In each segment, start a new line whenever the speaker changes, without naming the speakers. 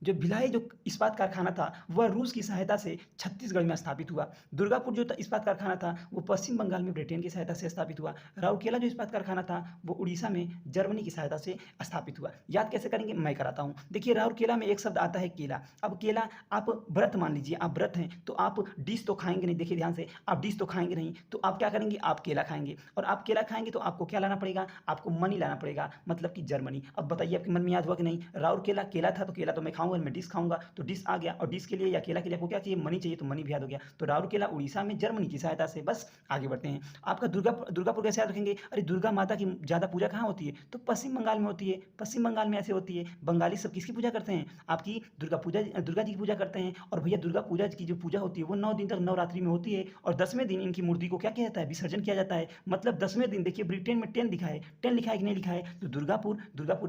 जो भिलाई जो इस्पात कारखाना था, वह रूस की सहायता से छत्तीसगढ़ में स्थापित हुआ। दुर्गापुर जो इस्पात कारखाना था, वो पश्चिम बंगाल में ब्रिटेन की सहायता से स्थापित हुआ। राउरकेला जो इस्पात कारखाना था, वो उड़ीसा में जर्मनी की सहायता से स्थापित हुआ। याद कैसे करेंगे, मैं कराता हूँ। देखिए, राउरकेला में एक शब्द आता है केला। अब केला, आप व्रत मान लीजिए, आप व्रत हैं तो आप डिश तो खाएंगे नहीं। देखिए ध्यान से, आप डिश तो खाएंगे नहीं, तो आप क्या करेंगे, आप केला खाएंगे। और आप केला खाएंगे तो आपको क्या लाना पड़ेगा, आपको मनी लाना पड़ेगा, मतलब कि जर्मनी। अब बताइए, आपके मन में याद हुआ कि नहीं, राउरकेला केला था तो केला तो मैं खाऊंगा, मैं डिश खाऊंगा तो डिश आ गया। और डिश के लिए या केला के लिए आपको क्या चाहिए, मनी चाहिए, तो मनी भी याद हो गया। तो राउरकेला उड़ीसा में जर्मनी की सहायता से। बस आगे बढ़ते हैं। आपका दुर्गापुर कैसे याद रखेंगे, अरे दुर्गा माता की ज़्यादा पूजा कहाँ होती है, तो पश्चिम बंगाल में होती है। पश्चिम बंगाल में ऐसे होती है। बंगाली सब किसकी पूजा करते हैं, आपकी दुर्गा जी की पूजा करते हैं। और भैया दुर्गा पूजा की जो पूजा होती है वो 9 दिन तक नवरात्रि में होती है। और 10वें दिन इनकी मूर्ति को क्या किया जाता है, विसर्जन किया जाता है। मतलब 10वें दिन, देखिए ब्रिटेन में 10 लिखा है, 10 लिखा है कि नहीं लिखा है। तो दुर्गापुर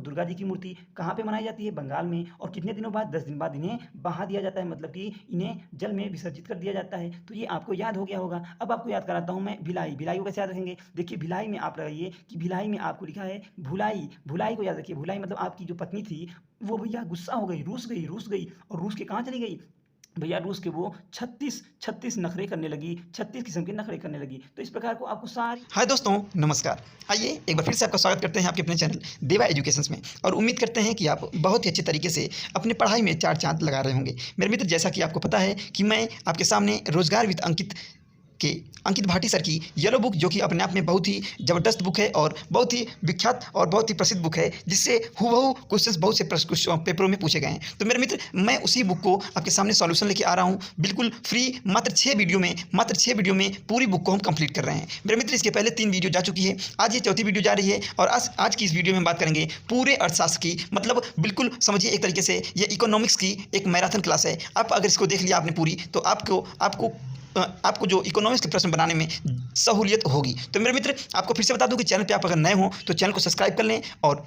दुर्गा जी की मूर्ति कहाँ पे मनाई जाती है, बंगाल में। और कितने दिनों बाद, 10 दिन बाद इन्हें बहा दिया जाता है, मतलब कि इन्हें जल में विसर्जित कर दिया जाता है। तो ये आपको याद हो गया होगा। अब आपको याद कराता हूँ मैं भिलाई। भिलाई को कैसे याद रखेंगे, देखिए भिलाई में आप लगाइए कि भिलाई में आपको लिखा है भुलाई। भुलाई को याद रखिए। भुलाई मतलब आपकी जो पत्नी थी, वो भैया गुस्सा हो गई, रूस गई। और रूस के कहाँ चली गई भैया, रूस के वो 36 नखरे करने लगी, 36 किस्म के नखरे करने लगी। तो इस प्रकार को आपको सारी।
हाय दोस्तों, नमस्कार। आइए एक बार फिर से आपका स्वागत करते हैं आपके अपने चैनल देवा एजुकेशंस में। और उम्मीद करते हैं कि आप बहुत ही अच्छे तरीके से अपनी पढ़ाई में चार चांद लगा रहे होंगे। मेरे मित्र, जैसा कि आपको पता है कि मैं आपके सामने रोजगार विद अंकित भाटी सर की येलो बुक, जो कि अपने आप में बहुत ही ज़बरदस्त बुक है और बहुत ही विख्यात और बहुत ही प्रसिद्ध बुक है, जिससे हुबहू क्वेश्चंस बहुत से पेपरों में पूछे गए हैं। तो मेरे मित्र, मैं उसी बुक को आपके सामने सॉल्यूशन लेके आ रहा हूँ, बिल्कुल फ्री। मात्र 6 वीडियो में पूरी बुक को हम कंप्लीट कर रहे हैं। मेरे मित्र, इसके पहले 3 वीडियो जा चुकी है, आज ये चौथी वीडियो जा रही है। और आज की इस वीडियो में हम बात करेंगे पूरे अर्थशास्त्र की। मतलब बिल्कुल समझिए, एक तरीके से ये इकोनॉमिक्स की एक मैराथन क्लास है। आप अगर इसको देख लिया आपने पूरी, तो आपको जो इकोनॉमिक्स के प्रश्न बनाने में सहूलियत होगी। तो मेरे मित्र, आपको फिर से बता दूं कि चैनल पे आप अगर नए हो तो चैनल को सब्सक्राइब कर लें और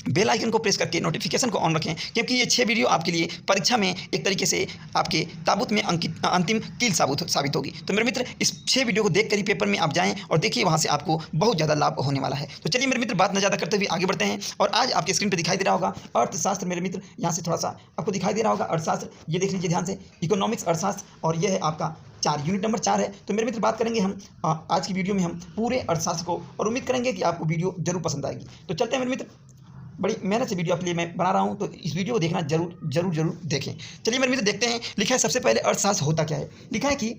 बेल आइकन को प्रेस करके नोटिफिकेशन को ऑन रखें, क्योंकि ये 6 वीडियो आपके लिए परीक्षा में एक तरीके से आपके ताबूत में अंतिम कील साबित होगी। तो मेरे मित्र, इस 6 वीडियो को देख कर ही पेपर में आप जाएं और देखिए, वहाँ से आपको बहुत ज़्यादा लाभ होने वाला है। तो चलिए मेरे मित्र, बात न ज़्यादा करते हुए आगे बढ़ते हैं। और आज आपके स्क्रीन पर दिखाई दे रहा होगा अर्थशास्त्र। मेरे मित्र, यहाँ से थोड़ा सा आपको दिखाई दे रहा होगा अर्थशास्त्र। ये देख लीजिए ध्यान से, इकोनॉमिक्स अर्थशास्त्र, और ये है आपका 4, यूनिट नंबर 4 है। तो मेरे मित्र, बात करेंगे हम आज की वीडियो में हम पूरे अर्थशास्त्र को, और उम्मीद करेंगे कि आपको वीडियो जरूर पसंद आएगी। तो चलते हैं मेरे मित्र, बड़ी मेहनत से वीडियो आपके लिए मैं बना रहा हूं, तो इस वीडियो को देखना जरूर देखें। चलिए मेरे मित्र, देखते हैं। लिखा है सबसे पहले अर्थशास्त्र होता क्या है। लिखा है कि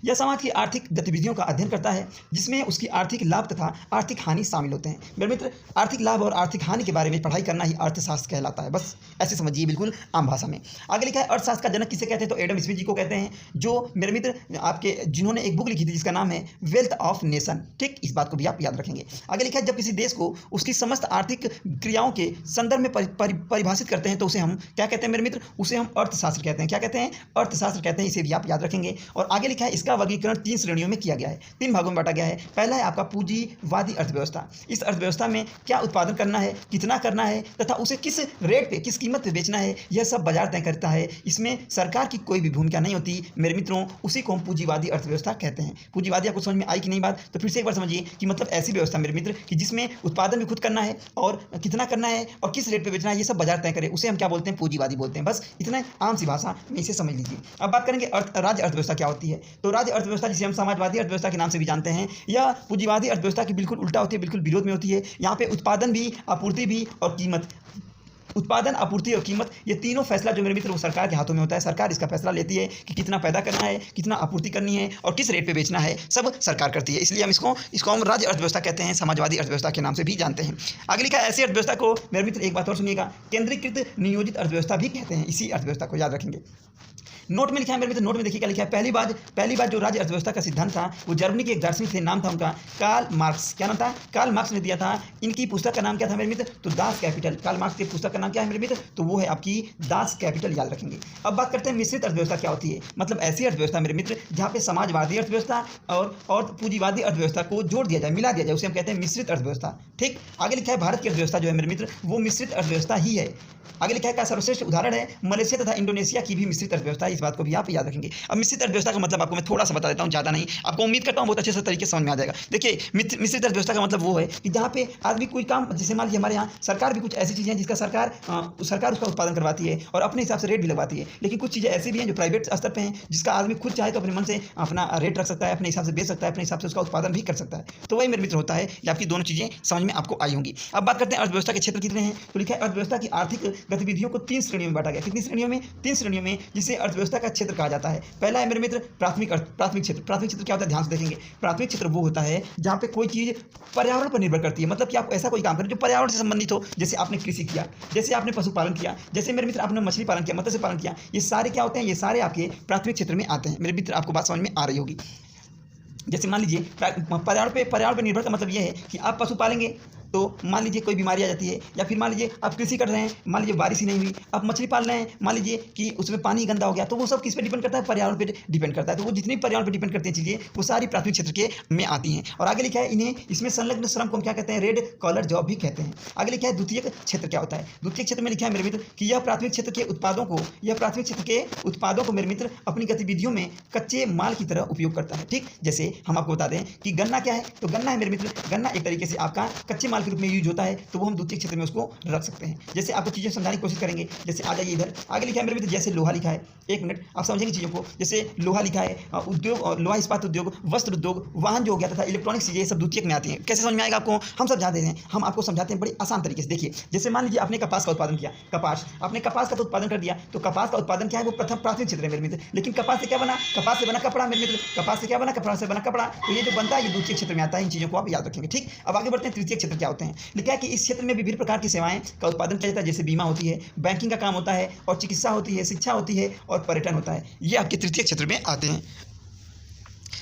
यह समाज की आर्थिक गतिविधियों का अध्ययन करता है, जिसमें उसकी आर्थिक लाभ तथा आर्थिक हानि शामिल होते हैं। मेरे मित्र, आर्थिक लाभ और आर्थिक हानि के बारे में पढ़ाई करना ही अर्थशास्त्र कहलाता है। बस ऐसे समझिए, बिल्कुल आम भाषा में। आगे लिखा है अर्थशास्त्र का जनक किसे कहते हैं, तो एडम स्मिथ जी को कहते हैं, जो मेरे मित्र आपके जिन्होंने एक बुक लिखी थी जिसका नाम है वेल्थ ऑफ नेशन। ठीक, इस बात को भी आप याद रखेंगे। आगे लिखा है जब किसी देश को उसकी समस्त आर्थिक क्रियाओं के संदर्भ में परिभाषित करते हैं तो उसे हम क्या कहते हैं मेरे मित्र, उसे हम अर्थशास्त्र कहते हैं। क्या कहते हैं, अर्थशास्त्र कहते हैं। इसे भी आप याद रखेंगे। और आगे लिखा है इसका वर्गीकरण 3 श्रेणियों में किया गया है, 3 भागों में बांटा गया है। पहला है आपका पूंजीवादी अर्थव्यवस्था। इस अर्थव्यवस्था में क्या उत्पादन करना है, कितना करना है, तथा उसे किस रेट पे, किस कीमत पे बेचना है, यह सब बाजार तय करता है। इसमें सरकार की कोई भी भूमिका नहीं होती मेरे मित्रों। उसी को हम पूंजीवादी अर्थव्यवस्था कहते हैं। पूंजीवादी आपको समझ में आई कि नहीं बात, तो फिर से एक बार समझिए कि मतलब ऐसी व्यवस्था मेरे मित्र कि जिसमें उत्पादन भी खुद करना है और कितना करना है और किस रेट पे बेचना है, ये सब बाजार तय करे, उसे हम क्या बोलते हैं, पूंजीवादी बोलते हैं। बस इतना आम सी भाषा में इसे समझ लीजिए। अब बात करेंगे राज्य अर्थव्यवस्था क्या होती है। तो राज्य अर्थव्यवस्था, जिसे हम समाजवादी अर्थव्यवस्था के नाम से भी जानते हैं, या पूंजीवादी अर्थव्यवस्था की बिल्कुल उल्टा होती है, बिल्कुल विरोध में होती है। यहाँ पे उत्पादन भी, आपूर्ति भी और कीमत, उत्पादन, आपूर्ति और कीमत, ये तीनों फैसला जो मेरे मित्र वो सरकार के हाथों में होता है। सरकार इसका फैसला लेती है कि कितना पैदा करना है, कितना आपूर्ति करनी है और किस रेट पे बेचना है, सब सरकार करती है। इसलिए हम इसको हम राज्य अर्थव्यवस्था कहते हैं, समाजवादी अर्थव्यवस्था के नाम से भी जानते हैं। आगे लिखा है ऐसी अर्थव्यवस्था को मेरे मित्र एक बात और सुनिएगा, केंद्रीकृत नियोजित अर्थव्यवस्था भी कहते हैं। इसी अर्थव्यवस्था को याद रखेंगे। नोट में लिखा है मेरे मित्र, नोट में देखिए क्या लिखा है। पहली बार जो राज्य अर्थव्यवस्था का सिद्धांत था वो जर्मनी के एक दार्शनिक थे, नाम था उनका कार्ल मार्क्स। क्या नाम था, कार्ल मार्क्स ने दिया था। इनकी पुस्तक का नाम क्या था मेरे मित्र, तो दास कैपिटल। कार्ल मार्क्स की पुस्तक का नाम क्या है मेरे मित्र, तो वो है आपकी दास कैपिटल, याद रखेंगे। अब बात करते हैं मिश्रित अर्थव्यवस्था क्या होती है। मतलब ऐसी अर्थव्यवस्था मेरे मित्र जहाँ पे समाजवादी अर्थव्यवस्था और पूंजीवादी अर्थव्यवस्था को जोड़ दिया जाए, मिला दिया जाए, उसे हम कहते हैं मिश्रित अर्थव्यवस्था। ठीक, आगे लिखा है भारत की अर्थव्यवस्था जो है मेरे मित्र वो मिश्रित अर्थव्यवस्था ही है। आगे लिखा है का सर्वश्रेष्ठ उदाहरण है मलेशिया तथा इंडोनेशिया की भी मिश्रित अर्थव्यवस्था। इस बात को भी आप याद रखेंगे। अब मिश्रित अर्थव्यवस्था का मतलब आपको मैं थोड़ा सा बता देता हूँ, ज़्यादा नहीं, आपको उम्मीद करता हूँ बहुत अच्छे से तरीके से समझ में आ जाएगा। देखिए मिश्रित अर्थव्यवस्था का मतलब वो है कि जहाँ पे आदमी कोई काम, जैसे मान लीजिए हमारे यहाँ सरकार भी कुछ ऐसी चीज़ें हैं जिसका सरकार उसका उत्पादन करवाती है और अपने हिसाब से रेट भी लगवाती है, लेकिन कुछ चीज़ें ऐसी भी हैं जो प्राइवेट स्तर पर हैं जिसका आदमी खुद चाहे तो अपने मन से अपना रेट रख सकता है, अपने हिसाब से बेच सकता है, अपने हिसाब से उसका उत्पादन भी कर सकता है। तो वही मेरे मित्र होता है। ये आपकी दोनों चीज़ें समझ में आपको आई होंगी। अब बात करते हैं अर्थव्यवस्था के क्षेत्र कितने हैं। तो लिखा है अर्थव्यवस्था की आर्थिक गतिविधियों को 3 श्रेणियों में बांटा गया। कितनी श्रेणियों में? 3 श्रेणियों में, जिसे अर्थव्यवस्था का क्षेत्र कहा जाता है। पहला है मेरे मित्र प्राथमिक क्षेत्र। प्राथमिक क्षेत्र क्या होता है, ध्यान से देखेंगे। प्राथमिक क्षेत्र वो होता है जहाँ पे कोई चीज़ पर्यावरण पर निर्भर करती है, मतलब कि आप ऐसा कोई काम करें जो पर्यावरण से संबंधित हो, जैसे आपने कृषि किया, जैसे आपने पशुपालन किया, जैसे मेरे मित्र आपने मछली पालन किया, मत्स्य पालन किया, ये सारे क्या होते हैं, ये सारे आपके प्राथमिक क्षेत्र में आते हैं। मेरे मित्र आपको बात समझ में आ रही होगी। जैसे मान लीजिए पर्यावरण पे निर्भर का मतलब ये है कि आप पशु पालेंगे तो मान लीजिए कोई बीमारी आ जाती है, या फिर मान लीजिए आप कृषि कर रहे हैं, मान लीजिए बारिश ही नहीं हुई, आप मछली पाल रहे हैं, मान लीजिए कि उसमें पानी गंदा हो गया, तो वो सब किस पे डिपेंड करता है, पर्यावरण पे डिपेंड करता है। तो वो जितनी पर्यावरण पे डिपेंड करती हैं चीज़ें वो सारी प्राथमिक क्षेत्र के में आती हैं। और आगे लिखा है इन्हें, इसमें संलग्न श्रम को हम क्या कहते हैं, रेड कॉलर जॉब भी कहते हैं। आगे लिखा है द्वितीयक क्षेत्र क्या होता है। द्वितीयक क्षेत्र में लिखा है मेरे मित्र कि यह प्राथमिक क्षेत्र के उत्पादों को मेरे मित्र अपनी गतिविधियों में कच्चे माल की तरह उपयोग करता है। ठीक, जैसे हम आपको बता दें कि गन्ना क्या है, तो गन्ना है मेरे मित्र, गन्ना एक तरीके से आपका कच्चे माल के रूप में यूज होता है, तो वो हम द्वितीय क्षेत्र में उसको रख सकते हैं। जैसे आपको चीज़ें समझाने की कोशिश करेंगे, जैसे आ जाइए इधर, आगे लिखा है मेरे मित्र जैसे लोहा लिखा है, एक मिनट आप समझेंगे चीज़ों को। जैसे लोहा लिखा है, उद्योग, लोहा इस्पात उद्योग, वस्त्र उद्योग, वाहन जो हो गया तथा इलेक्ट्रॉनिक्स चीज़ें, सब द्वितीयक में आती हैं। कैसे समझ में आएगा आपको, हम समझाते हैं, हम आपको समझाते हैं बड़ी आसान तरीके से। देखिए जैसे मान लीजिए आपने कपास का उत्पादन किया, आपने कपास का तो उत्पादन कर दिया, तो कपास का उत्पादन क्या है, वो प्रथम प्राथमिक क्षेत्र है मेरे मित्र। लेकिन कपास से क्या बना, कपास से बना कपड़ा मेरे मित्र, कपास से क्या बना, कपड़ा से बना कपड़ा, तो ये जो बनता है ये द्वितीय क्षेत्र में आता है। इन चीज़ों को आप याद रखेंगे। ठीक, अब आगे बढ़ते हैं, तृतीय क्षेत्र क्या होते हैं। लिखा है कि इस क्षेत्र में विभिन्न प्रकार की सेवाएं का उत्पादन किया जाता है, जैसे बीमा होती है, बैंकिंग का काम होता है, और चिकित्सा होती है, शिक्षा होती है, और पर्यटन होता है। ये आपके तृतीय क्षेत्र में आते हैं।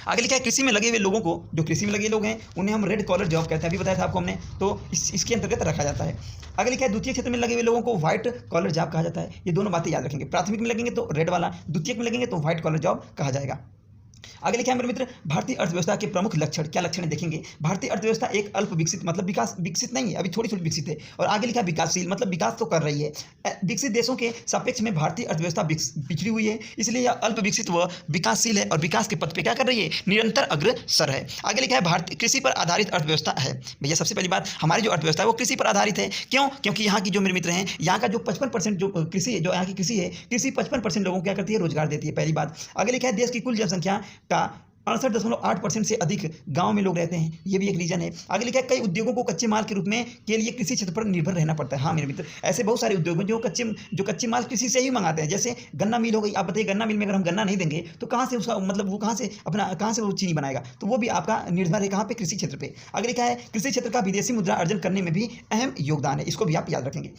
आगे लिखा है कृषि में लगे हुए लोगों को, जो कृषि में लगे लोग हैं उन्हें हम रेड कॉलर जॉब कहते हैं, अभी बताया था आपको हमने, तो इसके अंतर्गत रखा जाता है। आगे लिखा है द्वितीय क्षेत्र में लगे हुए लोगों को व्हाइट कॉलर जॉब कहा जाता है। ये दोनों बातें याद रखेंगे, प्राथमिक में लगेंगे तो रेड वाला, द्वितीय में लगेंगे तो व्हाइट कॉलर जॉब कहा जाएगा। आगे लिखा है मेरे मित्र भारतीय अर्थव्यवस्था के प्रमुख लक्षण, क्या लक्षण है देखेंगे। भारतीय अर्थव्यवस्था एक अल्प विकसित, मतलब विकसित नहीं है, अभी थोड़ी थोड़ी विकसित है। और आगे लिखा है विकासशील, मतलब विकास तो कर रही है। विकसित देशों के सापेक्ष में भारतीय अर्थव्यवस्था पिछड़ी हुई है, इसलिए यह अल्प विकसित व विकासशील है और विकास के पथ पे क्या कर रही है, निरंतर अग्रसर है। आगे लिखा है भारतीय कृषि पर आधारित अर्थव्यवस्था है। भैया सबसे पहली बात, हमारी जो अर्थव्यवस्था है वो कृषि पर आधारित है। क्यों? क्योंकि यहाँ की जो मेरे मित्र हैं, यहाँ का जो 55% जो कृषि है, जो यहाँ की कृषि है, कृषि 55% लोगों को क्या करती है, रोजगार देती है, पहली बात। आगे लिखा है देश की कुल जनसंख्या का 68.8% से अधिक गांव में लोग रहते हैं, ये भी एक रीजन है। आगे लिखा है कई उद्योगों को कच्चे माल के रूप में के लिए कृषि क्षेत्र पर निर्भर रहना पड़ता है। हाँ मेरे मित्र, ऐसे बहुत सारे उद्योग हैं जो कच्चे माल कृषि से ही मंगाते हैं। जैसे गन्ना मिल हो गई, आप बताइए गन्ना मिल में अगर हम गन्ना नहीं देंगे तो कहाँ से उसका मतलब वो कहाँ से वो चीनी बनाएगा, तो वो भी आपका निर्भर है कहाँ पे, कृषि क्षेत्र पे। आगे लिखा है कृषि क्षेत्र का विदेशी मुद्रा अर्जन करने में भी अहम योगदान है, इसको भी आप याद रखेंगे।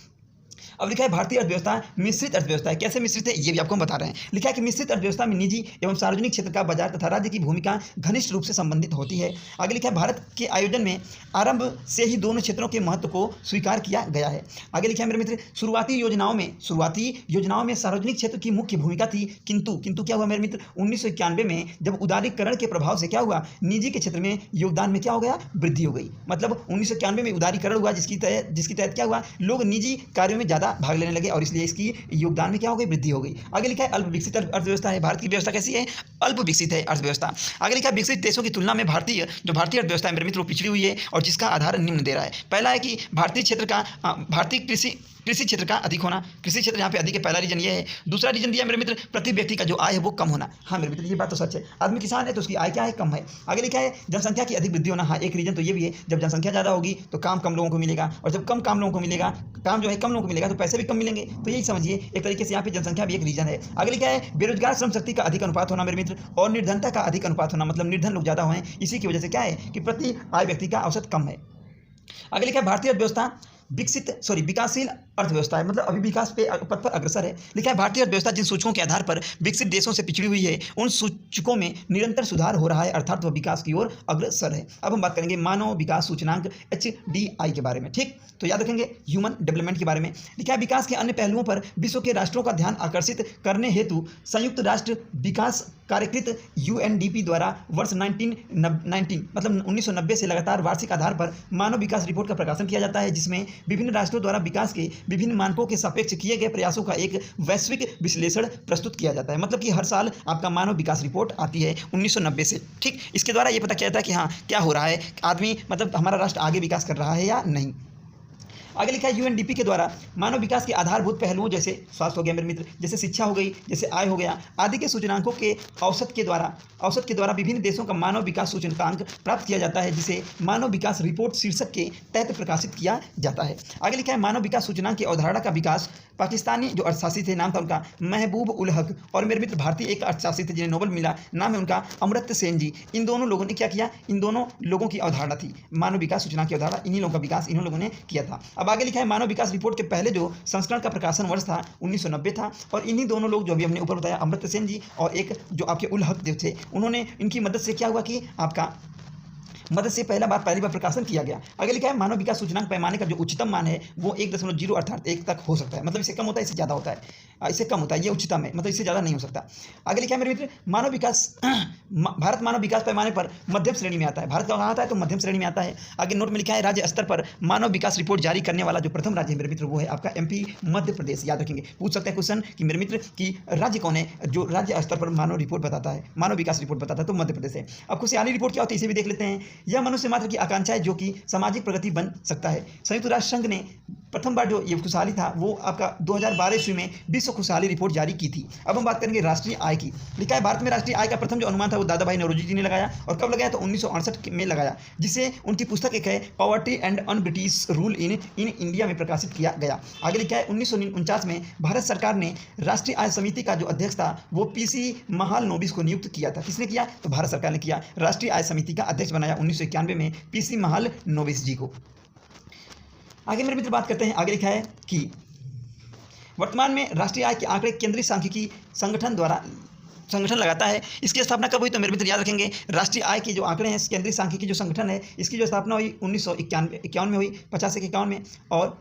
अब लिखा है भारतीय अर्थव्यवस्था मिश्रित अर्थव्यवस्था है। कैसे मिश्रित है ये भी आपको हम बता रहे हैं। लिखा है कि मिश्रित अर्थव्यवस्था में निजी एवं सार्वजनिक क्षेत्र का बाजार तथा राज्य की भूमिका घनिष्ठ रूप से संबंधित होती है। आगे लिखा है भारत के आयोजन में आरंभ से ही दोनों क्षेत्रों के महत्व को स्वीकार किया गया है। आगे लिखा है मेरे मित्र शुरुआती योजनाओं में सार्वजनिक क्षेत्र की मुख्य भूमिका थी, किंतु क्या हुआ मेरे मित्र, 1991 में जब उदारीकरण के प्रभाव से क्या हुआ, निजी के क्षेत्र में योगदान में क्या हो गया, वृद्धि हो गई। मतलब 1991 में उदारीकरण हुआ जिसकी तहत क्या हुआ, लोग निजी कार्यों में ज़्यादा भाग लेने लगे और इसलिए इसकी योगदान में क्या हो गई, वृद्धि हो गई। आगे लिखा है अल्प विकसित अर्थव्यवस्था है। भारत की व्यवस्था कैसी है, अल्प विकसित है अर्थव्यवस्था। आगे लिखा है विकसित देशों की तुलना में भारतीय अर्थव्यवस्था है मेरे मित्रों पिछड़ी हुई है और जिसका आधार निम्न दे रहा है। पहला है कि भारतीय कृषि क्षेत्र का अधिक होना, कृषि क्षेत्र यहाँ पे अधिक है, पहला रीजन ये है। दूसरा रीजन दिया मेरे मित्र प्रति व्यक्ति का जो आय है वो कम होना। हाँ मेरे मित्र ये बात तो सच है, आदमी किसान है तो उसकी आय क्या है, कम है। आगे लिखा है जनसंख्या की अधिक वृद्धि होना। हाँ एक रीजन तो ये भी है, जब जनसंख्या ज़्यादा होगी तो काम कम लोगों को मिलेगा, और जब कम लोगों को मिलेगा तो पैसे भी कम मिलेंगे। तो यही समझिए एक तरीके से यहाँ पे जनसंख्या भी एक रीजन है। आगे लिखा है बेरोजगार श्रम शक्ति का अधिक अनुपात होना मेरे मित्र, और निर्धनता का अधिक अनुपात होना, मतलब निर्धन लोग ज़्यादा हुए, इसी की वजह से क्या है कि प्रति आय व्यक्ति का औसत कम है। आगे लिखा है भारतीय अर्थव्यवस्था विकासशील अर्थव्यवस्था है, मतलब अभी विकास पे पथ पर अग्रसर है। लिखा है भारतीय अर्थव्यवस्था जिन सूचकों के आधार पर विकसित देशों से पिछड़ी हुई है उन सूचकों में निरंतर सुधार हो रहा है, अर्थात वह विकास की ओर अग्रसर है। अब हम बात करेंगे मानव विकास सूचकांक HDI के बारे में। ठीक, तो याद रखेंगे ह्यूमन डेवलपमेंट के बारे में। लिखा है विकास के अन्य पहलुओं पर विश्व के राष्ट्रों का ध्यान आकर्षित करने हेतु संयुक्त राष्ट्र विकास कार्यकृत UNDP द्वारा वर्ष 1990 मतलब 1990 से लगातार वार्षिक आधार पर मानव विकास रिपोर्ट का प्रकाशन किया जाता है, जिसमें विभिन्न राष्ट्रों द्वारा विकास के विभिन्न मानकों के सापेक्ष किए गए प्रयासों का एक वैश्विक विश्लेषण प्रस्तुत किया जाता है। मतलब कि हर साल आपका मानव विकास रिपोर्ट आती है 1990 से, ठीक। इसके द्वारा ये पता किया जाता है कि हाँ क्या हो रहा है, आदमी मतलब हमारा राष्ट्र आगे विकास कर रहा है या नहीं। आगे लिखा है यूएनडीपी के द्वारा मानव विकास के आधारभूत पहलुओं जैसे स्वास्थ्य हो गया मेरे मित्र, जैसे शिक्षा हो गई, जैसे आय हो गया आदि के सूचकांकों के औसत के द्वारा विभिन्न देशों का मानव विकास सूचकांक प्राप्त किया जाता है, जिसे मानव विकास रिपोर्ट शीर्षक के तहत प्रकाशित किया जाता है। आगे लिखा है मानव विकास सूचकांक की अवधारणा का विकास पाकिस्तानी जो अर्थशास्त्री थे, नाम था उनका महबूब उल हक, और मेरे मित्र भारतीय एक अर्थशास्त्री थे जिन्हें नोबेल मिला, नाम है उनका अमर्त्य सेन जी। इन दोनों लोगों ने क्या किया, इन दोनों लोगों की अवधारणा थी मानव विकास सूचकांक की अवधारणा, इन्हीं लोगों का विकास इन्हीं लोगों ने किया था। अब आगे लिखा है मानव विकास रिपोर्ट के पहले जो संस्करण का प्रकाशन वर्ष था 1990 था, और इन्हीं दोनों लोग जो अभी हमने ऊपर बताया अमर्त्य सेन जी और एक जो आपके उल हक जो थे, उन्होंने इनकी मदद से क्या हुआ कि आपका मदद से पहली बार प्रकाशन किया गया। आगे लिखा है मानव विकास सूचकांक पैमाने का जो उच्चतम मान है वो 1.0 अर्थात 1 तक हो सकता है, मतलब इससे कम होता है, इससे ज़्यादा होता है, इससे कम होता है, ये उच्चतम है, मतलब इससे ज़्यादा नहीं हो सकता। आगे लिखा है मेरे मित्र मानव विकास भारत मानव विकास पैमाने पर मध्यम श्रेणी में आता है। भारत कहाँ आता है, तो मध्यम श्रेणी में आता है। आगे नोट में लिखा है राज्य स्तर पर मानव विकास रिपोर्ट जारी करने वाला जो प्रथम राज्य है मेरे मित्र वो है आपका MP मध्य प्रदेश। याद रखेंगे, पूछ सकते हैं क्वेश्चन कि मेरे मित्र कि राज्य कौन है जो राज्य स्तर पर मानव रिपोर्ट बताता है, मानव विकास रिपोर्ट बताता है, तो मध्य प्रदेश है। अब खुशहाली रिपोर्ट क्या होती है इसे भी देख लेते हैं। यह मनुष्य मात्र की आकांक्षा है जो कि सामाजिक प्रगति बन सकता है। संयुक्त राष्ट्र संघ ने प्रथम बार जो ये खुशहाली था वो आपका 2012 ईस्वी में विश्व खुशहाली रिपोर्ट जारी की थी। अब हम बात करेंगे राष्ट्रीय आय की। लिखा है भारत में राष्ट्रीय आय का प्रथम जो अनुमान था वो दादा भाई नौरोजी जी ने लगाया, और कब लगाया, तो 1968 में लगाया, जिसे उनकी पुस्तक एक है poverty and un British rule in India में प्रकाशित किया गया। आगे लिखा है 1949 में भारत सरकार ने राष्ट्रीय आय समिति का जो अध्यक्ष था वो PC महालनोबिस को नियुक्त किया था। किसने किया, तो भारत सरकार ने किया, राष्ट्रीय आय समिति का अध्यक्ष बनाया 1991 में PC महालनोबिस जी को। आगे मेरे मित्र बात करते हैं। आगे लिखा है कि वर्तमान में राष्ट्रीय आय के आंकड़े केंद्रीय सांख्यिकी संगठन लगाता है। इसकी स्थापना कब हुई, तो मेरे मित्र याद रखेंगे राष्ट्रीय आय के जो आंकड़े हैं केंद्रीय सांख्यिकी जो संगठन है इसकी जो स्थापना हुई 1951 में हुई, 50 से 51 में, और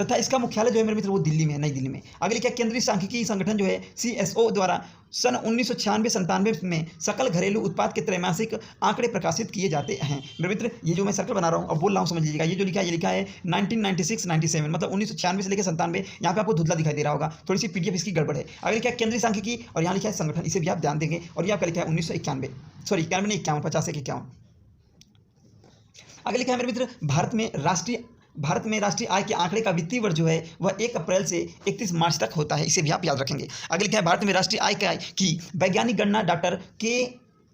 तथा इसका मुख्यालय जो है मेरे मित्र वो दिल्ली में है, नई दिल्ली में। आगे लिखा केंद्रीय सांख्यिकी संगठन जो है CSO द्वारा सन 1996-97 में सकल घरेलू उत्पाद के त्रैमासिक आंकड़े प्रकाशित किए जाते हैं। मेरे मित्र ये जो मैं सर्कल बना रहा हूँ अब बोल रहा हूँ समझ लीजिएगा, ये जो लिखा है ये लिखा है 1996-97, मतलब 1996 से लेकर 97। यहाँ पे आपको धुंधला दिखाई दे रहा होगा, थोड़ी सी PDF इसकी गड़बड़ है। आगे लिखा है केंद्रीय सांख्यिकी और यहाँ लिखा है संगठन, इसे भी आप ध्यान देंगे। और ये आपका लिखा है 1991, सॉरी 91 नहीं 51, 50 से 51। आगे लिखा है मेरे मित्र भारत में राष्ट्रीय आय के आंकड़े का वित्तीय वर्ष जो है वह 1 अप्रैल से 31 मार्च तक होता है, इसे भी आप याद रखेंगे। आगे लिखा है भारत में राष्ट्रीय आय की वैज्ञानिक गणना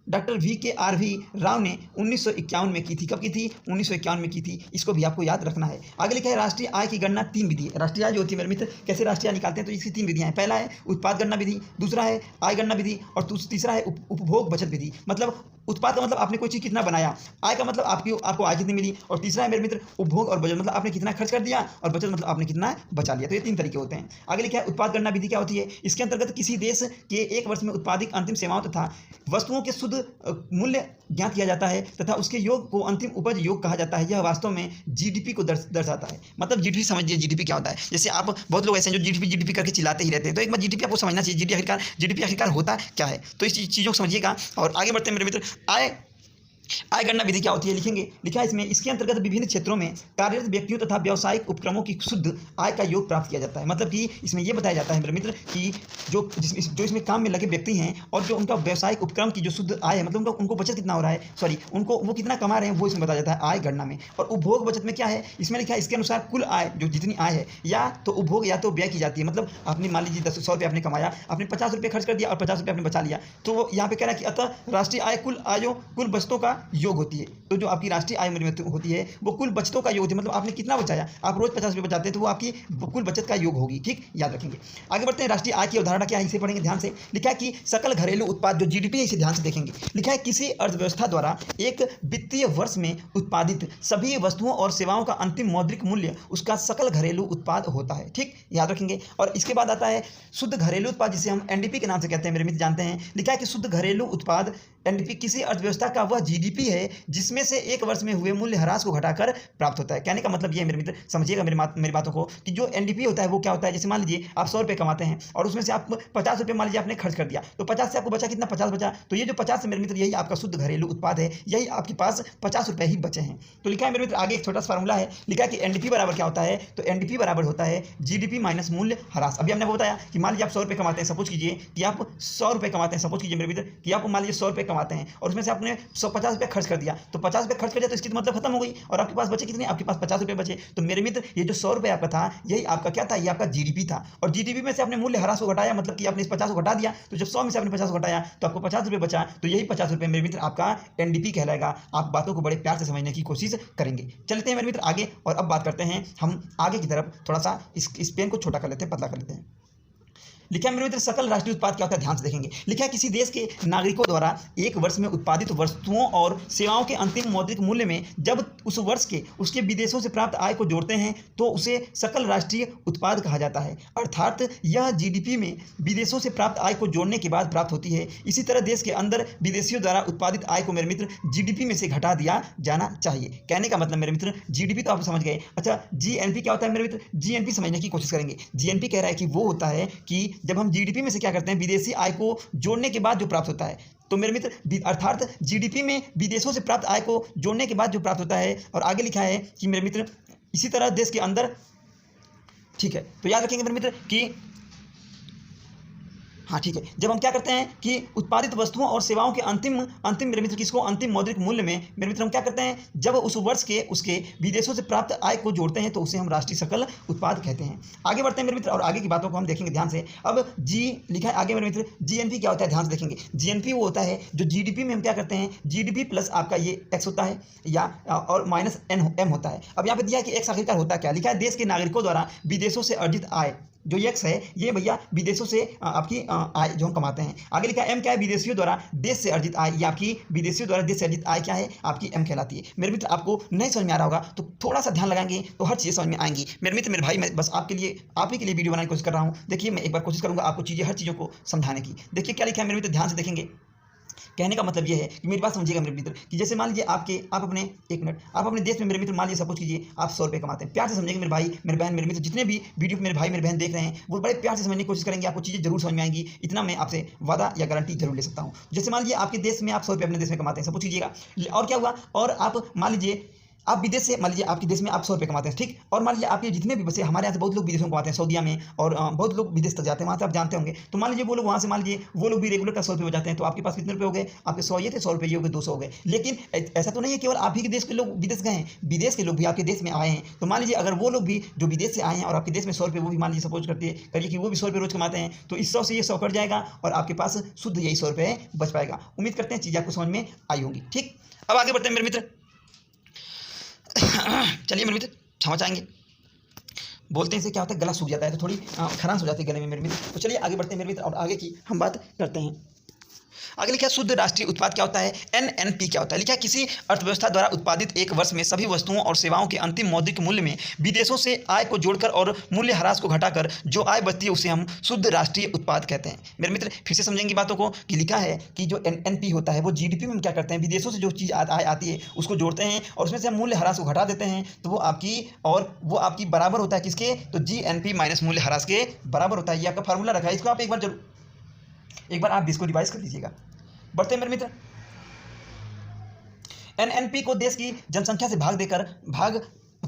डॉक्टर VKRV राव ने 1951 में की थी। कब की थी, 1951 में की थी, इसको भी आपको याद रखना है। आगे लिखा है राष्ट्रीय आय की गणना 3 विधि है। राष्ट्रीय आय जो होती है मेरे मित्र कैसे राष्ट्रीय आय निकालते हैं, तो इसकी 3 विधियां हैं। पहला है उत्पाद गणना विधि, दूसरा है आय गणना विधि, और तीसरा है उपभोग बचत विधि। मतलब उत्पाद का मतलब आपने कोई चीज़ कितना बनाया, आय का मतलब आपको आय कितनी मिली, और तीसरा है मेरे मित्र उपभोग और बचत, मतलब आपने कितना खर्च कर दिया, और बचत मतलब आपने कितना बचा लिया। तो ये 3 तरीके होते हैं। आगे लिखा है उत्पाद गणना विधि क्या होती है, इसके अंतर्गत किसी देश के 1 वर्ष में उत्पादित अंतिम सेवाओं तथा वस्तुओं के शुद्ध मूल्य ज्ञात किया जाता है तथा उसके योग को अंतिम उपज योग कहा जाता है। यह वास्तव में GDP को दर्शाता है। मतलब GDP समझिए, GDP क्या होता है। जैसे आप बहुत लोग ऐसे हैं जो GDP करके चिल्लाते ही रहते हैं, तो एक बार GDP आपको समझना चाहिए, GDP आखिरकार होता क्या है। तो इस चीज़ों को समझिएगा और आगे बढ़ते हैं मेरे मित्र। आय गणना विधि क्या होती है, लिखा है इसमें इसके अंतर्गत विभिन्न क्षेत्रों में कार्यरत व्यक्तियों तथा व्यावसायिक उपक्रमों की शुद्ध आय का योग प्राप्त किया जाता है। मतलब कि इसमें यह बताया जाता है मेरे मित्र कि जो इसमें काम में लगे व्यक्ति हैं और जो उनका व्यावसायिक उपक्रम की जो शुद्ध आय है, मतलब उनको बचत कितना हो रहा है, सॉरी उनको वो कितना कमा रहे हैं, वो इसमें बताया जाता है आय गणना में। और उपभोग बचत में क्या है, इसमें लिखा है इसके अनुसार कुल आय जो जितनी आय है या तो उपभोग या तो व्यय की जाती है। मतलब आपने मान लीजिए 100 रुपये आपने कमाया, आपने 50 रुपये खर्च कर दिया और 50 रुपये आपने बचा लिया, तो वो यहाँ पे कह रहा है कि अतः राष्ट्रीय आय कुल बचतों का योग होती है। तो जो आपकी राष्ट्रीय आय होती है वो कुल बचतों का योग होती है। मतलब आपने कितना बचाया, आप रोज 50 रुपये बचाते हैं तो वो आपकी कुल बचत का योग होगी। ठीक, याद रखेंगे। आगे बढ़ते हैं। राष्ट्रीय आय की अवधारणा क्या है इसे पढ़ेंगे ध्यान से। लिखा है कि सकल घरेलू उत्पाद जो GDP है इसे ध्यान से देखेंगे। लिखा है किसी अर्थव्यवस्था द्वारा एक वित्तीय वर्ष में उत्पादित सभी वस्तुओं और सेवाओं का अंतिम मौद्रिक मूल्य उसका सकल घरेलू उत्पाद होता है। ठीक, याद रखेंगे। और इसके बाद आता है शुद्ध घरेलू उत्पाद जिसे हम NDP के नाम से कहते हैं, मेरे मित्र जानते हैं। लिखा है कि शुद्ध घरेलू उत्पाद एनडीपी किसी अर्थव्यवस्था का वह जीडीपी है जिसमें से एक वर्ष में हुए मूल्य ह्रास को घटाकर प्राप्त होता है। कहने का मतलब ये है मेरे मित्र, समझिएगा मेरी बातों को, कि जो एनडीपी होता है वो क्या होता है। जैसे मान लीजिए आप 100 रुपये कमाते हैं और उसमें से आप 50 रुपये मान लीजिए आपने खर्च कर दिया, तो 50 से आपको बचा कितना, 50 बचा। तो ये जो 50 है मेरे मित्र, यही आपका शुद्ध घरेलू उत्पाद है, यही आपके पास 50 रुपये ही बचे हैं। तो लिखा है मेरे मित्र आगे एक छोटा सा फार्मूला है, लिखा है कि एनडीपी बराबर क्या होता है, तो एनडीपी बराबर होता है जीडीपी माइनस मूल्य ह्रास। अभी हमने बताया कि मान लीजिए आप 100 रुपये कमाते हैं, सपोज कीजिए कि आप 100 रुपये कमाते हैं, सपोज कीजिए मेरे मित्र कि आप मान लीजिए 100 रुपये कमाते हैं और उसमें से आपने 150 रुपये खर्च कर दिया, तो 50 रुपये खर्च कर दिया तो इसकी तो मतलब खत्म हो गई और आपके पास बचे कितने, आपके पास 50 रुपये बचे। तो मेरे मित्र ये जो 100 रुपये आपका था, यही आपका क्या था, ये आपका जीडीपी था। और जीडीपी में से आपने मूल्य ह्रास को घटाया, मतलब कि आपने इस 50 को घटा दिया, तो जब 100 में से आपने 50 को घटाया तो आपको 50 रुपये बचा, तो यही 50 रुपये मेरे मित्र आपका एनडीपी कहलाएगा। आप बातों को बड़े प्यार से समझने की कोशिश करेंगे। चलते हैं मेरे मित्र आगे और अब बात करते हैं हम आगे की तरफ, थोड़ा सा इस पेन को छोटा कर लेते हैं, पतला कर लेते हैं। लिखा है मेरे मित्र सकल राष्ट्रीय उत्पाद क्या होता है, ध्यान से देखेंगे। लिखा है किसी देश के नागरिकों द्वारा एक वर्ष में उत्पादित वस्तुओं और सेवाओं के अंतिम मौद्रिक मूल्य में जब उस वर्ष के उसके विदेशों से प्राप्त आय को जोड़ते हैं तो उसे सकल राष्ट्रीय उत्पाद कहा जाता है। अर्थात यह जीडीपी में विदेशों से प्राप्त आय को जोड़ने के बाद प्राप्त होती है। इसी तरह देश के अंदर विदेशियों द्वारा उत्पादित आय को मेरे मित्र जीडीपी में से घटा दिया जाना चाहिए। कहने का मतलब मेरे मित्र जीडीपी तो आप समझ गए। अच्छा, जीएनपी क्या होता है मेरे मित्र, जीएनपी समझने की कोशिश करेंगे। जीएनपी कह रहा है कि वो होता है कि जब हम जीडीपी में से क्या करते हैं, विदेशी आय को जोड़ने के बाद जो प्राप्त होता है। तो मेरे मित्र अर्थात जीडीपी में विदेशों से प्राप्त आय को जोड़ने के बाद जो प्राप्त होता है। और आगे लिखा है कि मेरे मित्र इसी तरह देश के अंदर, ठीक है, तो याद रखेंगे मेरे मित्र कि हाँ ठीक है, जब हम क्या करते हैं कि उत्पादित वस्तुओं और सेवाओं के अंतिम मेरे मित्र किसको, अंतिम मौद्रिक मूल्य में मेरे मित्र हम क्या करते हैं, जब उस वर्ष के उसके विदेशों से प्राप्त आय को जोड़ते हैं तो उसे हम राष्ट्रीय सकल उत्पाद कहते हैं। आगे बढ़ते हैं मेरे मित्र और आगे की बातों को हम देखेंगे ध्यान से। अब जी लिखा है आगे मेरे मित्र, जीएनपी क्या होता है, ध्यान से देखेंगे। जीएनपी वो होता है जो जीडीपी में हम क्या करते हैं, जीडीपी प्लस आपका ये एक्स होता है या और माइनस एम होता है। अब यहाँ पे दिया है कि एक्स आखिरकार होता क्या, लिखा है देश के नागरिकों द्वारा विदेशों से अर्जित आय, जो एक्स है ये भैया विदेशों से आपकी आय जो हम कमाते हैं। आगे लिखा है एम क्या है, विदेशियों द्वारा देश से अर्जित आय, या आपकी विदेशियों द्वारा देश से अर्जित आय क्या है, आपकी एम कहलाती है। मेरे मित्र आपको नहीं समझ में आ रहा होगा तो थोड़ा सा ध्यान लगाएंगे तो हर चीज़ समझ में आएंगी। मेरे मित्र मेरे भाई, मैं बस आपके लिए आप ही के लिए वीडियो बनाने की कोशिश कर रहा हूँ। देखिए मैं एक बार कोशिश करूँगा आपको चीज़ें हर चीज़ों को समझाने की। देखिए क्या लिखा है मेरे मित्र, ध्यान से देखेंगे। कहने का मतलब ये है कि मेरी बात समझिएगा मेरे मित्र कि जैसे मान लीजिए आप अपने एक मिनट आप अपने देश में मेरे मित्र मान लीजिए सपोज कीजिए आप 100 रुपये कमाते हैं। प्यार से समझेंगे मेरे भाई मेरे बहन मेरे मित्र, जितने भी वीडियो मेरे भाई मेरे बहन देख रहे हैं वो बड़े प्यार से समझने की कोशिश करेंगे, आपको चीज़ें जरूर समझ में आएंगी। इतना मैं आपसे वादा या गारंटी जरूर ले सकता हूँ। जैसे मान लीजिए आपके देश में आप 100 रुपये अपने देश में कमाते हैं, सपोज कीजिएगा, और क्या हुआ, और आप मान लीजिए आप विदेश से, मान लीजिए आपके देश में आप 100 रुपये कमाते हैं, ठीक, और मान लीजिए आपके जितने भी बच्चे, हमारे यहाँ से बहुत लोग विदेशों में कमाते हैं, सऊदीया में, और बहुत लोग विदेश तक जाते हैं, वहाँ से आप जानते होंगे। तो मान लीजिए वो लोग वहाँ से, मान लीजिए वो लोग भी रेगुलर का 100 रुपये बजाते हैं, तो आपके पास कितने रुपये हो गए, आपके 100 ये थे, 100 रुपये ये हो गए, 200 हो गए। लेकिन ऐसा तो नहीं है केवल आप ही के देश के लोग विदेश गए हैं, विदेश के लोग भी आपके देश में आए हैं। तो मान लीजिए अगर वो लोग भी जो विदेश से आए हैं और आपके देश में 100 रुपये, वो भी मान लीजिए सपोज करिए कि वो भी 100 रुपये रोज कमाते हैं, तो इस 100 से ये 100 कट जाएगा और आपके पास शुद्ध यही 100 रुपये बच पाएगा। उम्मीद करते हैं चीज़ आपको समझ में आई होंगी। ठीक, अब आगे बढ़ते हैं मेरे मित्र। चलिए मेरे मित्र क्षमा चाहेंगे, बोलते हैं इसे क्या होता है, गला सूख जाता है तो थोड़ी खरांश हो जाती है गले में मेरे मित्र। तो चलिए आगे बढ़ते हैं मेरे मित्र और आगे की हम बात करते हैं। आगे लिखा है शुद्ध राष्ट्रीय उत्पाद क्या होता है, एनएनपी क्या होता है। लिखा है किसी अर्थव्यवस्था द्वारा उत्पादित एक वर्ष में सभी वस्तुओं और सेवाओं के अंतिम मौद्रिक मूल्य में विदेशों से आय को जोड़कर और मूल्य ह्रास को घटाकर जो आय बचती है उसे हम शुद्ध राष्ट्रीय उत्पाद कहते हैं। मेरे मित्र फिर से समझेंगे बातों को कि लिखा है कि जो एनएनपी होता है वो जीडीपी में हम क्या करते हैं, विदेशों से जो चीज़ आय आती है उसको जोड़ते हैं और उसमें से हम मूल्य ह्रास को घटा देते हैं, तो वो आपकी बराबर होता है किसके, तो जीएनपी माइनस मूल्य ह्रास के बराबर होता है। ये आपका फार्मूला रखा है, इसको आप एक बार आप इसको रिवाइज कर लीजिएगा। बढ़ते हैं मेरे मित्र, एनएनपी को देश की जनसंख्या से भाग देकर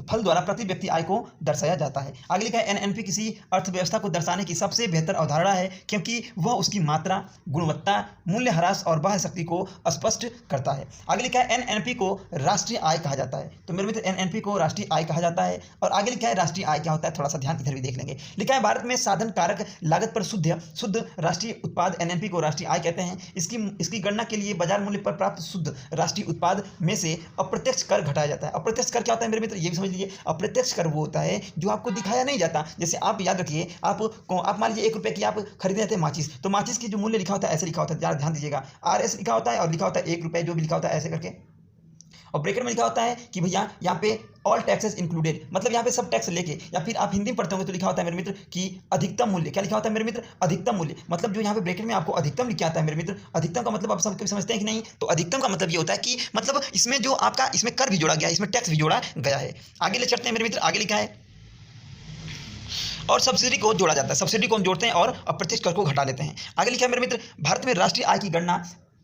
फल द्वारा प्रति व्यक्ति आय को दर्शाया जाता है। आगे लिखा है एनएनपी किसी अर्थव्यवस्था को दर्शाने की सबसे बेहतर अवधारणा है क्योंकि वह उसकी मात्रा, गुणवत्ता, मूल्य ह्रास और बाह्य शक्ति को स्पष्ट करता है। आगे लिखा है एनएनपी को राष्ट्रीय आय कहा जाता है। तो मेरे मित्र एनएनपी को राष्ट्रीय आय कहा जाता है। और आगे लिखा है राष्ट्रीय आय क्या होता है, थोड़ा सा ध्यान इधर भी देख लेंगे। लिखा है भारत में साधन कारक लागत पर शुद्ध राष्ट्रीय उत्पाद एनएनपी को राष्ट्रीय आय कहते हैं। इसकी गणना के लिए बाजार मूल्य पर प्राप्त शुद्ध राष्ट्रीय उत्पाद में से अप्रत्यक्ष कर घटाया जाता है। अप्रत्यक्ष कर क्या होता है मेरे मित्र, ये भी समझ लीजिए। अप्रत्यक्ष कर वो होता है जो आपको दिखाया नहीं जाता। जैसे आप याद रखिए, आप मान लीजिए 1 रुपये की आप खरीदे थे माचिस, तो माचिस की जो मूल्य लिखा होता है ऐसे लिखा होता है, ध्यान दीजिएगा, RS लिखा होता है और लिखा होता है 1 रुपये, जो भी लिखा होता है ऐसे करके। और ब्रैकेट में लिखा होता है कि भैया यहाँ पे ऑल टैक्सेस इंक्लूडेड, मतलब यहाँ पे सब टैक्स लेके, या फिर आप हिंदी में पढ़ते होंगे तो लिखा होता है मेरे मित्र कि अधिकतम मूल्य। क्या लिखा होता है मेरे मित्र? अधिकतम मूल्य। मतलब जो यहाँ पे ब्रैकेट में आपको अधिकतम लिखा आता है मेरे मित्र, अधिकतम का मतलब आप सब कभी समझते हैं कि नहीं? तो अधिकतम का मतलब ये होता है कि मतलब इसमें जो आपका इसमें कर भी जोड़ा गया है, इसमें टैक्स भी जोड़ा गया है। आगे ले चलते हैं मेरे मित्र, आगे लिखा है और सब्सिडी को जोड़ा जाता है, सब्सिडी को हम जोड़ते हैं और अप्रत्यक्ष कर को घटा लेते हैं। आगे लिखा है मेरे मित्र, भारत में राष्ट्रीय आय की गणना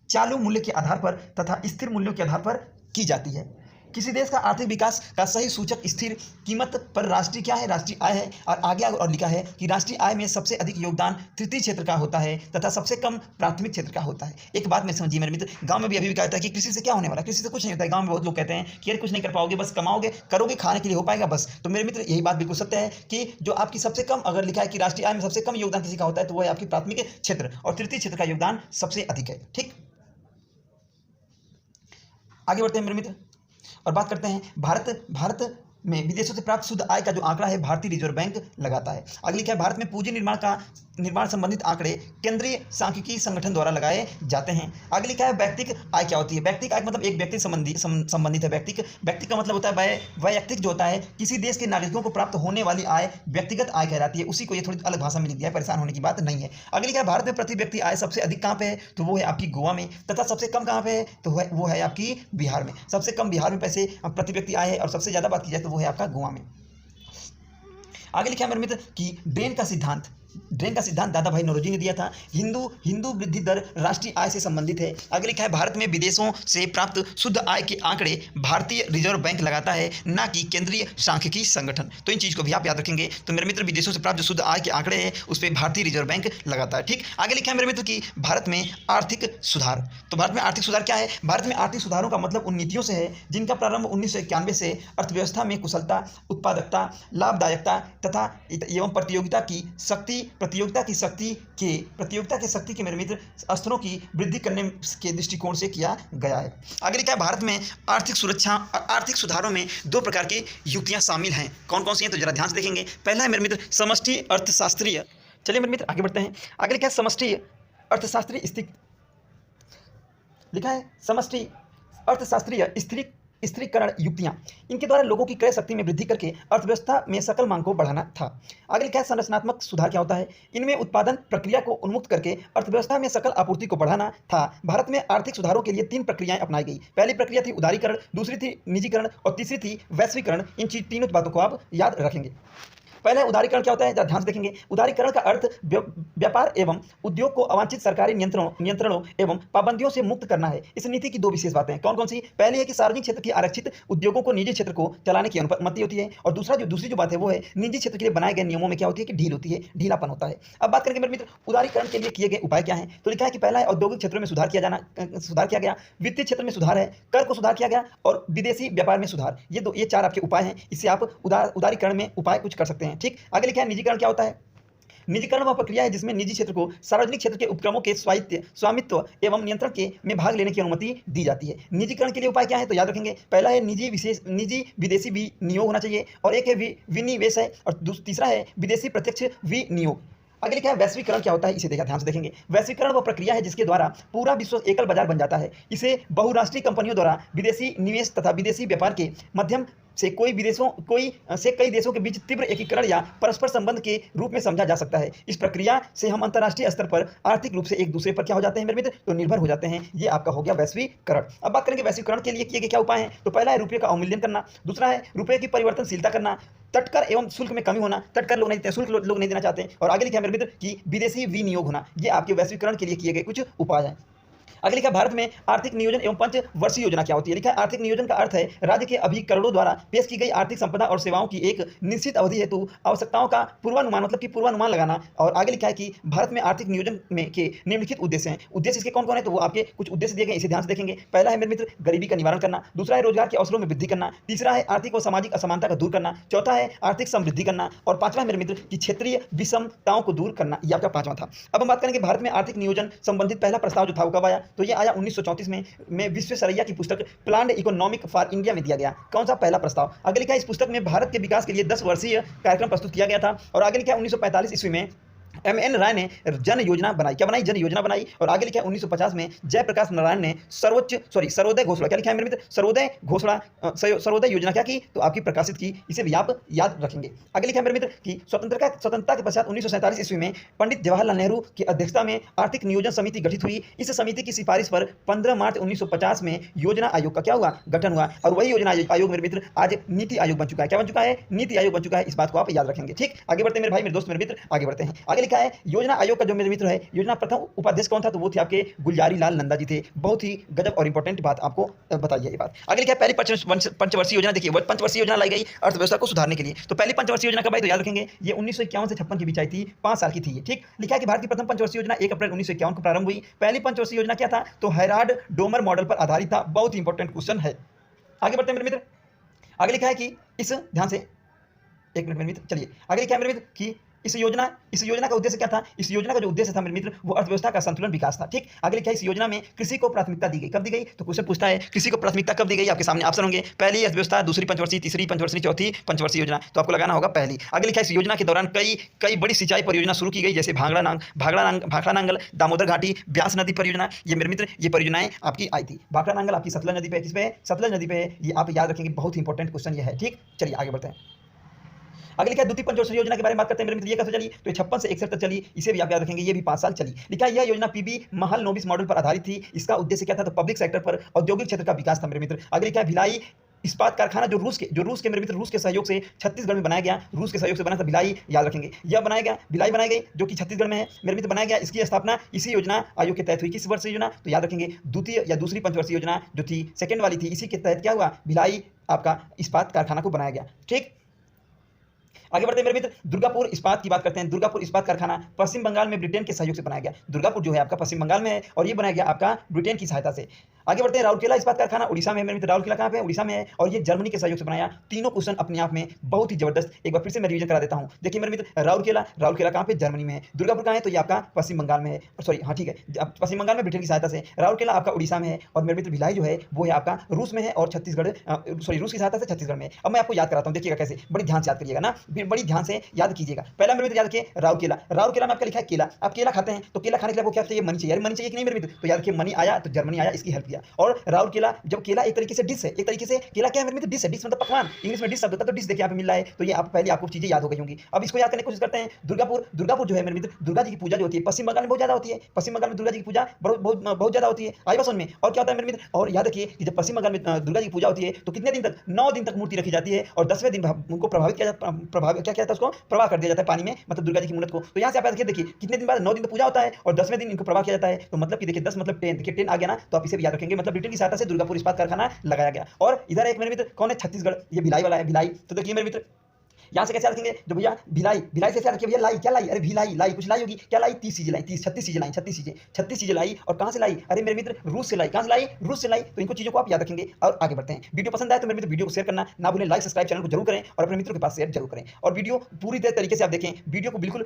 चालू मूल्य के आधार पर तथा स्थिर मूल्यों के आधार पर की जाती है। किसी देश का आर्थिक विकास का सही सूचक स्थिर कीमत पर राष्ट्रीय क्या है? राष्ट्रीय आय है। और आगे और लिखा है कि राष्ट्रीय आय में सबसे अधिक योगदान तृतीय क्षेत्र का होता है तथा सबसे कम प्राथमिक क्षेत्र का होता है। एक बात में समझिए मेरे मित्र, गांव में भी अभी भी कहता है कि कृषि से क्या होने वाला, कृषि से कुछ नहीं होता है। गांव में बहुत लोग कहते हैं कि यार कुछ नहीं कर पाओगे, बस कमाओगे, करोगे, खाने के लिए हो पाएगा बस। तो मेरे मित्र यही बात बिल्कुल सत्य है कि जो आपकी सबसे कम, अगर लिखा है कि राष्ट्रीय आय में सबसे कम योगदान किसी का होता है तो वो है आपकी प्राथमिक क्षेत्र, और तृतीय क्षेत्र का योगदान सबसे अधिक है। ठीक, आगे बढ़ते हैं मेरे मित्र और बात करते हैं भारत में विदेशों से प्राप्त शुद्ध आय का जो आंकड़ा है भारतीय रिजर्व बैंक लगाता है। आगे लिखा है भारत में पूंजी निर्माण संबंधित आंकड़े केंद्रीय सांख्यिकी संगठन द्वारा लगाए जाते हैं। आगे लिखा है व्यक्तिगत आय क्या होती है? व्यक्तिगत आय मतलब एक व्यक्ति संबंधित है। व्यक्ति का मतलब होता है वैयक्तिक, जो होता है किसी देश के नागरिकों को प्राप्त होने वाली आय व्यक्तिगत आय कहलाती है। उसी को ये थोड़ी अलग भाषा में लिख दिया है, परेशान होने की बात नहीं है। आगे लिखा है भारत में प्रति व्यक्ति आय सबसे अधिक कहाँ पे है? तो वो है आपकी गोवा में, तथा सबसे कम कहाँ पे है? तो वो है आपकी बिहार में। सबसे कम बिहार में पैसे प्रति व्यक्ति आय है, और सबसे ज़्यादा बात की जाए तो वो है आपका गोवा में। आगे लिखा है मेरे मित्र कि ड्रेन का सिद्धांत दादा भाई नौरोजी ने दिया था। हिंदू वृद्धि दर राष्ट्रीय आय से संबंधित है। आगे लिखा है भारत में विदेशों से प्राप्त शुद्ध आय के आंकड़े भारतीय रिजर्व बैंक लगाता है, ना कि केंद्रीय सांख्यिकी संगठन। तो इन चीज़ को भी आप याद रखेंगे। तो मेरे मित्र विदेशों से प्राप्त जो शुद्ध आय के आंकड़े हैं उस पर भारतीय रिजर्व बैंक लगाता है। ठीक, आगे लिखा है मेरे मित्र कि भारत में आर्थिक सुधार। तो भारत में आर्थिक सुधार क्या है? भारत में आर्थिक सुधारों का मतलब उन नीतियों से है जिनका प्रारंभ 1991 से अर्थव्यवस्था में कुशलता, उत्पादकता, लाभदायकता तथा एवं प्रतियोगिता की शक्ति के मेरे मित्र स्तरों की वृद्धि करने के दृष्टिकोण से किया गया है। आगे लिखा है भारत में आर्थिक सुधारों में दो प्रकार की युक्तियां शामिल हैं। कौन कौन सी हैं? तो जरा ध्यान से देखेंगे। पहला है मेरे मित्र समष्टि अर्थशास्त्रीय। चलिए मेरे मित्र आगे बढ़ते हैं। आगे लिखा है समष्टि अर्थशास्त्रीय स्थिति, लिखा है समष्टि अर्थशास्त्रीय स्थिरीकरण युक्तियां। इनके द्वारा लोगों की क्रय शक्ति में वृद्धि करके अर्थव्यवस्था में सकल मांग को बढ़ाना था। आगे लिखा है संरचनात्मक सुधार क्या होता है? इनमें उत्पादन प्रक्रिया को उन्मुक्त करके अर्थव्यवस्था में सकल आपूर्ति को बढ़ाना था। भारत में आर्थिक सुधारों के लिए 3 प्रक्रियाएं अपनाई गई। पहली प्रक्रिया थी उदारीकरण, दूसरी थी निजीकरण और तीसरी थी वैश्वीकरण। इन तीनों बातों को आप याद रखेंगे। पहले उदारीकरण क्या होता है, ध्यान से देखेंगे। उदारीकरण का अर्थ व्यापार एवं उद्योग को अवांछित सरकारी नियंत्रणों एवं पाबंदियों से मुक्त करना है। इस नीति की 2 विशेष बातें हैं। कौन कौन सी? पहली है कि सार्वजनिक क्षेत्र के आरक्षित उद्योगों को निजी क्षेत्र को चलाने की अनुमति होती है, और दूसरी जो बात है वो है निजी क्षेत्र के लिए बनाए गए नियमों में क्या होती है कि ढील होती है, ढीलापन होता है। अब बात करेंगे मेरे मित्र उदारीकरण के लिए किए गए उपाय क्या हैं। तो लिखा है कि पहला है औद्योगिक क्षेत्रों में सुधार किया गया, वित्तीय क्षेत्र में सुधार है, कर को सुधार किया गया और विदेशी व्यापार में सुधार। ये 4 आपके उपाय हैं। इससे आप उदारीकरण में उपाय कुछ कर सकते हैं। ठीक, आगे लिखा है निजीकरण क्या होता है? निजीकरण वह प्रक्रिया है जिसमें निजी क्षेत्र को सार्वजनिक क्षेत्र के उपक्रमों के स्वामित्व एवं नियंत्रण में भाग लेने की अनुमति दी जाती है। निजीकरण के लिए उपाय क्या है? तो याद रखेंगे। पहला है निजी विदेशी विनियोग होना चाहिए, और एक है विनिवेश है, और तीसरा है विदेशी प्रत्यक्ष विनियोग। आगे लिखा है वैश्वीकरण क्या होता है? इसे ध्यान से देखेंगे। वैश्वीकरण वह प्रक्रिया है जिसके द्वारा पूरा विश्व एकल बाजार बन जाता है। इसे बहुराष्ट्रीय कंपनियों द्वारा विदेशी निवेश तथा विदेशी व्यापार के माध्यम से कई देशों के बीच तीव्र एकीकरण या परस्पर संबंध के रूप में समझा जा सकता है। इस प्रक्रिया से हम अंतर्राष्ट्रीय स्तर पर आर्थिक रूप से एक दूसरे पर क्या हो जाते हैं मेरे मित्र? तो निर्भर हो जाते हैं। ये आपका हो गया वैश्वीकरण। अब बात करेंगे वैश्वीकरण के लिए किए गए क्या उपाय हैं। तो पहला है रुपये का अवमूल्यन करना, दूसरा है रुपये की परिवर्तनशीलता करना, तटकर एवं शुल्क में कमी होना, तटकर लोग नहीं देते, शुल्क लोग नहीं देना चाहते, और आगे लिखा है मेरे मित्र कि विदेशी विनियोग होना। ये आपके वैश्वीकरण के लिए किए गए कुछ उपाय हैं। आगे लिखा भारत में आर्थिक नियोजन एवं पंचवर्षीय योजना क्या होती है। लिखा है आर्थिक नियोजन का अर्थ है राज्य के अभिकरणों द्वारा पेश की गई आर्थिक संपदा और सेवाओं की एक निश्चित अवधि हेतु आवश्यकताओं का पूर्वानुमान, मतलब कि पूर्वानुमान लगाना। और आगे लिखा है कि भारत में आर्थिक नियोजन में के निम्नलिखित उद्देश्य हैं। उद्देश्य इसके कौन कौन है? तो वो आपके कुछ उद्देश्य दिए गए, इसे ध्यान से देखेंगे। पहला है मेरे मित्र गरीबी का निवारण करना, दूसरा है रोजगार के अवसरों में वृद्धि करना, तीसरा है आर्थिक और सामाजिक असमानता का दूर करना, चौथा है आर्थिक समृद्धि करना, और पांचवा मेरे मित्र की क्षेत्रीय विषमताओं को दूर करना। यह आपका 5वां था। अब हम बात करेंगे भारत में आर्थिक नियोजन संबंधित पहला प्रस्ताव जो था वो कब आया? तो ये आया 1934 में विश्वेश्वरैया की पुस्तक प्लान्ड इकोनॉमिक फॉर इंडिया में दिया गया। कौन सा? पहला प्रस्ताव। आगे लिखा है इस पुस्तक में भारत के विकास के लिए 10 वर्षीय कार्यक्रम प्रस्तुत किया गया था। और आगे लिखा है 1945 ईस्वी में एम.एन. राय ने जन योजना बनाई। क्या बनाई? जन योजना बनाई। और आगे लिखा है 1950 में जयप्रकाश नारायण ने सर्वोदय घोषणा, क्या लिखा है मेरे मित्र? सर्वोदय योजना क्या की? तो आपकी प्रकाशित की। इसे भी आप याद रखेंगे। आगे लिखा है मेरे मित्र कि स्वतंत्रता के पश्चात 1947 ईस्वी में पंडित जवाहरलाल नेहरू की अध्यक्षता में आर्थिक नियोजन समिति गठित हुई। इस समिति की सिफारिश पर 15 मार्च 1950 में योजना आयोग का क्या हुआ? गठन हुआ। और वही योजना आयोग मेरे मित्र आज नीति आयोग बन चुका है। क्या बन चुका है? नीति आयोग बन चुका है। इस बात को आप याद रखेंगे। ठीक, आगे बढ़ते हैं मेरे भाई, मेरे दोस्त, मेरे मित्र, आगे बढ़ते हैं। आगे लिखा है योजना आयोग का जो मेरे मित्र है, योजना प्रथम उपाध्यक्ष कौन था? तो वो थे आपके गुलजारी लाल नंदा जी थे। बहुत ही गजब और इंपॉर्टेंट बात आपको बताइए ये बात। आगे लिखा है पहली पंचवर्षीय योजना। देखिए पंचवर्षीय योजना लाई गई अर्थव्यवस्था को सुधारने के लिए। तो पहली पंचवर्षीय योजना कब आई? तो याद रखेंगे ये 1951 से 56 के बीच आई थी, 5 साल की थी ये। ठीक, लिखा है कि भारत की प्रथम पंचवर्षीय योजना 1 अप्रैल 1951 को प्रारंभ हुई। पहली पंचवर्षीय योजना क्या था? तो हैराल्ड डोमर मॉडल पर आधारित था। बहुत ही इंपॉर्टेंट क्वेश्चन है। आगे बढ़ते हैं मेरे मित्र। आगे लिखा है कि इस ध्यान से एक मिनट मेरे मित्र, चलिए आगे लिखा है मेरे मित्र कि इस योजना का उद्देश्य क्या था? इस योजना का जो उद्देश्य था मेरे मित्र वो अर्थव्यवस्था का संतुलन विकास था। ठीक, आगे लिखा है इस योजना में कृषि को प्राथमिकता दी गई। कब दी गई? तो क्वेश्चन पूछता है कृषि को प्राथमिकता कब दी गई? आपके सामने ऑप्शन होंगे, पहली अर्थव्यवस्था, दूसरी पंचवर्षीय, तीसरी पंचवर्षीय, चौथी पंचवर्षीय योजना। तो आपको लगाना होगा पहली। आगे लिखा है इस योजना के दौरान कई बड़ी सिंचाई परियोजना शुरू की गई, जैसे भाखड़ा नांगल, दामोदर घाटी, ब्यास नदी परियोजना। ये मेरे मित्र ये परियोजनाएं आपकी आई थी। भाखड़ा नांगल आपकी सतलज नदी पे, किस पे? सतलज नदी पे। ये आप याद रखेंगे, बहुत ही इंपॉर्टेंट क्वेश्चन ये है। ठीक, चलिए आगे बढ़ते हैं। आगे लिखा है द्वितीय पंचवर्षीय योजना के बारे में बात करते हैं मेरे मित्र। ये कैसे चली? तो 56 से 61 तक चली। इसे भी आप याद रखेंगे, ये भी 5 साल चली। लिखा है यह योजना पीबी महालनोबिस मॉडल पर आधारित थी। इसका उद्देश्य क्या था? तो पब्लिक सेक्टर पर औद्योगिक क्षेत्र का विकास था मेरे मित्र। आगे लिखा है भिलाई इस्पात कारखाना जो रूस के मेरे मित्र रूस के सहयोग से छत्तीसगढ़ में बनाया गया। रूस के सहयोग से बना था भिलाई, याद रखेंगे। यह भिलाई बनाई गई जो कि छत्तीसगढ़ में है मेरे मित्र, बनाया गया। इसकी स्थापना इसी योजना आयोग के तहत हुई। किस वर्ष योजना? तो याद रखेंगे द्वितीय या दूसरी पंचवर्षीय योजना जो थी, सेकंड वाली थी, इसी के तहत क्या हुआ? भिलाई आपका इस्पात कारखाना को बनाया गया। ठीक, आगे बढ़ते हैं मेरे मित्र। दुर्गापुर इस्पात की बात करते हैं। दुर्गापुर इस्पात कारखाना पश्चिम बंगाल में ब्रिटेन के सहयोग से बनाया गया। दुर्गापुर जो है आपका पश्चिम बंगाल में है और ये बनाया गया आपका ब्रिटेन की सहायता से। आगे बढ़ते हैं। राउरकेला इस्पात कारखाना उड़ीसा में है मेरे मित्र। राउरकेला कहाँ पे है? उड़ीसा में है और ये जर्मनी के सहयोग से बनाया। तीनों क्वेश्चन अपने आप में बहुत ही जबरदस्त। एक बार फिर से मैं रिवीजन करा देता हूँ। देखिए मेरे मित्र, राउरकेला कहाँ पे? जर्मनी में है। दुर्गापुर कहाँ है? तो ये आपका पश्चिम बंगाल में है। सॉरी, हाँ ठीक है, पश्चिम बंगाल में ब्रिटेन की सहायता से। राउरकेला आपका उड़ीसा में है और मेरे मित्र भिलाई जो है वो है आपका रूस में है और रूस की सहायता से छत्तीसगढ़ में है। अब मैं आपको याद कराता हूँ, देखिएगा कैसे, बड़ी ध्यान से याद करिएगा ना, बड़ी ध्यान से याद कीजिएगा। पहला मेरे मित्र याद रखिए राउरकेला में आपका लिखा है केला। आप केला खाते हैं तो केला खाने के लिए आपको क्या चाहिए? मनी चाहिए। मनी चाहिए कि नहीं मेरे मित्र? तो याद रखिए मनी आया तो जर्मनी आया, इसकी हेल्प किया। और राउरकेला जब केला एक तरीके से डिश है, एक तरीके से केला क्या है मेरे मित्र? डिश है। डिश मतलब पकवान, इंग्लिश में डिश शब्द होता है, तो डिश देखिए यहाँ पे मिल रहा है। तो ये आप पहले आपको चीजें याद हो गई होंगी। अब इसको याद करने की कोशिश करते हैं। दुर्गापुर जो है मेरे मित्र, दुर्गा जी की पूजा जो होती है पश्चिम बंगाल में बहुत ज्यादा होती है। पश्चिम बंगाल में दुर्गा जी की पूजा बहुत ज्यादा होती है। आई बात समझ में? और क्या होता है मेरे मित्र? और याद रखिए कि जब पश्चिम बंगाल में दुर्गा जी की पूजा होती है तो कितने दिन तक? 9 दिन तक मूर्ति रखी जाती है और 10वें दिन उनको प्रभावित किया जाता है, उसको प्रवाह कर दिया जाता है पानी में, मतलब दुर्गा जी की मूर्त को। तो यहाँ से आप देखिए कितने दिन बाद? 9 दिन तो पूजा होता है और 10वें दिन इनको प्रवाह किया जाता है। तो मतलब कि देखिए 10 मतलब 10, देखिए 10 आ गया ना, तो आप इसे भी याद रखेंगे। मतलब ब्रिटेन की सहायता से दुर्गापुर इस्पात कारखाना लगाया गया। और इधर एक मेरे मित्र कौन है? छत्तीसगढ़, ये भिलाई वाला है, भिलाई। तो देखिए मेरे मित्र यहाँ से कैसे रखेंगे? जो भैया भिलाई से कैसे रखिए भैया? लाई, क्या लाई? अरे भिलाई कुछ लाई होगी, क्या लाई? 30 चीजें लाई, 36 चीजें लाई। और कहाँ से लाई? अरे मेरे मित्र रूस से लाई। कहाँ से लाई? रूस से लाई। तो इनको चीजों को आप याद रखेंगे और आगे बढ़ते हैं। वीडियो पसंद आए तो मेरे मित्र वीडियो को शेयर करना ना भूलें, लाइक सब्सक्राइब चैनल को जरूर करें और अपने मित्रों के पास शेयर जरूर करें। और वीडियो पूरी तरीके से आप देखें, वीडियो को बिल्कुल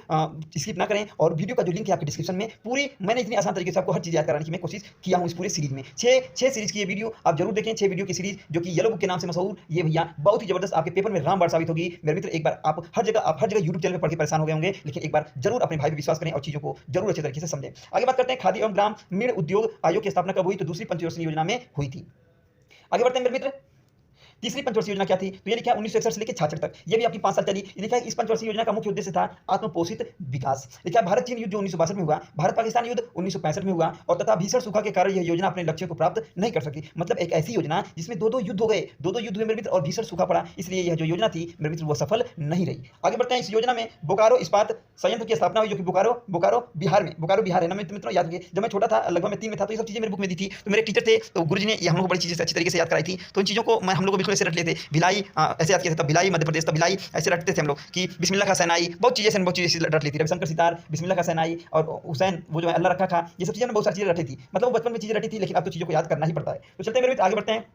स्किप ना करें। और वीडियो का जो लिंक है आपके डिस्क्रिप्शन में, पूरी मैंने इतनी आसान तरीके से आपको हर चीज याद कराने की मैं कोशिश किया हूँ इस पूरे सीरीज में। 6 सीरीज की ये वीडियो आप जरूर देखें। 6 वीडियो की सीरीज जो कि येलो बुक के नाम से मशहूर, ये भैया बहुत ही जबरदस्त आपके पेपर में रामबाण साबित होगी मेरे मित्र। एक बार आप हर जगह YouTube चैनल पर पढ़ के परेशान हो गए होंगे, लेकिन एक बार जरूर अपने भाई पे विश्वास करें और चीजों को जरूर अच्छे तरीके से समझें। आगे बात करते हैं खादी एवं ग्रामीण उद्योग आयोग की स्थापना कब हुई? तो दूसरी पंचवर्षीय योजना में हुई थी। आगे बढ़ते हैं मेरे मित्र। तीसरी पंचवर्षीय योजना क्या थी? तो ये लिखा है 1961 से लेकर 66 तक, ये भी आपकी 5 साल चली। ये लिखा है इस पंचवर्षीय योजना का मुख्य उद्देश्य था आत्मपोषित विकास। लिखा है भारत चीन युद्ध जो 1962 में हुआ, भारत पाकिस्तान युद्ध 1965 में हुआ और तथा भीषण सूखा के कारण यह योजना अपने लक्ष्य को प्राप्त नहीं कर सकी। मतलब एक ऐसी योजना जिसमें दो युद्ध हो गए, दो युद्ध हुए मेरे मित्र और भीषण सूखा पड़ा, इसलिए यह जो योजना थी मेरे मित्र वो सफल नहीं रही। आगे बढ़ते हैं। इस योजना में बोकारो इस्पात संयंत्र की स्थापना हुई जो कि बोकारो बिहार है ना मित्रों, याद रखिए। जब मैं छोटा था, लगभग मैं 3 में था, तो ये सब चीजें मेरी बुक में दी थी। तो मेरे टीचर थे, तो गुरुजी ने ये हम लोग को बड़ी चीजें अच्छी तरीके से याद कराई थी। तो इन चीजों को हम लोग को बिल्कुल ऐसे रट लेते। भिलाई ऐसे याद किया था, भिलाई मध्य प्रदेश, तब भिलाई ऐसे रटते थे हम लोग कि बिस्मिल्लाह का सैनाई, बहुत चीजें रट ली थी। रविशंकर सितार, बिस्मिल्लाह का सैनाई और हुसैन वो जो अल्लाह रखा खा, ये सब चीजें बहुत सारी चीजें रटी थी। मतलब वो बचपन में चीजें रटी थी, लेकिन अब तो चीजों को याद करना ही पड़ता है। तो चलते हैं मेरे मित्र, आगे बढ़ते हैं।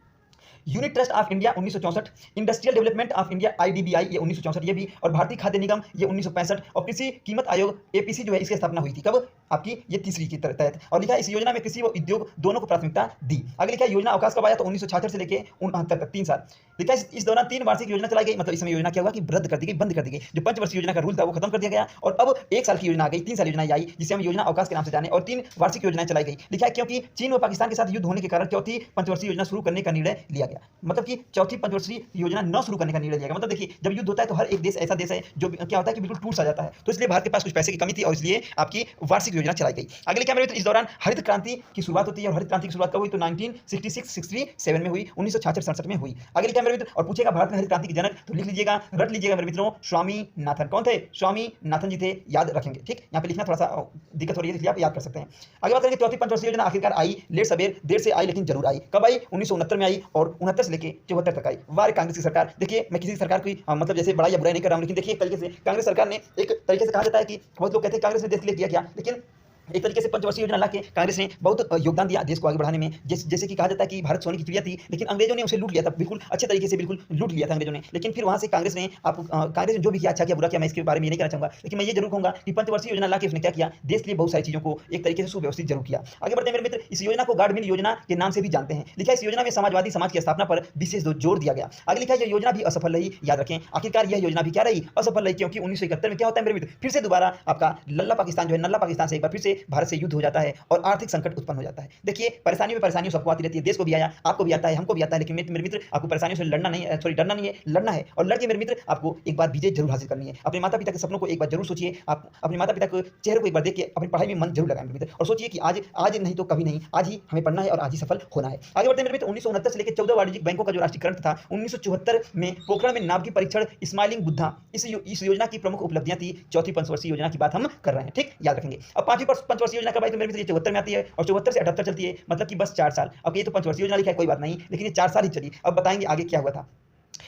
Unit trust of India 1964, industrial development of India IDBI ये 1964 ये भी, और भारतीय खाद्य निगम ये 1965, और कृषि कीमत आयोग APC जो है इसकी स्थापना हुई थी कब? आपकी ये तीसरी की तहत। और लिखा है इस योजना में कृषि व उद्योग दोनों को प्राथमिकता दी। आगे लिखा है योजना अवकाश कब आया? तो 1966 से लेके 69 तक 3 साल। लिखा है इस दौरान 3 वार्षिक योजना चलाई गई, मतलब इस समय योजना क्या हुआ कि रद्द कर दी गई, बंद कर दी गई। जो पंचवर्षीय योजना का रूल था वो खत्म कर दिया गया और अब 1 साल की योजना आ गई, 3 साल योजना आई जिसे हम योजना अवकाश के नाम से जाने, और 3 वार्षिक योजनाएं चलाई गई। लिखा है क्योंकि चीन व पाकिस्तान के साथ युद्ध होने के कारण चौथी पंचवर्षीय योजना शुरू करने का निर्णय लिया गया। मतलब कि चौथी पंचवर्षीय योजना न शुरू करने का निर्णय लिया गया। मतलब देखिए जब युद्ध होता है तो हर एक देश ऐसा देश है जो क्या होता है कि बिल्कुल टूट सा जाता है, तो इसलिए भारत के पास कुछ पैसे की कमी थी और इसलिए आपकी वार्षिक योजना चलाई गई। अगले क्या मेरे मित्र, इस दौरान हरित क्रांति की शुरुआत होती है, और हरित क्रांति की शुरुआत कब हुई? तो 1966-67 में हुई, 1966-67 में हुई। अगले क्या मेरे मित्र, और पूछेगा भारत में हरित क्रांति के जनक, तो लिख लीजिएगा, रट लीजिएगा मेरे मित्रों, स्वामीनाथन। कौन थे? स्वामीनाथन जी थे, याद रखेंगे। ठीक, यहाँ पे लिखना थोड़ा सा दिक्कत हो रही है इसलिए आप याद कर सकते हैं। आगे बात करेंगे चौथी पंचवर्षीय योजना आखिरकार आई, लेट सबेर, देर से आई लेकिन जरूर आई। कब आई? 1969 में आई और 69 से लेके 74 तक आई। वाह कांग्रेस की सरकार। देखिए मैं किसी सरकार की मतलब जैसे बड़ा या बुरा नहीं कर रहा हूं, लेकिन देखिए एक तरीके से कांग्रेस सरकार ने, एक तरीके से कहा जाता है कि बहुत लोग कहते हैं कांग्रेस ने देश के लिए किया, लेकिन एक तरीके से पंचवर्षीय योजना लाके कांग्रेस ने बहुत योगदान दिया देश को आगे बढ़ाने में। जैसे कि कहा जाता है कि भारत सोने की चिड़िया थी, लेकिन अंग्रेजों ने उसे लूट लिया था, बिल्कुल अच्छे तरीके से बिल्कुल लूट लिया था अंग्रेजों ने। लेकिन फिर वहां से कांग्रेस ने कांग्रेस ने जो भी किया, अच्छा किया बुरा किया, मैं इसके बारे में ये नहीं कहना चाहूंगा, लेकिन मैं ये जरूर कहूंगा कि पंचवर्षीय योजना लाके उसने क्या किया, देश के लिए बहुत सारी चीजों को एक तरीके से सुव्यवस्थित जरूर किया। आगे बढ़ते हैं मेरे मित्र, इस योजना को गार्ड मिल योजना के नाम से भी जानते हैं। लिखा है इस योजना में समाजवादी समाज की स्थापना पर विशेष जोर दिया गया। आगे लिखा है यह योजना भी असफल रही, याद रखें। आखिरकार यह योजना भी क्या रही? असफल रही, क्योंकि 1971 में क्या होता है मेरे मित्र, फिर से दोबारा आपका लल्ला पाकिस्तान जो है, नल्ला पाकिस्तान से एक बार फिर से भारत से युद्ध हो जाता है और आर्थिक संकट उत्पन्न हो जाता है। देखिए परेशानी में परेशानियों सबको आती रहती है, देश को भी आया, आपको भी आता है, हमको भी आता है, लेकिन मेरे मित्र आपको परेशानियों से लड़ना नहीं, सॉरी डरना नहीं है, लड़ना है। और लड़के मेरे मित्र आपको एक बार विजय जरूर हासिल करनी है। अपने माता पिता के सपनों को एक बार जरूर सोचिए, आप अपने माता पिता के चेहरे को एक बार देख के अपनी पढ़ाई में मन जरूर लगाएं मेरे मित्र, और सोचिए कि आज नहीं तो कभी नहीं, आज ही हमें पढ़ना है और आज ही सफल होना है। आगे बढ़ते हैं मेरे मित्र, 1969 से लेकर 14 वाणिज्यिक बैंकों का जो राष्ट्रीयकरण था 1974 में पोखरण में नाभिकीय परीक्षण स्माइलिंग बुद्धा, इस योजना की प्रमुख उपलब्धियां थी। चौथी पंचवर्षीय योजना की बात हम कर रहे हैं, ठीक, याद रखेंगे। अब पांचवी पंचवर्षीय योजना कब आई? तो मेरे मित्र ये 74 में आती है और 74 से 78 चलती है, मतलब कि बस 4 साल। अब ये तो पंचवर्षीय योजना लिखा है, कोई बात नहीं, लेकिन ये 4 साल ही चली। अब बताएंगे आगे क्या हुआ था।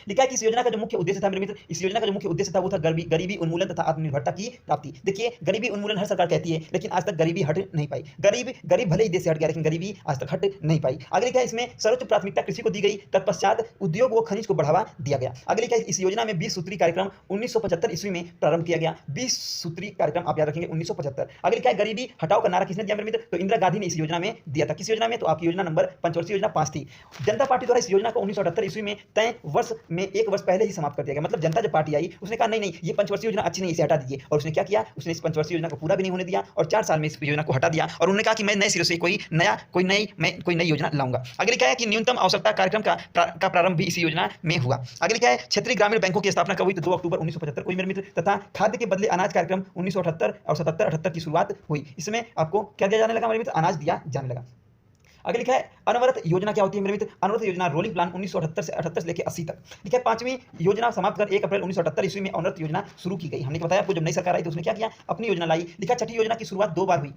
लिखा है कि इस योजना का जो मुख्य उद्देश्य था मेरे मित्र, इस योजना का जो मुख्य उद्देश्य था वो था गरीबी उन्मूलन तथा आत्मनिर्भरता की प्राप्ति। देखिए गरीबी उन्मूलन हर सरकार कहती है, लेकिन आज तक गरीबी हट नहीं पाई। गरीब भले ही देश से हट गया, लेकिन गरीबी आज तक हट नहीं पाई। आगे लिखा है इसमें सर्वोच्च प्राथमिकता कृषि को दी गई, तत्पश्चात उद्योग व खनिज को बढ़ावा दिया गया। आगे लिखा है इस योजना में 20 सूत्री कार्यक्रम 1975 ईस्वी में प्रारंभ किया गया। 20 सूत्री कार्यक्रम आप याद रखेंगे 1975। आगे लिखा है गरीबी हटाओ का नारा किसने दिया मेरे मित्र? तो इंदिरा गांधी ने इस योजना में दिया था। किस योजना में? तो आपकी योजना नंबर पंचवर्षीय योजना 5 थी। जनता पार्टी द्वारा इस योजना को 1978 ईस्वी में तय वर्ष में 1 वर्ष पहले ही समाप्त कर दिया गया। मतलब जनता जब पार्टी आई उसने कहा नहीं ये पंचवर्षीय योजना अच्छी नहीं, इसे हटा दीजिए। और उसने क्या किया? उसने इस पंचवर्षीय योजना को पूरा भी नहीं होने दिया और 4 साल में इस योजना को हटा दिया और उन्होंने कहा कि मैं नए सिरे से कोई नई योजना लाऊंगा। आगे लिखा है कि न्यूनतम आवश्यकता कार्यक्रम का प्रारंभ भी इसी योजना में हुआ। आगे लिखा है क्षेत्रीय ग्रामीण बैंकों की स्थापना कब हुई? तो 2 अक्टूबर 1975 को मेरे मित्र, तथा खाद्य के बदले अनाज कार्यक्रम 1978 और 77-78 की शुरुआत हुई। इसमें आपको क्या दिया जाने लगा मेरे मित्र? अनाज दिया जाने लगा। आगे लिखा है अनवरत योजना क्या होती है मेरे मित्र? अनवरत योजना रोलिंग प्लान 1978 से 78 से लेकर 80 तक। लिखा है 5वीं योजना समाप्त कर 1 अप्रैल 1978 ईस्वी में अनवरत योजना शुरू की गई। हमने बताया आपको जब नई सरकार आई तो उसने क्या किया? अपनी योजना लाई। लिखा छठी योजना की शुरुआत 2 बार हुई।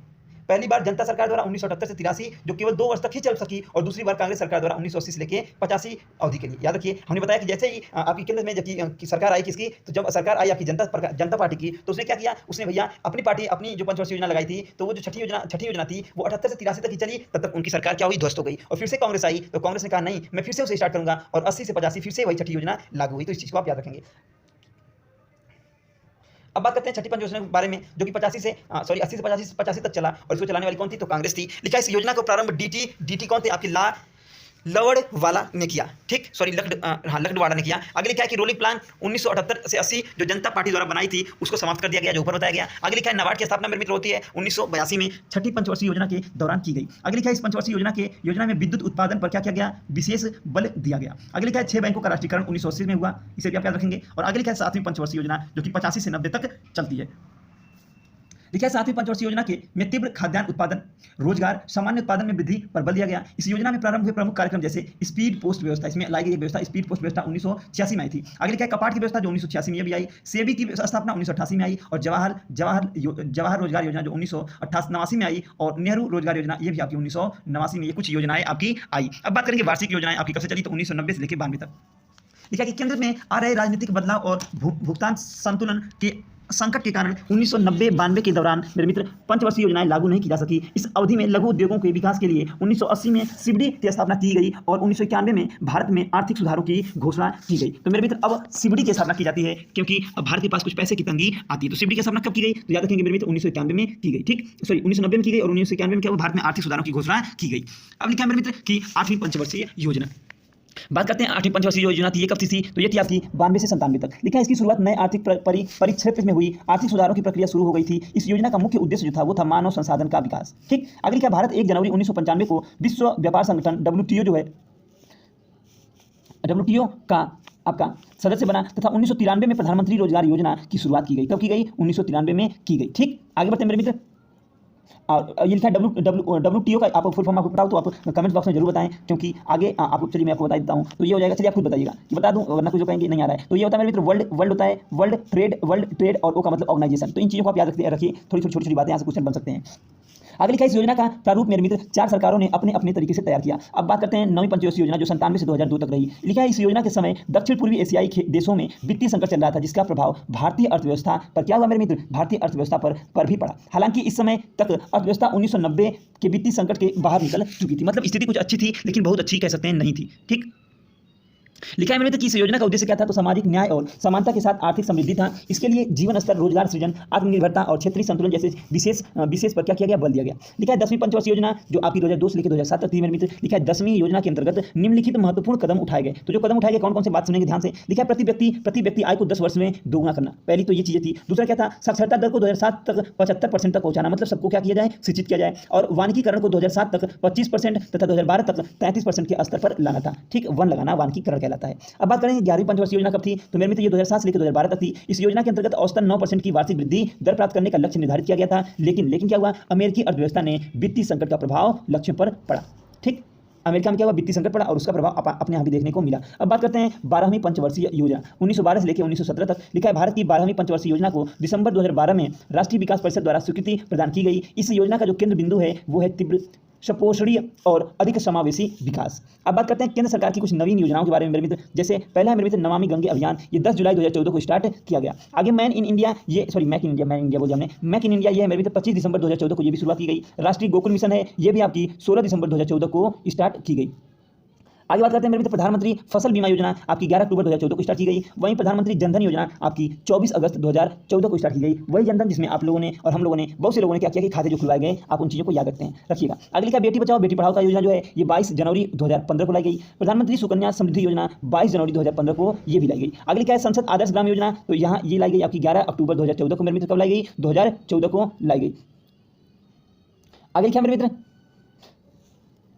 पहली बार जनता सरकार द्वारा 1978 से 83 जो केवल 2 वर्ष तक ही चल सकी, और दूसरी बार कांग्रेस सरकार द्वारा 1980 से लेकर 85 अवधि के लिए। याद रखिए हमने बताया कि जैसे ही आपकी केंद्र में जबकि सरकार आई किसकी, तो जब सरकार आई आपकी जनता पार्टी की, तो उसने क्या किया? उसने भैया अपनी पार्टी अपनी जो पंचवर्षीय योजना लगाई थी, तो वो जो छठी योजना थी वो 78 से 83 तक ही चली। तब तक उनकी सरकार क्या हुई? ध्वस्त हो गई। और फिर से कांग्रेस आई तो कांग्रेस ने कहा नहीं मैं फिर से उसे स्टार्ट करूंगा, और 80 से 85 फिर से वही छठी योजना लागू हुई। तो इस चीज को आप याद रखेंगे। अब बात करते हैं छठी पंचवर्षीय योजना के बारे में, जो कि 80 से 85 तक चला, और इसको चलाने वाली कौन थी? तो कांग्रेस थी। लिखा है इस योजना को प्रारंभ डीटी कौन थे? आपके लवड़वाला ने किया, ठीक, सॉरी लकड़वाला ने किया। आगे लिखा है कि रोलिंग प्लान 1978 से 80 जो जनता पार्टी द्वारा बनाई थी उसको समाप्त कर दिया गया, जो ऊपर बताया गया। आगे लिखा है नाबार्ड की स्थापना मेरे मित्र होती है 1982 में छठी पंचवर्षीय योजना के दौरान की गई। आगे लिखा है इस पंचवर्षीय योजना में विद्युत उत्पादन पर क्या किया गया? विशेष बल दिया गया। आगे लिखा है 6 बैंकों का राष्ट्रीयकरण 1980 में हुआ, इसे भी आप याद रखेंगे। और आगे लिखा है 7वीं पंचवर्षीय योजना जो कि 85 से 90 तक चलती है। लिखा है 7वीं पंचवर्षीय योजना के में तीव्र खाद्यान्न उत्पादन, रोजगार, सामान्य उत्पादन में वृद्धि पर बल दिया गया। इस योजना में प्रारंभ हुए प्रमुख कार्यक्रम जैसे स्पीड पोस्ट व्यवस्था, इसमें लाई गई एक व्यवस्था स्पीड पोस्ट व्यवस्था 1986 में आई थी। आगे लिखा है कपाट की व्यवस्था जो 1986 में भी आई, सेबी की स्थापना 1988 में आई, और जवाहर रोजगार योजना जो 1989 में आई, और नेहरू रोजगार योजना ये भी आपकी 1989 में, ये कुछ योजनाएं आपकी आई। अब बात करेंगे वार्षिक योजनाएं आपकी कब से चली, तो 1990 से लेकर 92 तक। लिखा कि केंद्र में आ रहे राजनीतिक बदलाव और भुगतान संतुलन के
संकट के कारण 1990-92 के दौरान मेरे मित्र पंचवर्षीय योजनाएं लागू नहीं की जा सकी। इस अवधि में लघु उद्योगों के विकास के लिए 1980 में सीबीडी की स्थापना की गई और 1991 में भारत में आर्थिक सुधारों की घोषणा की गई। तो मेरे मित्र अब सीबीडी की स्थापना की जाती है क्योंकि अब भारत के पास कुछ पैसे की तंगी आती है। तो सीबीडी की स्थापना कब की गई? तो याद रखेंगे मेरे मित्र 1991 में की गई। ठीक, सॉरी 1990 में की गई और 1991 में क्या हुआ? भारत में आर्थिक सुधारों की घोषणा की गई। अब लिखा है मेरे मित्र की 8वीं पंचवर्षीय योजना। बात करते हैं 8वीं पंचवर्षीय योजना थी, ये कब थी? तो ये थी आपकी 92 से 97 तक। लिखा है इसकी शुरुआत नए आर्थिक परिक्षेत्र में हुई, आर्थिक सुधारों की प्रक्रिया शुरू हो गई थी। इस योजना का मुख्य उद्देश्य जो था वो था मानव संसाधन का विकास। ठीक, अगली क्या, भारत 1 जनवरी 1995 को विश्व व्यापार संगठन WTO जो है WTO का आपका सदस्य बना तथा 1993 में प्रधानमंत्री रोजगार योजना की शुरुआत की गई। कब की गई? 1993 में की गई। ठीक, आगे बढ़ते हैं मेरे मित्र। और ये लिखा है WTO का आपको फुल फॉर्म आपको बताओ तो आप कमेंट बॉक्स में जरूर बताएं, क्योंकि आगे आपको चलिए मैं आपको बता देता हूँ। तो ये हो जाएगा, चलिए आप खुद बताइएगा कि बता दूँ, वरना कुछ जो कहेंगे नहीं आ रहा है। तो ये होता है मेरे मित्र वर्ल्ड होता है वर्ल्ड ट्रेड और ओ का मतलब ऑर्गेनाइजेशन। तो इन चीज़ों को आप याद रखिए, थोड़ी छोटी बातें यहाँ से क्वेश्चन बन सकते हैं। आगे लिखा है इस योजना का प्रारूप मेरे मित्र 4 सरकारों ने अपने अपने तरीके से तैयार किया। अब बात करते हैं 9वीं पंचवर्षीय योजना जो 97 से 2002 तक रही। लिखा है इस योजना के समय दक्षिण पूर्वी एशियाई देशों में वित्तीय संकट चल रहा था, जिसका प्रभाव भारतीय अर्थव्यवस्था पर क्या हुआ मेरे मित्र? भारतीय अर्थव्यवस्था पर भी पड़ा। हालांकि इस समय तक अर्थव्यवस्था 1990 के वित्तीय संकट के बाहर निकल चुकी थी। मतलब स्थिति कुछ अच्छी थी लेकिन बहुत अच्छी कह सकते हैं नहीं थी। ठीक, लिखा है मेरे मित्र कि इस योजना का उद्देश्य क्या था? तो सामाजिक न्याय और समानता के साथ आर्थिक समृद्धि था। इसके लिए जीवन स्तर, रोजगार सृजन, आत्मनिर्भरता और क्षेत्रीय संतुलन जैसे विशेष पर क्या किया गया? बल दिया गया। लिखा है 10वीं पंचवर्षीय योजना जो आपकी 2002 से लेकर 2007 तक थी मेरे मित्र। लिखा है 10वीं योजना के अंतर्गत निम्नलिखित महत्वपूर्ण कदम उठाए गए। तो जो कदम उठाए गए कौन कौन से बात सुनेंगे ध्यान से। लिखा है प्रति व्यक्ति आय को 10 वर्ष में दोगुना करना। पहली तो ये चीजें थी। दूसरा क्या था? साक्षरता दर को 2007 तक 75% तक पहुंचाना, मतलब सबको क्या किया जाए? शिक्षित किया जाए। और वानिकीकरण को 2007 तक 25% तथा 2012 तक 33% के स्तर पर लाना था। ठीक, वन लगाना वानिकीकरण कहलाता है। अब बात करें 11वीं पंचवर्षीय योजना कब थी? तो मेरे मित्र ये 2007 से लेकर 2012 तक थी। इस योजना के अंतर्गत औसतन 9% की वार्षिक वृद्धि दर प्राप्त करने का लक्ष्य निर्धारित किया गया था। लेकिन क्या हुआ? अमेरिकी अर्थव्यवस्था ने वित्तीय संकट का प्रभाव लक्ष्य पर पड़ा। ठीक, अमेरिका में क्या हुआ? वित्तीय संकट पड़ा और उसका प्रभाव अपने यहाँ भी देखने को मिला। अब बात करते हैं 12वीं पंचवर्षीय योजना 1912 से लेकर 1917 तक। लिखा है भारत की 12वीं पंचवर्षीय योजना को दिसंबर 2012 में राष्ट्रीय विकास परिषद द्वारा स्वीकृति प्रदान की गई। इस योजना का जो केंद्र बिंदु है वो है तीव्र सपोषणीय और अधिक समावेशी विकास। अब बात करते हैं केंद्र सरकार की कुछ नवीन योजनाओं के बारे में मेरे मित्र। जैसे पहला है मेरे मित्र नमामि गंगे अभियान, ये 10 जुलाई 2014 को स्टार्ट किया गया। आगे मेक इन इंडिया ये है मेरे मित्र 25 दिसंबर 2014 को ये भी शुरुआत की गई। राष्ट्रीय गोकुल मिशन है, ये भी आपकी 16 दिसंबर 2014 को स्टार्ट की गई। आगे बात करते हैं मेरे मित्र प्रधानमंत्री फसल बीमा योजना आपकी 11 अक्टूबर 2014 को स्टार्ट की गई। वहीं प्रधानमंत्री जनधन योजना आपकी 24 अगस्त 2014 को स्टार्ट की गई। वही जनधन जिसमें आप लोगों ने और हम लोगों ने बहुत से लोगों ने क्या किया कि खाते जो खुलवाए गए, आप उन चीज़ों को याद रखिएगा। अगली क्या बेटी बचाओ बेटी पढ़ाओ का योजना जो है ये 22 जनवरी 2015 को लाई गई। प्रधानमंत्री सुकन्या समृद्धि योजना 22 जनवरी 2015 को ये भी लाई गई। अगली क्या है संसद आदर्श ग्राम योजना, तो यहाँ ये लाई गई आपकी 11 अक्टूबर 2014 को मेरे मित्र। कब लाई गई? 2014 को लाई गई। आगे क्या मेरे मित्र?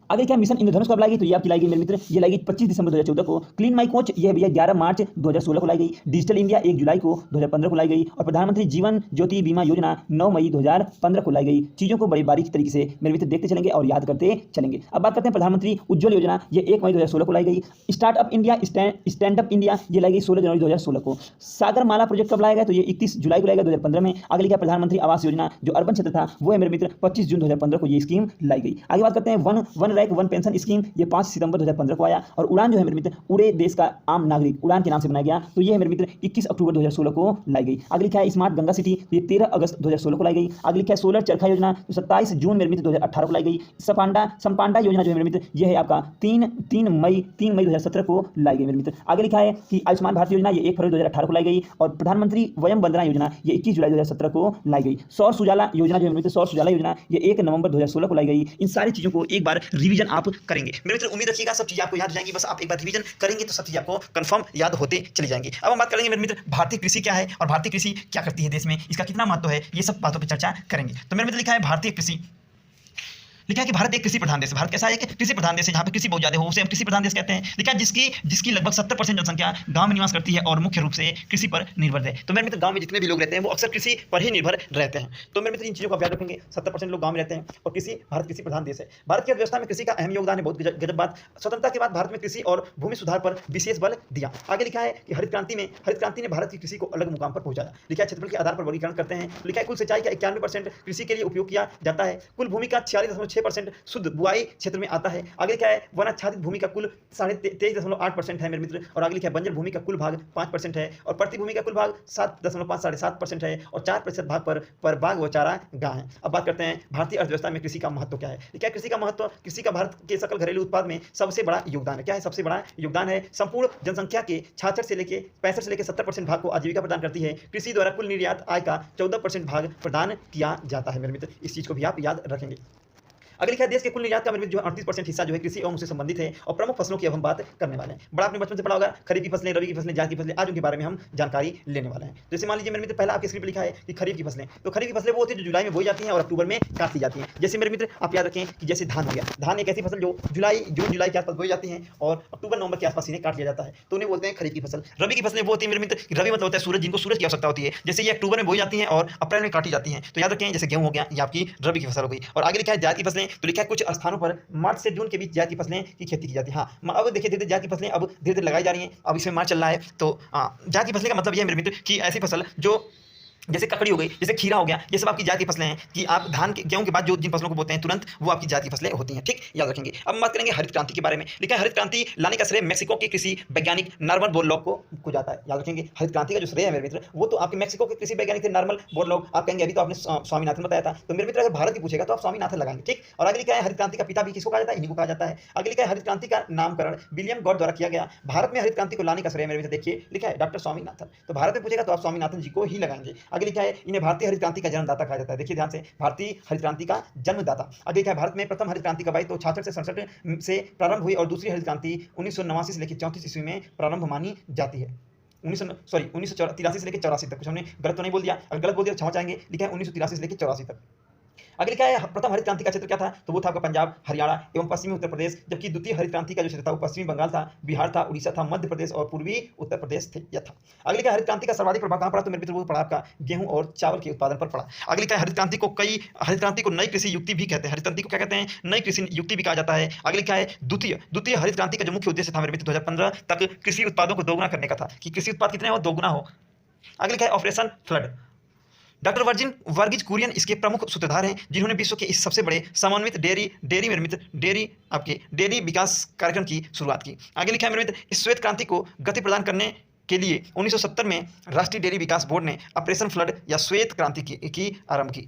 आगे क्या मिशन इंद्रधनुष कब लाई गई? तो ये आपकी लाई गई मेरे मित्र, ये लाई गई 25 दिसंबर 2014 को। क्लीन माई कोच ये भैया 11 मार्च 2016 को लाई गई। डिजिटल इंडिया 1 जुलाई को 2015 को लाई गई। और प्रधानमंत्री जीवन ज्योति बीमा योजना 9 मई 2015 को लाई गई। चीज़ों को बड़ी बारीकी तरीके से मेरे मित्र देखते चलेंगे और याद करते चलेंगे। अब बात करते हैं प्रधानमंत्री उज्ज्वल योजना, ये 1 मई 2016 को लाई गई। स्टार्टअप इंडिया स्टैंडअप इंडिया ये लाई गई 16 जनवरी 2016 को। सागर माला प्रोजेक्ट कब लाया गया? तो ये 31 जुलाई को लाएगा 2015 में। अगली क्या प्रधानमंत्री आवास योजना जो अर्बन क्षेत्र था वो है मेरे मित्र 25 जून 2015 को ये स्कीम लाई गई। आगे बात करते हैं one rank one pension scheme, ये 5 सितंबर 2015 को आया। और उड़ान जो है मेरे मित्र उड़े देश का आम नागरिक उड़ान के नाम से बनाया गया, तो ये है मेरे मित्र 21 अक्टूबर 2016 को लाई गई। अगली क्या है स्मार्ट गंगा सिटी, ये 13 अगस्त 2016 को लाई गई। अगली क्या है सोलर चरखा योजना, तो 27 जून मेरे मित्र 2018 को लाई गई। संपांडा योजना जो है मेरे मित्र ये है आपका 3 मई 2017 को लाई गई मेरे मित्र। आगे लिखा है कि आयुष्मान भारत योजना ये 1 फरवरी 2018 को लाई गई। और प्रधानमंत्री वयम वंदना योजना ये 21 जुलाई 2017 को लाई गई। सौर सुजाला योजना जो है मेरे मित्र सौर सुजाला योजना ये 1 नवंबर 2016 को लाई गई। इन सारी चीज़ों को एक बार रिवीजन आप करेंगे मेरे मित्र, उम्मीद रखिएगा सब चीज़ आपको याद हो जाएंगी। बस आप एक बार रिवीजन करेंगे तो सब चीज़ आपको कंफर्म याद होते चली जाएंगी। अब हम बात करेंगे मेरे मित्र भारतीय कृषि क्या है और भारतीय कृषि क्या करती है देश में, इसका कितना महत्व है, ये सब बातों पर चर्चा करेंगे। तो मेरे मित्र लिखा है भारतीय कृषि, लिखा है कि भारत एक कृषि प्रधान देश है। भारत कैसा है? एक कृषि प्रधान देश है, जहाँ पे कृषि बहुत ज़्यादा हो उसे हम कृषि प्रधान देश कहते हैं। लिखा है जिसकी लगभग 70% जनसंख्या गांव में निवास करती है और मुख्य रूप से कृषि पर निर्भर है। तो मेरे मित्र गांव में जितने भी लोग रहते हैं वो अक्सर कृषि पर ही निर्भर रहते हैं। तो मेरे मित्र इन चीज़ों को आप याद रखेंगे, 70% लोग गांव में रहते हैं और भारत कृषि प्रधान देश है। भारत की अर्थव्यवस्था में कृषि का अहम योगदान है, बहुत गजब बात। स्वतंत्रता के बाद भारत में कृषि और भूमि सुधार पर विशेष बल दिया। आगे लिखा है कि हरित क्रांति ने भारत की कृषि को अलग मुकाम पर पहुंचाया। लिखा है क्षेत्रफल के आधार पर वर्गीकरण करते हैं। लिखा है कुल सिंचाई का 91% कृषि के लिए उपयोग किया जाता है। कुल भूमि का 46.6
6% शुद्ध बुआई क्षेत्र में आता है। आगे क्या है, वनाच्छादित भूमि का कुल 23.8% है मेरे मित्र। और आगे क्या है, बंजर भूमि का कुल भाग 5% है और प्रति भूमि का कुल भाग 7.5-7.5% है और 4% भाग पर बाग व चारागाह है। अब बात करते हैं भारतीय अर्थव्यवस्था में कृषि का महत्व क्या है। क्या कृषि का महत्व, कृषि का भारत के सकल घरेलू उत्पाद में सबसे बड़ा योगदान है। क्या है, सबसे बड़ा योगदान है। संपूर्ण जनसंख्या के 66 से लेकर 70% भाग को आजीविका प्रदान करती है। कृषि द्वारा कुल निर्यात आय का 14% भाग प्रदान किया जाता है मेरे मित्र। इस चीज को भी आप याद रखेंगे। अगर लिखा है देश के कुल निर्यात का मेरे जो 38% हिस्सा जो है कृषि एवं उससे संबंधित है। और प्रमुख फसलों की अब हम बात करने वाले हैं। बड़ा आपने बचपन से पढ़ा होगा, खरीफ की फसलें, रबी की फसलें, जायद की फसलें, आज उनके बारे में हम जानकारी लेने वाले हैं। जैसे मान लीजिए मेरे मित्र, पहला आपके स्क्रिप्ट लिखा है कि खरीफ की फसलें, तो खरीफ की फसलें वो होती है जो जुलाई में बोई जाती हैं और अक्टूबर में काट ली जाती हैं। जैसे मेरे मित्र आप याद रखें कि जैसे धान हो गया, धान एक ऐसी फसल जो जून जुलाई के आसपास बोई जाती है और अक्टूबर नवंबर के आसपास इन्हें काट लिया जाता है, तो उन्हें बोलते हैं खरीफ की फसल। रबी की फसलें वो होती है मेरे मित्र, रबी मतलब होता है सूरज, जिनको सूरज की आवश्यकता होती है। जैसे ये अक्टूबर में बोई जाती हैं और अप्रैल में काटी जाती हैं, तो याद रखें जैसे गेहूं हो गया, ये आपकी रबी की फसल हो गई। और आगे लिखा है जायद की फसलें, तो लिखा है कुछ स्थानों पर मार्च से जून के बीच जायद की फसलें की खेती की जाती है। हाँ, अब देखिए धीरे जायद की फसलें अब धीरे धीरे लगाई जा रही हैं। अब इसमें मार्च चल रहा है, तो जायद की फसलें का मतलब यह है मेरे मित्र कि ऐसी फसल जो जैसे ककड़ी हो गई, जैसे खीरा हो गया, ये सब आपकी जायद की फसलें हैं कि आप धान के गेहूं के बाद जो जिन फसलों को बोते हैं तुरंत, वो आपकी जायद की फसलें होती हैं। ठीक, याद रखेंगे। अब हम बात करेंगे हरित क्रांति के बारे में। लिखा है हरित क्रांति लाने का श्रेय मेक्सिको के कृषि वैज्ञानिक नॉर्मन बोरलॉग को जाता है। याद रखेंगे, हरित क्रांति का जो श्रेय है मेरे मित्र, वो तो आपके मेक्सिको के कृषि वैज्ञानिक थे नॉर्मन बोरलॉग। आप कहेंगे अभी तो आपने स्वामीनाथन बताया था, तो मेरे मित्र अगर भारत की पूछेगा तो आप स्वामीनाथन लगाएंगे। ठीक, और आगे लिखा है हरित क्रांति का पिता भी किसको कहा जाता है, इन्हीं को कहा जाता है। आगे लिखा है हरित क्रांति का नामकरण विलियम गॉड द्वारा किया गया। भारत में हरित क्रांति को लाने का श्रेय मेरे मित्र देखिए लिखा है डॉक्टर स्वामीनाथन, तो भारत में पूछेगा तो आप स्वामीनाथन जी को ही लगाएंगे। आगे लिखा है इन्हें भारतीय हरित क्रांति का जन्मदाता कहा जाता है। देखिए ध्यान से, भारतीय हरित क्रांति का जन्मदाता। आगे क्या है, भारत में प्रथम हरित क्रांति कब आई, तो 66 से 67 से प्रारंभ हुई और दूसरी हरित क्रांति 1989 से लेकर 34 ईस्वी में प्रारंभ मानी जाती है। 1983 से लेकर 84 तक। कुछ हमने गलत तो नहीं बोल दिया, अगर गलत बोल दिया तो क्षमा चाहेंगे। लिखा है 1983 से लेकर 84 तक। आगे लिखा है प्रथम हरित क्रांति का क्षेत्र क्या था, तो वो था आपका पंजाब, हरियाणा एवं पश्चिमी उत्तर प्रदेश। जबकि द्वितीय हरित क्रांति का जो क्षेत्र था वो पश्चिमी बंगाल था, बिहार था, उड़ीसा था, मध्य प्रदेश और पूर्वी उत्तर प्रदेश थे, यह था। आगे लिखा है हरित क्रांति का सर्वाधिक प्रभाव कहाँ पड़ा, तो मेरे मित्र वो पड़ा आपका गेहूं और चावल के उत्पादन पर पड़ा। आगे लिखा है हरित क्रांति को नई कृषि युक्ति भी कहते हैं। हरित क्रांति को क्या कहते हैं, नई कृषि युक्ति भी कहा जाता है। आगे लिखा है द्वितीय हरित क्रांति का जो मुख्य उद्देश्य था मेरे मित्र 2015 तक कृषि उत्पादों को दोगुना करने का था, कि कृषि उत्पाद कितने हो, दोगुना हो। आगे लिखा है operation flood. Doctor Verghese Kurien इसके प्रमुख सूत्रधार हैं, जिन्होंने विश्व के इस सबसे बड़े समन्वित डेयरी विकास कार्यक्रम की शुरुआत की। आगे लिखा है मेरे मित्र इस श्वेत क्रांति को गति प्रदान करने के लिए 1970 में राष्ट्रीय डेयरी विकास बोर्ड ने ऑपरेशन फ्लड या श्वेत क्रांति की आरंभ की।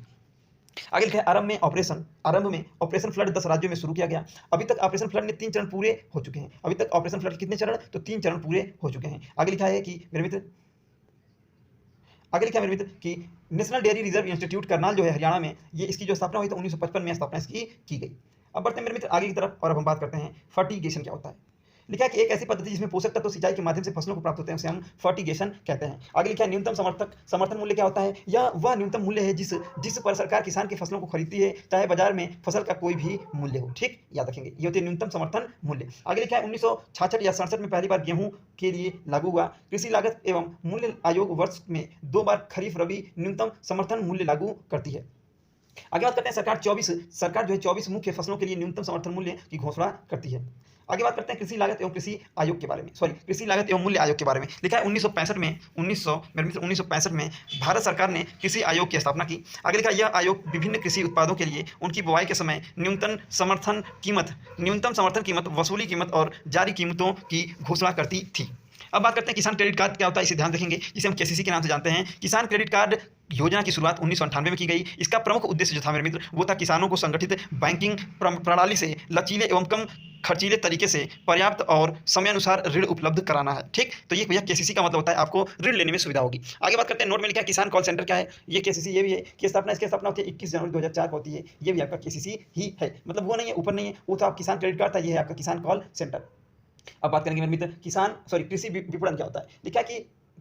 आगे लिखा है आरंभ में ऑपरेशन फ्लड 10 राज्यों में शुरू किया गया। अभी तक ऑपरेशन फ्लड में 3 चरण पूरे हो चुके हैं। अभी तक ऑपरेशन फ्लड के कितने चरण, तो 3 चरण पूरे हो चुके हैं। आगे लिखा है कि मेरे मित्र कि national dairy reserve institute Karnal जो है हरियाणा में, ये इसकी जो स्थापना हुई तो 1955 में स्थापना इसकी की गई। अब बढ़ते हैं मेरे मित्र आगे की तरफ और अब हम बात करते हैं फर्टिगेशन क्या होता है। लिखा है कि एक ऐसी पद्धति जिसमें पोषक तत्व सिंचाई के माध्यम से फसलों को प्राप्त होते हैं उसे हम फर्टिगेशन कहते हैं। आगे लिखा है न्यूनतम समर्थन मूल्य क्या होता है, यह वह न्यूनतम मूल्य है जिस पर सरकार किसान की फसलों को खरीदती है, चाहे बाजार में फसल का कोई भी मूल्य हो। ठीक, याद रखेंगे, ये होती है न्यूनतम समर्थन मूल्य। आगे लिखा है 1966 या 67 में पहली बार गेहूं के लिए लागू हुआ। कृषि लागत एवं मूल्य आयोग वर्ष में 2 बार खरीफ रबी न्यूनतम समर्थन मूल्य लागू करती है। आगे बात करते हैं सरकार जो है 24 मुख्य फसलों के लिए न्यूनतम समर्थन मूल्य की घोषणा करती है। आगे बात करते हैं कृषि लागत एवं मूल्य आयोग के बारे में। लिखा है 1965 में भारत सरकार ने कृषि आयोग की स्थापना की। आगे लिखा यह आयोग विभिन्न कृषि उत्पादों के लिए उनकी बुवाई के समय न्यूनतम समर्थन कीमत, वसूली कीमत और जारी कीमतों की घोषणा करती थी। अब बात करते हैं किसान क्रेडिट कार्ड क्या होता है, इसे ध्यान रखेंगे, जिसे हम केसीसी के नाम से जानते हैं। किसान क्रेडिट कार्ड योजना की शुरुआत 1998 में की गई। इसका प्रमुख उद्देश्य जो था मेरे मित्र वो था किसानों को संगठित बैंकिंग प्रणाली से लचीले एवं कम खर्चीले तरीके से पर्याप्त और समयानुसार ऋण उपलब्ध कराना है। ठीक, तो ये भैया केसीसी का मतलब होता है आपको ऋण लेने में सुविधा होगी। आगे बात करते हैं नोट में लिखा है किसान कॉल सेंटर क्या है, ये केसीसी ये भी है कि इसकी स्थापना होती है 21 जनवरी 2004 को होती है। ये भी आपका केसीसी ही है, मतलब वो नहीं है, ऊपर नहीं है, वो तो आप किसान क्रेडिट कार्ड था, ये है आपका किसान कॉल सेंटर। अब बात करेंगे मेरे मित्र कृषि विपणन क्या होता है। लिखा है कि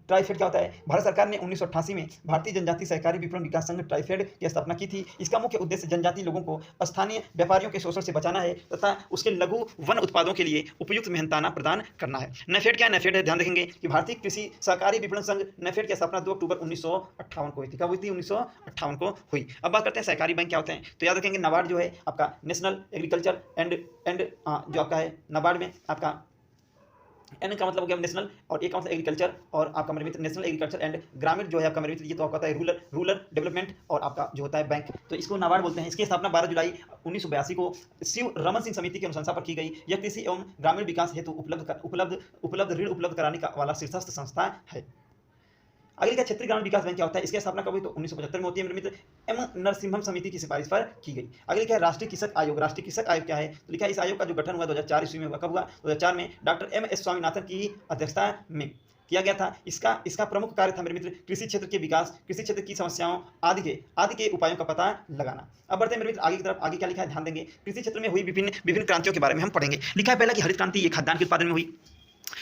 ट्राइफेड क्या होता है। भारत सरकार ने 1988 में भारतीय जनजाति सहकारी विपणन विकास संघ ट्राइफेड की स्थापना की थी। इसका मुख्य उद्देश्य जनजाति लोगों को स्थानीय व्यापारियों के शोषण से बचाना है तथा उसके लघु वन उत्पादों के लिए उपयुक्त मेहनताना प्रदान करना है। नेफेड क्या है, नेफेड है, ध्यान रखेंगे कि भारतीय कृषि सहकारी विपणन संघ नेफेड की स्थापना 2 अक्टूबर 1958 को हुई थी। कब हुई थी, 1958 को हुई। अब बात करते हैं सहकारी बैंक क्या होते हैं, तो याद रखेंगे नाबार्ड जो है आपका नेशनल एग्रीकल्चर एंड जो आपका है नाबार्ड में आपका
एन का मतलब हो गया नेशनल, और ए का मतलब एग्रीकल्चर, और आपका मेरे मित्र नेशनल एग्रीकल्चर एंड ग्रामीण जो है आपका मेरे मित्र ये तो आपका होता है रूरल डेवलपमेंट, और आपका जो होता है बैंक, तो इसको नाबार्ड बोलते हैं। इसकी स्थापना 12 जुलाई 1982 को शिव रमन सिंह समिति की अनुशंसा पर की गई। यह कृषि एवं ग्रामीण विकास हेतु उपलब्ध ऋण उपलब्ध कराने का वाला शीर्षस्थ संस्था है। अगली क्या क्षेत्रीय ग्रामीण विकास बैंक क्या होता है, इसकी स्थापना कब हुई तो 1975 में होती है मेरे मित्र, एम नरसिम्हम समिति की सिफारिश पर की गई। अगली क्या है राष्ट्रीय कृषक आयोग। राष्ट्रीय कृषक आयोग क्या है तो लिखा है इस आयोग का जो गठन हुआ 2004 ईस्वी में हुआ। कब हुआ 2004 में डॉक्टर एम.एस. स्वामीनाथन की अध्यक्षता में किया गया था। इसका प्रमुख कार्य था मेरे मित्र कृषि क्षेत्र के विकास, कृषि क्षेत्र की समस्याओं आदि के उपायों का पता लगाना। अब बढ़ते हैं मेरे मित्र आगे की तरफ। आगे क्या लिखा है ध्यान देंगे, कृषि क्षेत्र में हुई विभिन्न क्रांतियों के बारे में हम पढ़ेंगे। लिखा है पहला कि हरित क्रांति ये खाद्यान्न के उत्पादन में हुई,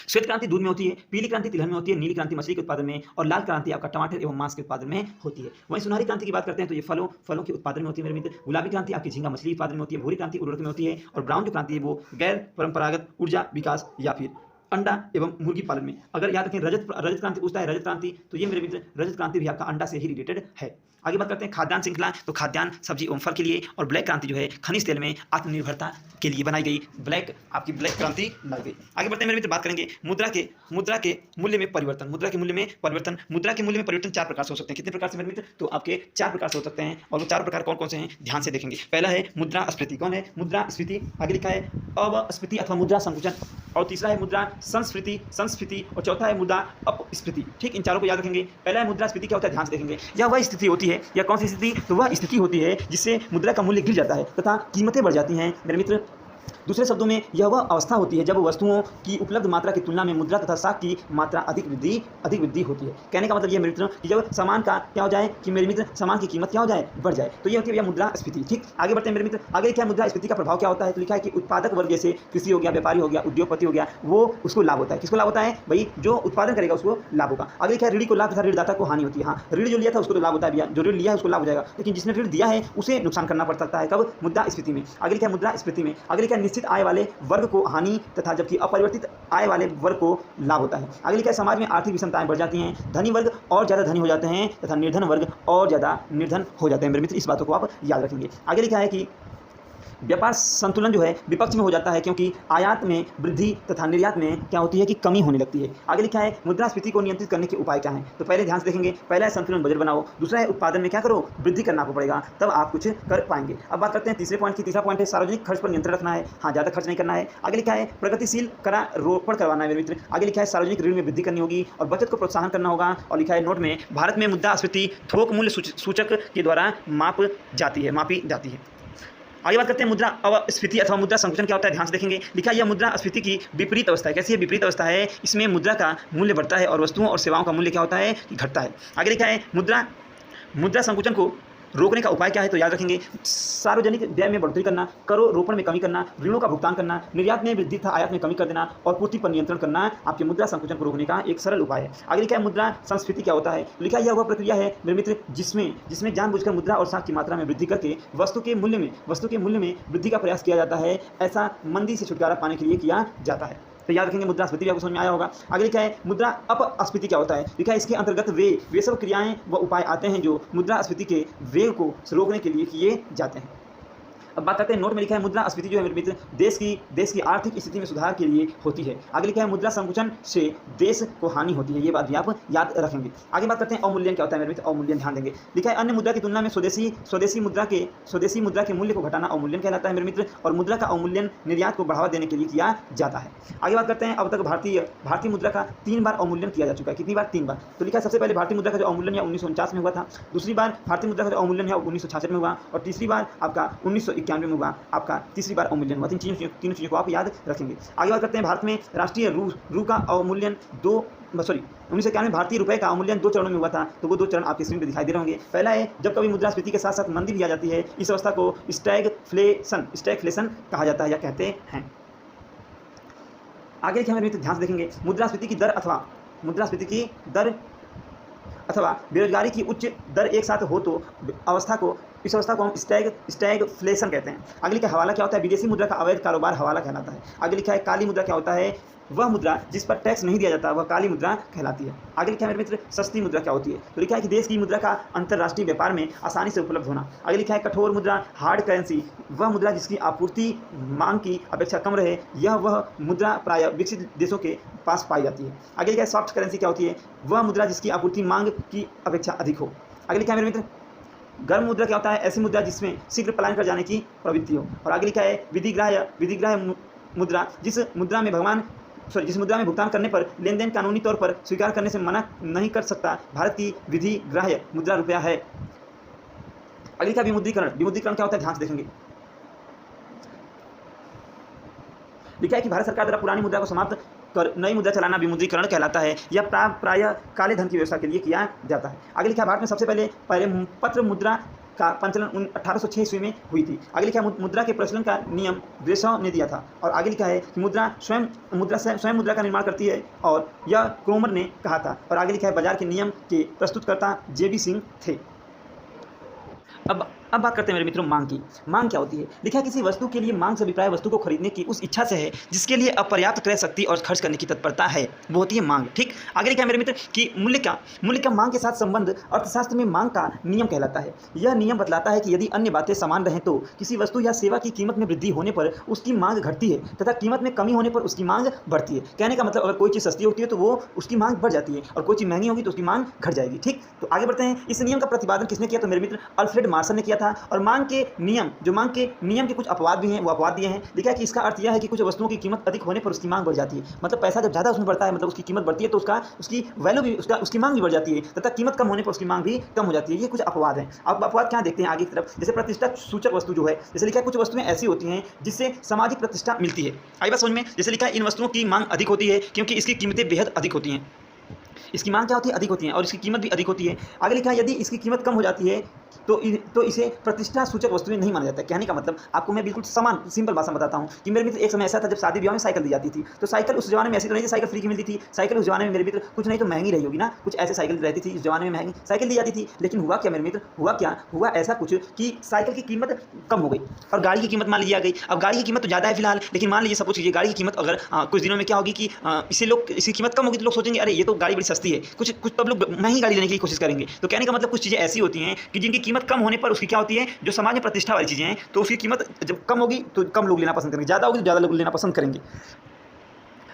श्वेत क्रांति दूध में होती है, पीली क्रांति तिलहन में होती है, नीली क्रांति मछली के उत्पादन में, और लाल क्रांति आपका टमाटर एवं मांस के उत्पादन में होती है। वहीं सुनहरी क्रांति की बात करते हैं तो ये फलों के उत्पादन में होती है मेरे मित्र। गुलाबी क्रांति आपकी झींगा मछली उत्पादन में होती है, भूरी क्रांति उर्वरक में होती है, और ब्राउन जो क्रांति है वो गैर परंपरागत ऊर्जा विकास या फिर अंडा एवं मुर्गी पालन में। अगर याद रखें रजत क्रांति पूछता है, रजत क्रांति तो ये मेरे मित्र रजत क्रांति भी आपका अंडा से ही रिलेटेड है। आगे बात करते हैं खाद्यान्न श्रृंखला, तो खाद्यान्न सब्जी एवं फल के लिए, और ब्लैक क्रांति जो है खनिज तेल में आत्मनिर्भरता के लिए बनाई गई, ब्लैक क्रांति लाई गई। आगे बढ़ते हैं मेरे मित्र, बात करेंगे मुद्रा के मूल्य में परिवर्तन। मुद्रा के मूल्य में परिवर्तन 4 प्रकार से हो सकते हैं। कितने प्रकार से मेरे मित्र तो आपके 4 प्रकार से हो सकते हैं, और वो 4 प्रकार कौन कौन से हैं ध्यान से देखेंगे। पहला है मुद्रास्फीति। कौन है मुद्रास्फीति, आगे लिखा है अवस्फीति अथवा मुद्रा संकुचन, और तीसरा है मुद्रा संस्फीति, और चौथा है मुद्रा अपस्फीति। ठीक, इन चारों को याद रखेंगे। पहला है मुद्रास्फीति, क्या होता है ध्यान से देखेंगे। यह वह स्थिति होती है, या कौन सी स्थिति तो वह स्थिति होती है जिससे मुद्रा का मूल्य गिर जाता है तथा कीमतें बढ़ जाती हैं मेरे मित्र। दूसरे शब्दों में यह वह अवस्था होती है जब वस्तुओं की उपलब्ध मात्रा की तुलना में मुद्रा तथा साख की मात्रा अधिक वृद्धि होती है। कहने का मतलब यह मेरे मित्र कि जब सामान का क्या हो जाए कि मेरे मित्र सामान की कीमत क्या हो जाए बढ़ जाए, तो यह होती है मुद्रास्फीति। ठीक, आगे बढ़ते हैं मेरे मित्र। आगे क्या मुद्रास्फीति का प्रभाव क्या होता है तो लिखा है कि उत्पादक वर्ग जैसे कृषि हो गया, व्यापारी हो गया, उद्योगपति हो गया, वो उसको लाभ होता है। किसको लाभ होता है भाई, जो उत्पादन करेगा उसको लाभ होगा। आगे लिखा है ऋणी को लाभ तथा ऋणदाता को हानि होती है। हाँ, ऋण जो लिया था उसको तो लाभ होता है भैया, जो ऋण लिया है उसको लाभ हो जाएगा, लेकिन जिसने ऋण दिया है उसे नुकसान करना पड़ सकता है। कब मुद्रास्फीति में। आगे लिखा है मुद्रास्फीति में आगे लिखा है निश्चित आय वाले वर्ग को हानि तथा जबकि अपरिवर्तित आय वाले वर्ग को लाभ होता है। आगे लिखा है समाज में आर्थिक विषमताएं बढ़ जाती हैं, धनी वर्ग और ज़्यादा धनी हो जाते हैं तथा निर्धन वर्ग और ज़्यादा निर्धन हो जाते हैं मेरे मित्र। इस बातों को आप याद रखेंगे। आगे लिखा है कि व्यापार संतुलन जो है विपक्ष में हो जाता है, क्योंकि आयात में वृद्धि तथा निर्यात में क्या होती है कि कमी होने लगती है। आगे लिखा है मुद्रास्फीति को नियंत्रित करने के उपाय क्या हैं, तो पहले ध्यान से देखेंगे। पहला है संतुलन बजट बनाओ, दूसरा है उत्पादन में क्या करो वृद्धि करना आपको पड़ेगा, तब आप कुछ कर पाएंगे। अब बात करते हैं तीसरे पॉइंट की। तीसरा पॉइंट है सार्वजनिक खर्च पर नियंत्रण रखना है। हाँ, ज़्यादा खर्च नहीं करना है। आगे लिखा है प्रगतिशील करारोपण करवाना है मेरे मित्र। आगे लिखा है सार्वजनिक ऋण में वृद्धि करनी होगी और बचत को प्रोत्साहन करना होगा। और लिखा है नोट में भारत में मुद्रास्फीति थोक मूल्य सूचक के द्वारा मापी जाती है। आगे बात करते हैं मुद्रा अपस्फीति अथवा मुद्रा संकुचन क्या होता है, ध्यान से देखेंगे। लिखा है यह मुद्रास्फीति की विपरीत अवस्था है। कैसी है विपरीत अवस्था है, इसमें मुद्रा का मूल्य बढ़ता है और वस्तुओं और सेवाओं का मूल्य क्या होता है कि घटता है। आगे लिखा है मुद्रा संकुचन को रोकने का उपाय क्या है तो याद रखेंगे सार्वजनिक व्यय में बढ़ोतरी करना, करो रोपण में कमी करना, ऋणों का भुगतान करना, निर्यात में वृद्धि तथा आयात में कमी कर देना और पूर्ति पर नियंत्रण करना आपके मुद्रा संकुचन को रोकने का एक सरल उपाय है। आगे लिखा है मुद्रा संस्फीति क्या होता है तो लिखा है यह वह प्रक्रिया है मेरे मित्र जिसमें जानबूझकर मुद्रा और साख की मात्रा में वृद्धि करके वस्तु के मूल्य में वृद्धि का प्रयास किया जाता है। ऐसा मंदी से छुटकारा पाने के लिए किया जाता है। तो याद रखेंगे मुद्रास्फीति भी आपको समझ में आया होगा। आगे लिखा है मुद्रा अपस्फीति क्या होता है, लिखा है इसके अंतर्गत वे सब क्रियाएं व उपाय आते हैं जो मुद्रास्फीति के वेग को रोकने के लिए किए जाते हैं। अब बात करते हैं नोट में लिखा है मुद्रास्फीति जो है मेरे मित्र देश की आर्थिक स्थिति में सुधार के लिए होती है। आगे लिखा है मुद्रा संकुचन से देश को हानि होती है, ये बात भी आप याद रखेंगे। आगे बात करते हैं अवमूल्यन क्या होता है मेरे मित्र, अवमूल्यन ध्यान देंगे। लिखा है अन्य मुद्रा की तुलना में स्वदेशी मुद्रा के मूल्य को घटाना अवमूल्यन कहलाता है मेरे मित्र, और मुद्रा का अवमूल्यन निर्यात को बढ़ावा देने के लिए किया जाता है। आगे बात करते हैं अब तक भारतीय मुद्रा का 3 बार अवमूल्यन किया जा चुका है। कितनी बार 3 बार तो लिखा है सबसे पहले भारतीय मुद्रा का जो अवमूल्यन है 1949 में हुआ था, दूसरी बार भारतीय मुद्रा का जो अवमूल्यन है 1966 में हुआ, और तीसरी बार आपका 1991 में हुआ, आपका तीसरी बार अवमूल्यन हुआ। तीनों चीज़ों को आप याद रखेंगे। आगे बात करते हैं भारत में राष्ट्रीय रू का अवमूल्यन 1991 भारतीय रुपए का अवमूल्यन 2 चरणों में हुआ था, तो वो 2 चरण आपकी स्क्रीन पर दिखाई दे रहे होंगे। पहला है जब कभी मुद्रास्फीति के साथ साथ मंदी भी आ जाती है, इस अवस्था को स्टैगफ्लेशन कहा जाता है या कहते हैं। आगे क्या ध्यान से देखेंगे मुद्रास्फीति की दर अथवा बेरोजगारी की उच्च दर एक साथ हो तो अवस्था को इस अवस्था को हम स्टैगफ्लेशन कहते हैं। आगे लिखा है हवाला क्या होता है? विदेशी मुद्रा का अवैध कारोबार हवाला कहलाता है। आगे लिखा है काली मुद्रा क्या होता है? वह मुद्रा जिस पर टैक्स नहीं दिया जाता वह काली मुद्रा कहलाती है। आगे लिखा है मेरे मित्र सस्ती मुद्रा क्या होती है? तो लिखा है कि देश की मुद्रा का अंतर्राष्ट्रीय व्यापार में आसानी से उपलब्ध होना। आगे लिखा है कठोर मुद्रा हार्ड करेंसी वह मुद्रा जिसकी आपूर्ति मांग की अपेक्षा कम रहे, यह वह मुद्रा प्रायः विकसित देशों के पास पाई जाती है। आगे लिखा है सॉफ्ट करेंसी क्या होती है? वह मुद्रा जिसकी आपूर्ति मांग की अपेक्षा अधिक हो। आगे लिखा है मेरे मित्र गर्म मुद्रा क्या होता है? ऐसी मुद्रा जिसमें शीघ्र पलायन कर जाने की प्रवृत्ति हो। और आगे लिखा है विधिग्राह्य मुद्रा जिस मुद्रा में भुगतान करने पर लेन देन कानूनी तौर पर स्वीकार करने से मना नहीं कर सकता, भारत की विधिग्राह्य मुद्रा रुपया है। अगली का विमुद्रीकरण क्या होता है? ध्यान से देखेंगे। लिखा है कि भारत सरकार द्वारा पुरानी मुद्रा को समाप्त कर नई मुद्रा चलाना विमुद्रीकरण कहलाता है। यह प्रायः काले धन की व्यवस्था के लिए किया जाता है। आगे लिखा है भारत में सबसे पहले पत्र मुद्रा का पंचलन 1806 ईस्वी में हुई थी। आगे लिखा है मुद्रा के प्रचलन का नियम ब्रेशॉ ने दिया था। और आगे लिखा है कि मुद्रा स्वयं मुद्रा का निर्माण करती है और यह क्रोमर ने कहा था। और आगे लिखा है बाजार के नियम के प्रस्तुतकर्ता JB सिंह थे। अब बात करते हैं मेरे मित्रों मांग की। मांग क्या होती है? लिखा है किसी वस्तु के लिए मांग से अभिप्राय वस्तु को खरीदने की उस इच्छा से है जिसके लिए अपर्याप्त क्रय शक्ति और खर्च करने की तत्परता है, वो होती है मांग। ठीक। आगे लिखा है मेरे मित्र कि मूल्य का मांग के साथ संबंध अर्थशास्त्र में मांग का नियम कहलाता है। यह नियम बतलाता है कि यदि अन्य बातें समान रहें तो किसी वस्तु या सेवा की कीमत में वृद्धि होने पर उसकी मांग घटती है तथा कीमत में कमी होने पर उसकी मांग बढ़ती है। कहने का मतलब अगर कोई चीज़ सस्ती होती है तो वो उसकी मांग बढ़ जाती है और कोई चीज़ महंगी होगी तो उसकी मांग घट जाएगी। ठीक। तो आगे बढ़ते हैं। इस नियम का प्रतिपादन किसने किया? तो मेरे मित्र अल्फ्रेड मार्शल ने किया था। और मांग के नियम के कुछ अपवाद भी हैं, वो अपवाद दिए हैं। लिखा है कि इसका अर्थ यह है कि कुछ वस्तुओं की कीमत अधिक होने पर उसकी मांग बढ़ जाती है। मतलब पैसा जब ज़्यादा उसमें बढ़ता है, मतलब उसकी कीमत बढ़ती है तो उसकी वैल्यू भी उसकी मांग भी बढ़ जाती है तथा कीमत कम होने पर उसकी मांग भी कम हो जाती है। ये कुछ अपवाद हैं। अब अपवाद क्या देखते हैं आगे की तरफ। जैसे प्रतिष्ठा सूचक वस्तु जो है, जैसे लिखा है कुछ वस्तुएं ऐसी होती हैं जिससे सामाजिक प्रतिष्ठा मिलती है। आई बात समझ में? जैसे लिखा है इन वस्तुओं की मांग अधिक होती है क्योंकि इसकी कीमतें बेहद अधिक होती हैं। इसकी मांग क्या होती है? अधिक होती है और इसकी कीमत भी अधिक होती है। आगे लिखा है यदि इसकी कीमत कम हो जाती है तो इसे प्रतिष्ठा सूचक वस्तुएं नहीं माना जाता है। कहने का मतलब आपको मैं बिल्कुल सिंपल भाषा में बताता हूँ कि मेरे मित्र एक समय ऐसा था जब शादी ब्याह में साइकिल दी जाती थी। तो साइकिल उस जमाने में ऐसी तो नहीं थी साइकिल फ्री की मिलती थी। साइकिल उस जमाने में मेरे मित्र कुछ नहीं तो महंगी रही होगी ना, कुछ ऐसे साइकिल रहती थी उस जमाने में महंगी साइकिल दी जाती थी। लेकिन हुआ क्या मेरे मित्र? हुआ ऐसा कुछ कि साइकिल की कीमत कम हो गई और गाड़ी की कीमत मान लीजिए आ गई। अब गाड़ी की कीमत तो ज़्यादा है फिलहाल, लेकिन मान लीजिए सपोज कीजिए गाड़ी की कीमत अगर कुछ दिनों में क्या होगी कि इसकी कीमत कम होगी तो लोग सोचेंगे अरे ये तो गाड़ी बड़ी सस्ती है, कुछ तब लोग महंगी गाड़ी लेने की कोशिश करेंगे। तो कहने का मतलब कुछ चीज़ें ऐसी होती हैं कि जिनकी कीमत कम होने पर उसकी क्या होती है, जो समाज में प्रतिष्ठा वाली चीज़ें हैं तो उसकी कीमत जब कम होगी तो कम लोग लेना पसंद करेंगे, ज़्यादा होगी तो ज़्यादा लोग लेना पसंद करेंगे।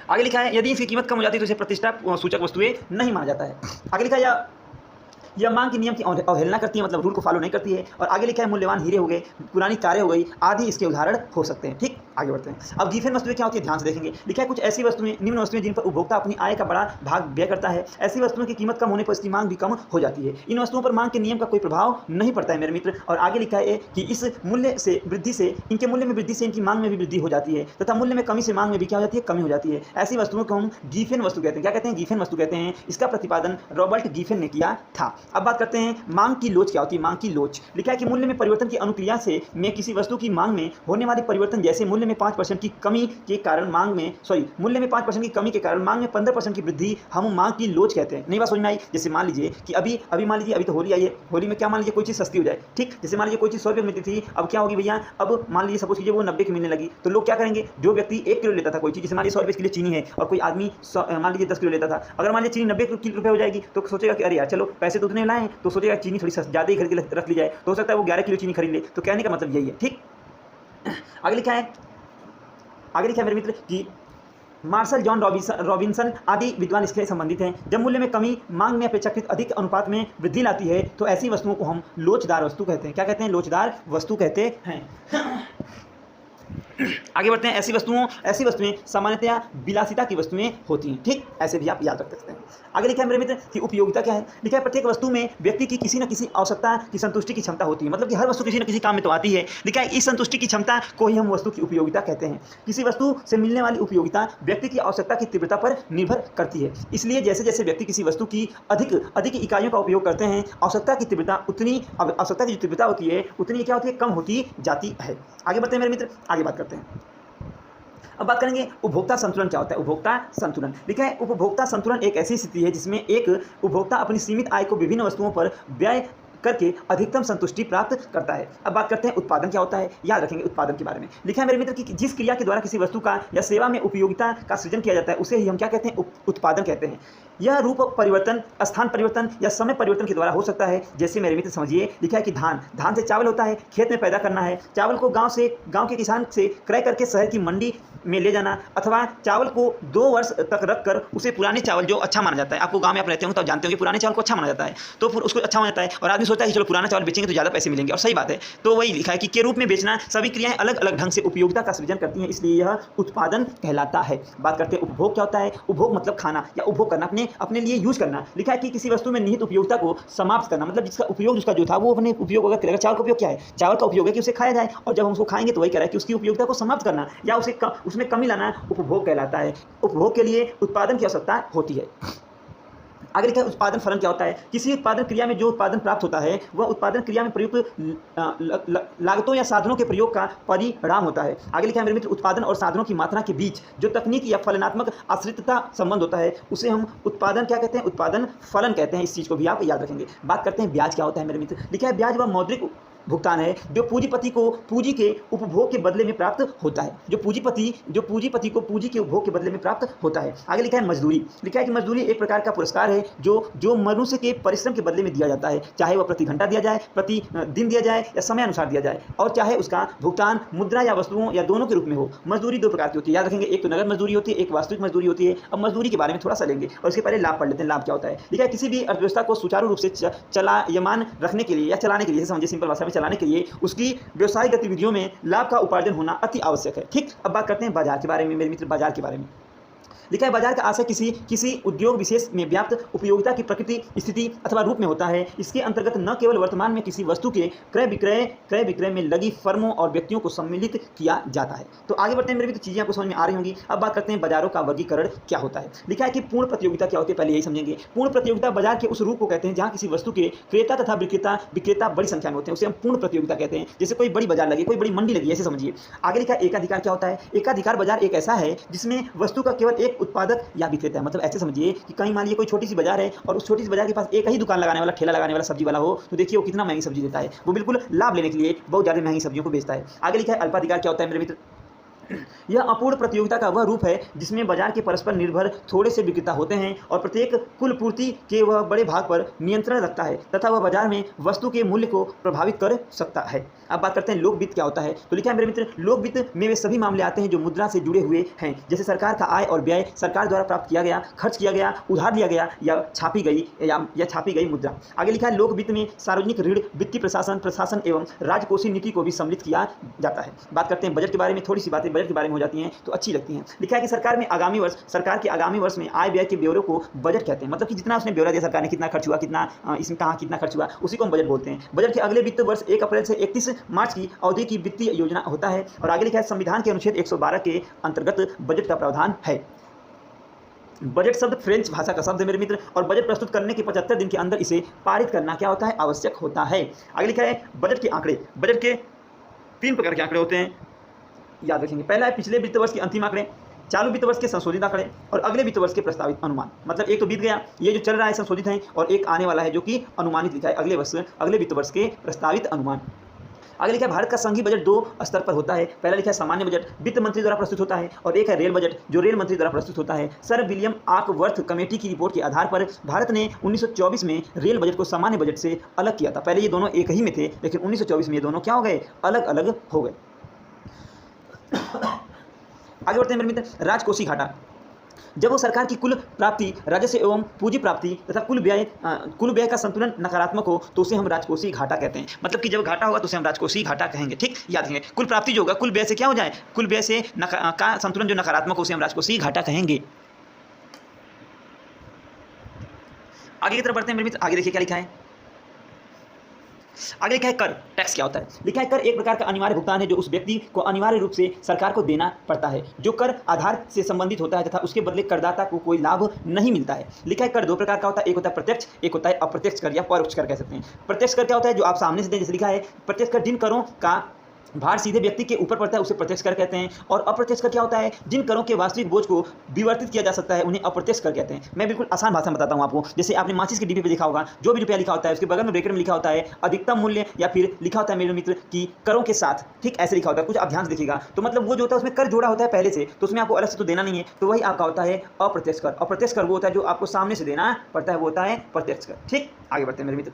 आगे लिखा है यदि इसकी कीमत कम हो जाती है तो इसे प्रतिष्ठा सूचक वस्तुएं नहीं माना जाता है। आगे लिखा है यह मांग के नियम की अवहेलना करती है, मतलब रूल को फॉलो नहीं करती है। और आगे लिखा है मूल्यवान हीरे हो गए, पुरानी कारें हो गई आदि इसके उदाहरण हो सकते हैं। ठीक। आगे बढ़ते हैं। अब गिफन वस्तुएं क्या होती है ध्यान से देखेंगे। लिखा है कुछ ऐसी वस्तुएं निम्न वस्तुएं जिन पर उपभोक्ता अपनी आय का बड़ा भाग व्यय करता है। ऐसी वस्तुओं की कीमत कम होने पर इसकी मांग भी कम हो जाती है। इन वस्तुओं पर मांग के नियम का कोई प्रभाव नहीं पड़ता है मेरे मित्र। और आगे लिखा है कि इस मूल्य से वृद्धि से इनके मूल्य में वृद्धि से इनकी मांग में भी वृद्धि हो जाती है तथा मूल्य में कमी से मांग में भी क्या हो जाती है, कमी हो जाती है। ऐसी वस्तुओं को हम गिफन वस्तु कहते हैं। क्या कहते हैं? गिफन वस्तु कहते हैं। इसका प्रतिपादन रॉबर्ट गिफन ने किया था। अब बात करते हैं मांग की लोच क्या होती है। मांग की लोच लिखा है कि मूल्य में परिवर्तन की अनुक्रिया से किसी वस्तु की मांग में होने वाले परिवर्तन, जैसे मूल्य में 5% की कमी के कारण मूल्य में 5% की कमी के कारण मांग में 15% की वृद्धि हम मांग की लोच कहते हैं। नहीं बात समझ में आई? जैसे मान लीजिए कि अभी मान लीजिए अभी तो होली आई है, होली में क्या मान लीजिए कोई चीज़ सस्ती हो जाए। ठीक। जैसे मान लीजिए कोई चीज़ 100 रुपये मिलती थी, अब क्या होगी भैया, अब मान लीजिए सपोज कीजिए वो 90 की मिलने लगी तो लोग क्या करेंगे, जो व्यक्ति 1 किलो लेता था कोई चीज़, जैसे मान लीजिए 100 रुपये के लिए चीनी है और कोई आदमी मान लीजिए 10 किलो लेता था, अगर मान लीजिए चीनी 90 रुपये हो जाएगी तो सोचेगा कि अरे यार चलो पैसे तो उतने लाएं, तो सोचेगा चीनी थोड़ी ज़्यादा ही खरीद के रख ली जाए, तो हो सकता है वो 11 किलो चीनी खरीद ले। तो कहने का मतलब यही है। ठीक। आगे लिखा है मेरे मित्र कि मार्शल जॉन रॉबिन्सन आदि विद्वान इसके संबंधित हैं। जब मूल्य में कमी मांग में अपेक्षाकृत अधिक अनुपात में वृद्धि लाती है तो ऐसी वस्तुओं को हम लोचदार वस्तु कहते हैं। क्या कहते हैं? लोचदार वस्तु कहते हैं। आगे बढ़ते हैं। ऐसी वस्तुएं सामान्यतया विलासिता की वस्तुएं होती हैं। ठीक। ऐसे भी आप याद रख सकते हैं। आगे लिखा है मेरे मित्र कि उपयोगिता क्या है। लिखा है प्रत्येक वस्तु में व्यक्ति की किसी न किसी आवश्यकता की संतुष्टि की क्षमता होती है, मतलब कि हर वस्तु किसी न किसी काम में तो आती है। लिखा है इस संतुष्टि की क्षमता को ही हम वस्तु की उपयोगिता कहते हैं। किसी वस्तु से मिलने वाली उपयोगिता व्यक्ति की आवश्यकता की तीव्रता पर निर्भर करती है। इसलिए जैसे जैसे व्यक्ति किसी वस्तु की अधिक इकाइयों का उपयोग करते हैं, आवश्यकता की जो तीव्रता होती है उतनी क्या होती है, कम होती जाती है। आगे बढ़ते हैं मेरे मित्र, आगे बात करते हैं। अब बात करेंगे उपभोक्ता संतुलन क्या होता है। उपभोक्ता संतुलन लिखा है उपभोक्ता संतुलन एक ऐसी स्थिति है जिसमें एक उपभोक्ता अपनी सीमित आय को विभिन्न वस्तुओं पर व्यय करके अधिकतम संतुष्टि प्राप्त करता है। अब बात करते हैं उत्पादन क्या होता है। याद रखेंगे उत्पादन के बारे में। लिखा है मेरे मित्र कि जिस क्रिया के द्वारा किसी वस्तु का या सेवा में उपयोगिता का सृजन किया जाता है उसे ही हम क्या कहते हैं, उत्पादन कहते हैं। यह रूप परिवर्तन, स्थान परिवर्तन या समय परिवर्तन के द्वारा हो सकता है। जैसे मेरे मित्र समझिए, लिखा है कि धान से चावल होता है, खेत में पैदा करना है, चावल को गांव के किसान से क्रय करके शहर की मंडी में ले जाना, अथवा चावल को 2 वर्ष तक रखकर उसे पुराने चावल जो अच्छा माना जाता है, आपको गांव में आप रहते हो तो आप जानते हो कि पुराने चावल को अच्छा माना जाता है, तो फिर उसको अच्छा माना जाता है और आदमी सोचता है कि चलो पुराना चावल बेचेंगे तो ज़्यादा पैसे मिलेंगे, और सही बात है। तो वही लिखा है कि के रूप में बेचना। सभी क्रियाएं अलग अलग ढंग से उपयोगिता का सृजन करती हैं, इसलिए यह उत्पादन कहलाता है। बात करते हैं उपभोग क्या होता है। उपभोग मतलब खाना या उपभोग करना, अपने लिए यूज करना। लिखा है कि किसी वस्तु में निहित उपयोगिता को समाप्त करना, मतलब जिसका उपयोग उसका जो था वो अपने उपयोग अगर करेगा। चावल का उपयोग क्या है, चावल का उपयोग है कि उसे खाया जाए, और जब हम उसको खाएंगे तो वही कह रहा है कि उसकी उपयोगिता को समाप्त करना या उसमें कमी लाना उपभोग कहलाता है। उपभोग के लिए उत्पादन की आवश्यकता होती है। आगे लिखा है उत्पादन फलन क्या होता है। किसी उत्पादन क्रिया में जो उत्पादन प्राप्त होता है वह उत्पादन क्रिया में प्रयुक्त लागतों या साधनों के प्रयोग का परिणाम होता है। आगे लिखा है मेरे मित्र उत्पादन और साधनों की मात्रा के बीच जो तकनीक या फलनात्मक आश्रितता संबंध होता है उसे हम उत्पादन क्या कहते हैं, उत्पादन फलन कहते हैं। इस चीज़ को भी आप याद रखेंगे। बात करते हैं ब्याज क्या होता है मेरे मित्र। लिखा है ब्याज वह मौद्रिक भुगतान है जो पूंजीपति को पूंजी के उपभोग के बदले में प्राप्त होता है। जो पूंजीपति को पूंजी के उपभोग के बदले में प्राप्त होता है। आगे लिखा है मजदूरी। लिखा है कि मजदूरी एक प्रकार का पुरस्कार है जो मनुष्य के परिश्रम के बदले में दिया जाता है, चाहे वह प्रति घंटा दिया जाए, प्रति दिन दिया जाए या समय अनुसार दिया जाए, और चाहे उसका भुगतान मुद्रा या वस्तुओं या दोनों के रूप में हो। मजदूरी 2 प्रकार की होती है, याद रखेंगे। एक तो नगद मजदूरी होती है, एक वास्तविक मजदूरी होती है। अब मजदूरी के बारे में थोड़ा सा लेंगे और इसके पहले लाभ पढ़ लेते हैं। लाभ क्या होता है। लिखा है किसी भी अर्थव्यवस्था को सुचारू रूप से चलायमान रखने के लिए या चलाने के लिए, समझिए सिंपल भाषा में चलाने के लिए उसकी व्यवसायिक गतिविधियों में लाभ का उपार्जन होना अति आवश्यक है। ठीक। अब बात करते हैं बाजार के बारे में मेरे मित्र। बाजार के बारे में लिखा है बाजार का आशय किसी उद्योग विशेष में व्याप्त उपयोगिता की प्रकृति, स्थिति अथवा रूप में होता है। इसके अंतर्गत न केवल वर्तमान में किसी वस्तु के क्रय विक्रय में लगी फर्मों और व्यक्तियों को सम्मिलित किया जाता है। तो आगे बढ़ते हैं मेरे भी, तो चीज़ें आपको समझ में आ रही होंगी। अब बात करते हैं बाजारों का वर्गीकरण क्या होता है। लिखा है कि पूर्ण प्रतियोगिता क्या होती है, पहले यही समझेंगे। पूर्ण प्रतियोगिता बाजार के उस रूप को कहते हैं जहाँ किसी वस्तु के क्रेता तथा विक्रेता बड़ी संख्या में होते हैं, उसे हम पूर्ण प्रतियोगिता कहते हैं। जैसे कोई बड़ी बाजार लगी, कोई बड़ी मंडी लगी, ऐसे समझिए। आगे लिखा है एकाधिकार क्या होता है। एकाधिकार बाजार एक ऐसा है जिसमें वस्तु का केवल एक उत्पादक या विक्रेता है। मतलब ऐसे समझिए कि कहीं मान लीजिए कोई छोटी सी बाजार है और उस छोटी सी बाजार के पास एक ही दुकान लगाने वाला, ठेला लगाने वाला सब्जी वाला हो, तो देखिए वो कितना महंगी सब्जी देता है। वो बिल्कुल लाभ लेने के लिए बहुत ज़्यादा महंगी सब्जियों को बेचता है। आगे लिखा है अल्पाधिकार क्या होता है मेरे मित्र। यह अपूर्ण प्रतियोगिता का वह रूप है जिसमें बाजार के परस्पर निर्भर थोड़े से विक्रेता होते हैं और प्रत्येक कुल पूर्ति के वह बड़े भाग पर नियंत्रण रखता है तथा वह बाजार में वस्तु के मूल्य को प्रभावित कर सकता है। अब बात करते हैं लोक वित्त क्या होता है। तो लिखा है मेरे मित्र, लोक वित्त में वे सभी मामले आते हैं जो मुद्रा से जुड़े हुए हैं, जैसे सरकार का आय और व्यय, सरकार द्वारा प्राप्त किया गया, खर्च किया गया, उधार लिया गया या छापी गई मुद्रा। आगे लिखा है लोक वित्त में सार्वजनिक ऋण, वित्तीय प्रशासन एवं राजकोषीय नीति को भी सम्मिलित किया जाता है। बात करते हैं बजट के बारे में। थोड़ी सी बातें बजट के बारे में हो जाती हैं तो अच्छी लगती हैं। लिखा है कि सरकार के आगामी वर्ष में आय व्यय के ब्यौरे को बजट कहते हैं। मतलब कि जितना उसने ब्यौरा दिया सरकार ने, कितना खर्च हुआ, कितना इसमें कहाँ कितना खर्च हुआ, उसी को हम बजट बोलते हैं। बजट के अगले वित्त वर्ष 1 अप्रैल से 31 मार्च की अवधि की वित्तीय योजना होता है। और आगे लिखा है संविधान के अनुच्छेद 112 के अंतर्गत बजट का प्रावधान है। बजट शब्द फ्रेंच भाषा का शब्द है मेरे मित्र, और बजट प्रस्तुत करने के 75 दिन के अंदर इसे पारित करना क्या होता है, आवश्यक होता है। आगे लिखा है बजट के आंकड़े। बजट के 3 प्रकार के आंकड़े होते हैं, याद रखेंगे। पहला है पिछले वित्त वर्ष के अंतिम आंकड़े, चालू वित्त वर्ष के संशोधित आंकड़े और अगले वित्त वर्ष के प्रस्तावित अनुमान। मतलब एक तो बीत गया, ये जो चल रहा है संशोधित है, और एक आने वाला है जो कि अनुमानित लिखा है, अगले वित्त वर्ष के प्रस्तावित अनुमान। आगे लिखा है भारत का संघीय बजट 2 स्तर पर होता है। पहला लिखा है सामान्य बजट, वित्त मंत्री द्वारा प्रस्तुत होता है, और एक है रेल बजट जो रेल मंत्री द्वारा प्रस्तुत होता है। सर विलियम आकवर्थ कमेटी की रिपोर्ट के आधार पर भारत ने 1924 में रेल बजट को सामान्य बजट से अलग किया था। पहले ये दोनों एक ही में थे, लेकिन 1924 में ये दोनों क्या हो गए, अलग अलग हो गए। आगे बढ़ते हैं मेरे मित्र, राजकोषीय घाटा। जब वो सरकार की कुल प्राप्ति, राजस्व एवं पूंजी प्राप्ति तथा कुल व्यय का संतुलन नकारात्मक हो तो उसे हम राजकोषीय घाटा कहते हैं। मतलब कि जब घाटा होगा तो उसे हम राजकोषीय घाटा कहेंगे। ठीक, याद रखेंगे। कुल प्राप्ति जो होगा कुल व्यय से क्या हो जाए, कुल व्यय से का संतुलन जो नकारात्मक हो उसे हम राजकोषीय घाटा कहेंगे। आगे की तरफ बढ़ते हैं मेरे मित्र। आगे देखिए क्या लिखा है। आगे लिखा है कर, टैक्स क्या होता है। लिखा है कर एक प्रकार का अनिवार्य भुगतान है जो उस व्यक्ति को अनिवार्य रूप से सरकार को देना पड़ता है जो कर आधार से संबंधित होता है तथा उसके बदले करदाता को कोई लाभ नहीं मिलता है। लिखा है कर 2 प्रकार का होता है, एक होता है प्रत्यक्ष, एक होता है अप्रत्यक्ष कर या परोक्ष कर कह सकते हैं। प्रत्यक्ष कर क्या होता है, जो आप सामने से दें, जैसे लिखा है प्रत्यक्ष कर जिन करों का भार सीधे व्यक्ति के ऊपर पड़ता है, उसे प्रत्यक्ष कर कहते हैं। और अप्रत्यक्ष कर क्या होता है? जिन करों के वास्तविक बोझ को विवर्तित किया जा सकता है उन्हें अप्रत्यक्ष कर कहते हैं। मैं बिल्कुल आसान भाषा में बताता हूँ आपको। जैसे आपने माचिस के डिब्बे पे देखा होगा, जो भी रुपया लिखा होता है उसके बगल में ब्रैकेट में लिखा होता है अधिकतम मूल्य, या फिर लिखा होता है मेरे मित्र की करों के साथ, ठीक ऐसे लिखा होता है। कुछ आप ध्यान से देखिएगा तो मतलब वो जो होता है उसमें कर जोड़ा होता है पहले से, तो उसमें आपको अलग से तो देना नहीं है, तो वही आपका होता है अप्रत्यक्ष कर। अप्रत्यक्ष कर वो होता है जो आपको सामने से देना पड़ता है, वो होता है प्रत्यक्ष कर। ठीक, आगे बढ़ते हैं मेरे मित्र।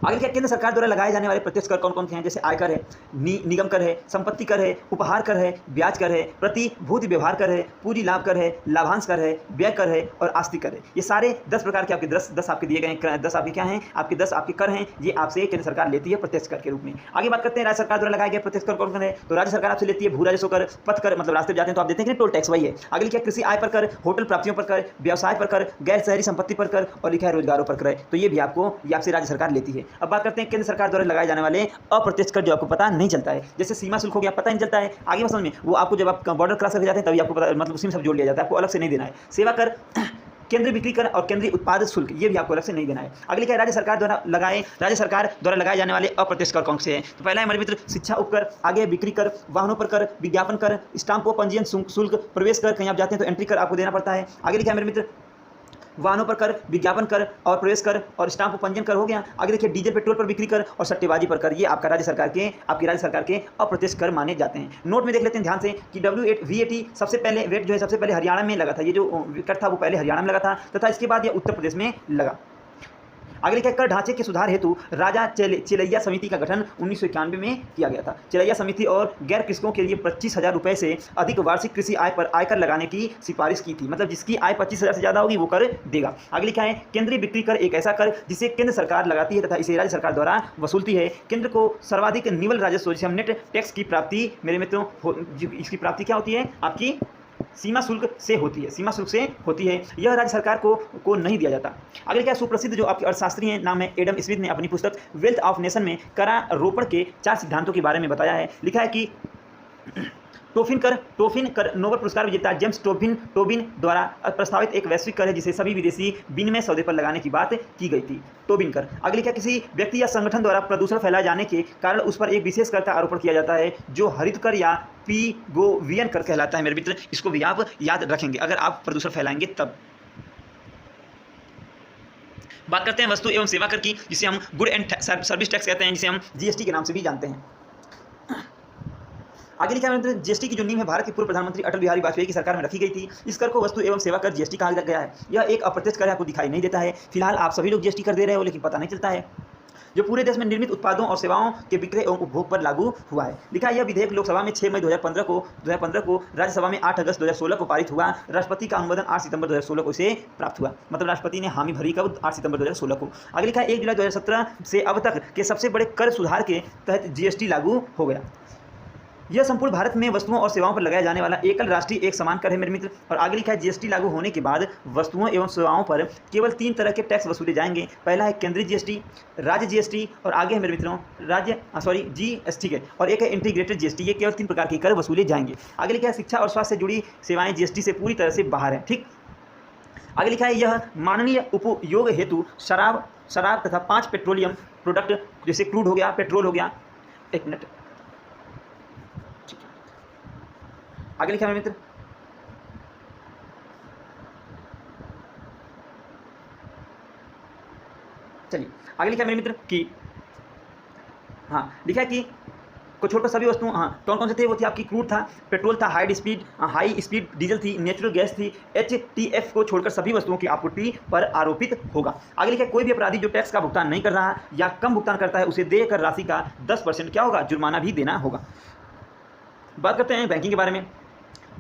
आगे क्या, केंद्र सरकार द्वारा लगाए जाने वाले प्रत्यक्ष कर कौन कौन से हैं? जैसे आयकर है, निगम कर है, संपत्ति कर है, उपहार कर है, ब्याज कर है, प्रतिभूति व्यवहार कर है, पूंजी लाभ कर है, लाभांश कर है, व्यय कर है और आस्तिक कर है। ये सारे 10 प्रकार के आपके 10 आपके दिए गए हैं। 10 आपके क्या हैं? आपके 10 आपके कर हैं। ये आपसे केंद्र सरकार लेती है प्रत्यक्ष कर के रूप में। आगे बात करते हैं राज्य सरकार द्वारा लगाए गए प्रत्यक्ष कर कौन कौन है? तो राज्य सरकार आपसे लेती है भू राजस्व कर, पथ कर, मतलब रास्ते जाते हैं तो आप देते हैं कि टोल टैक्स, वही है। आगे लिखा है कृषि आय पर कर, होटल प्राप्तियों पर कर, व्यवसाय पर कर, गैर शहरी संपत्ति पर कर और लिखा है रोजगारों पर कर है। तो ये भी आपसे राज्य सरकार लेती है। अब बात करते हैं केंद्र सरकार द्वारा लगाए जाने वाले अप्रत्यक्ष कर जो आपको पता नहीं चलता है। जैसे सीमा शुल्क हो गया, पता नहीं चलता है, आगे समझ में, वो आपको जब आप बॉर्डर क्रॉस करके जाते हैं तभी आपको पता, मतलब उसी में सब जोड़ लिया जाता है, आपको अलग से नहीं देना है। सेवा कर, केंद्रीय बिक्री कर और केंद्रीय उत्पाद शुल्क, ये भी आपको अलग से नहीं देना है। अगले क्या, राज्य सरकार द्वारा लगाए जाने वाले अप्रत्यक्ष कर कौन से हैं? तो पहला है हमारे मित्र शिक्षा उपकर, आगे बिक्री कर, वाहनों पर कर, विज्ञापन कर, स्टाम्प व पंजीयन शुल्क, प्रवेश कर, कहीं आप जाते हैं तो एंट्री कर आपको देना पड़ता है। आगे लिखा है मेरे मित्र वाहनों पर कर, विज्ञापन कर और प्रवेश कर और स्टाम्प पंजीयन कर हो गया। आगे देखिए डीजल पेट्रोल पर बिक्री कर और सट्टेबाजी पर कर, ये आपकी राज्य सरकार के अप्रत्यक्ष कर माने जाते हैं। नोट में देख लेते हैं ध्यान से कि VAT सबसे पहले वेट जो है सबसे पहले हरियाणा में लगा था। ये जो कर था वो पहले हरियाणा में लगा था तथा इसके बाद ये उत्तर प्रदेश में लगा। आगे लिखा है कर ढांचे के सुधार हेतु राजा चेलैया समिति का गठन 1991 में किया गया था। चेलैया समिति और गैर कृषकों के लिए 25,000 रुपये से अधिक वार्षिक कृषि आय पर आयकर लगाने की सिफारिश की थी, मतलब जिसकी आय 25,000 से ज़्यादा होगी वो कर देगा। आगे लिखा है केंद्रीय बिक्री कर एक ऐसा कर जिसे केंद्र सरकार लगाती है तथा इसे राज्य सरकार द्वारा वसूलती है। केंद्र को सर्वाधिक निवल राजस्व जिसे हम नेट टैक्स की प्राप्ति, मेरे मित्रों इसकी प्राप्ति क्या होती है? आपकी सीमा शुल्क से होती है। यह राज्य सरकार को नहीं दिया जाता। अगले क्या, सुप्रसिद्ध जो आपके अर्थशास्त्री हैं, नाम है एडम स्मिथ ने अपनी पुस्तक वेल्थ ऑफ नेशन में करारोपण के 4 सिद्धांतों के बारे में बताया है। लिखा है कि टोफिन कर नोबेल पुरस्कार विजेता जेम्स टोबिन द्वारा प्रस्तावित एक वैश्विक कर है जिसे सभी विदेशी विनिमय सौदे पर लगाने की बात की गई थी। टोबिन कर। अगले क्या, किसी व्यक्ति या संगठन द्वारा प्रदूषण फैलाए जाने के कारण उस पर एक विशेष कर का आरोपण किया जाता है जो हरित कर या पिगोवियन कर कहलाता है। मेरे मित्र इसको भी आप याद रखेंगे अगर आप प्रदूषण फैलाएंगे तब। बात करते हैं वस्तु एवं सेवा कर की, जिसे हम गुड एंड सर्विस टैक्स कहते हैं, जिसे हम GST के नाम से भी जानते हैं। आगे लिखा है GST की जो नींव है भारत के पूर्व प्रधानमंत्री अटल बिहारी वाजपेयी की सरकार में रखी गई थी। इस कर को वस्तु एवं सेवा कर GST कहा गया है। यह एक अप्रत्यक्ष कर आपको दिखाई नहीं देता है। फिलहाल आप सभी लोग GST कर दे रहे हो लेकिन पता नहीं चलता है, जो पूरे देश में निर्मित उत्पादों और सेवाओं के विक्रय एवं उपभोग पर लागू हुआ है। लिखा है यह विधेयक लोकसभा में 6 मई 2015 को, राज्यसभा में 8 अगस्त 2016 को पारित हुआ। राष्ट्रपति का अनुमोदन 8 सितंबर 2016 को इसे प्राप्त हुआ, मतलब राष्ट्रपति ने हामी भरी कब? 8 सितंबर 2016 को। आगे लिखा है 1 जुलाई 2017 से अब तक के सबसे बड़े कर सुधार के तहत GST लागू हो गया। यह संपूर्ण भारत में वस्तुओं और सेवाओं पर लगाया जाने वाला एकल राष्ट्रीय एक समान कर है मेरे मित्र। और आगे लिखा है GST लागू होने के बाद वस्तुओं एवं सेवाओं पर केवल 3 तरह के टैक्स वसूले जाएंगे। पहला है केंद्रीय GST, राज्य GST और आगे है मेरे मित्रों GST है, और एक है इंटीग्रेटेड GST। ये केवल 3 प्रकार के कर वसूले जाएंगे। आगे लिखा है शिक्षा और स्वास्थ्य से जुड़ी सेवाएं GST से पूरी तरह से बाहर है। ठीक, आगे लिखा है यह माननीय उपयोग हेतु शराब तथा 5 पेट्रोलियम प्रोडक्ट जैसे क्रूड हो गया, पेट्रोल हो गया। एक मिनट, आगे लिखा है मित्र चलिए आगे लिखा है मेरे मित्र कि लिखा है कि को छोड़कर सभी वस्तुओं कौन कौन से थे? वो थी आपकी क्रूड था, पेट्रोल था, हाई स्पीड डीजल थी, नेचुरल गैस थी। HTF को छोड़कर सभी वस्तुओं की आपूर्ति पर आरोपित होगा। आगे लिखा है कोई भी अपराधी जो टैक्स का भुगतान नहीं कर रहा या कम भुगतान करता है उसे देय कर राशि का 10% क्या होगा? जुर्माना भी देना होगा। बात करते हैं बैंकिंग के बारे में।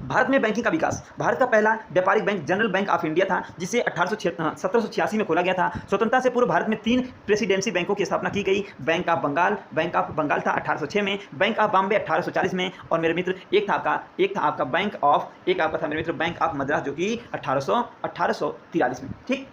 भारत में बैंकिंग का विकास। भारत का पहला व्यापारिक bank general bank of India था जिसे 1786 में खोला गया था। स्वतंत्रता से पूर्व भारत में 3 प्रेसिडेंसी बैंकों की स्थापना की गई। बैंक ऑफ बंगाल था 1806 में, बैंक ऑफ बॉम्बे 1840 में, और मेरे मित्र एक था आपका बैंक ऑफ मेरे मित्र बैंक ऑफ मद्रास जो कि 1843 में। ठीक,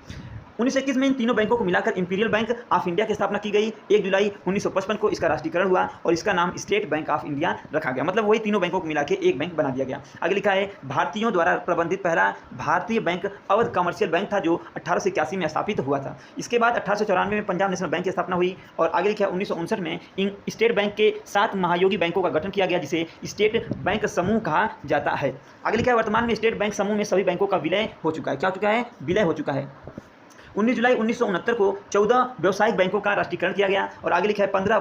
1921 में इन तीनों बैंकों को मिलाकर इंपीरियल बैंक ऑफ इंडिया की स्थापना की गई। 1 जुलाई 1955 को इसका राष्ट्रीयकरण हुआ और इसका नाम स्टेट बैंक ऑफ इंडिया रखा गया। मतलब वही तीनों बैंकों को मिला के एक बैंक बना दिया गया। आगे लिखा है भारतीयों द्वारा प्रबंधित पहला भारतीय बैंक अवध कमर्शियल बैंक था, जो 1881 में स्थापित हुआ था। इसके बाद 1894 में पंजाब नेशनल बैंक की स्थापना हुई और आगे लिखा है 1959 में स्टेट बैंक के 7 महायोगी बैंकों का गठन किया गया, जिसे स्टेट बैंक समूह कहा जाता है। आगे लिखा है वर्तमान में स्टेट बैंक समूह में सभी बैंकों का विलय हो चुका है। क्या हो चुका है? विलय हो चुका है। 19 जुलाई 1969 को 14 व्यावसायिक बैंकों का राष्ट्रीयकरण किया गया और आगे लिखा है 15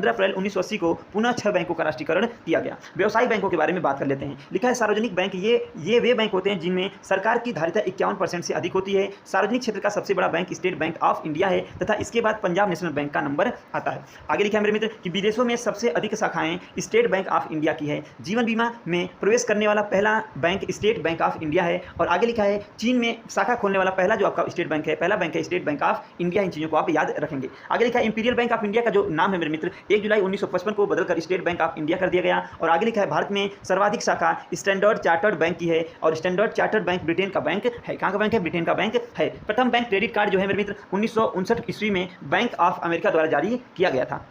अप्रैल 1980 को पुनः 6 बैंकों का राष्ट्रीयकरण किया गया। व्यावसायिक बैंकों के बारे में बात कर लेते हैं। लिखा है सार्वजनिक बैंक ये वे बैंक होते हैं जिनमें सरकार की धारिता 51% से अधिक होती है। सार्वजनिक क्षेत्र का सबसे बड़ा bank state bank of India है तथा इसके बाद पंजाब नेशनल बैंक का नंबर आता है। आगे लिखा है मेरे मित्र कि विदेशों में सबसे अधिक शाखाएं स्टेट बैंक ऑफ इंडिया की है। जीवन बीमा में प्रवेश करने वाला पहला bank state bank of India है और आगे लिखा है चीन में शाखा खोलने वाला पहला जो आपका स्टेट बैंक है, पहला बैंक है स्टेट बैंक ऑफ इंडिया। इन चीजों को आप याद रखेंगे। आगे लिखा है इंपीरियल बैंक ऑफ इंडिया का जो नाम है मेरे मित्र 1 जुलाई 1955 को बदलकर स्टेट बैंक ऑफ इंडिया कर दिया गया और आगे लिखा है भारत में सर्वाधिक शाखा स्टैंडर्ड चार्टर्ड बैंक की है और स्टैंडर्ड चार्टर्ड बैंक ब्रिटेन का बैंक है। कहाँ का बैंक है? ब्रिटेन का बैंक है। प्रथम बैंक क्रेडिट कार्ड जो है मेरे मित्र 1959 ईस्वी में बैंक ऑफ अमेरिका द्वारा जारी किया गया था।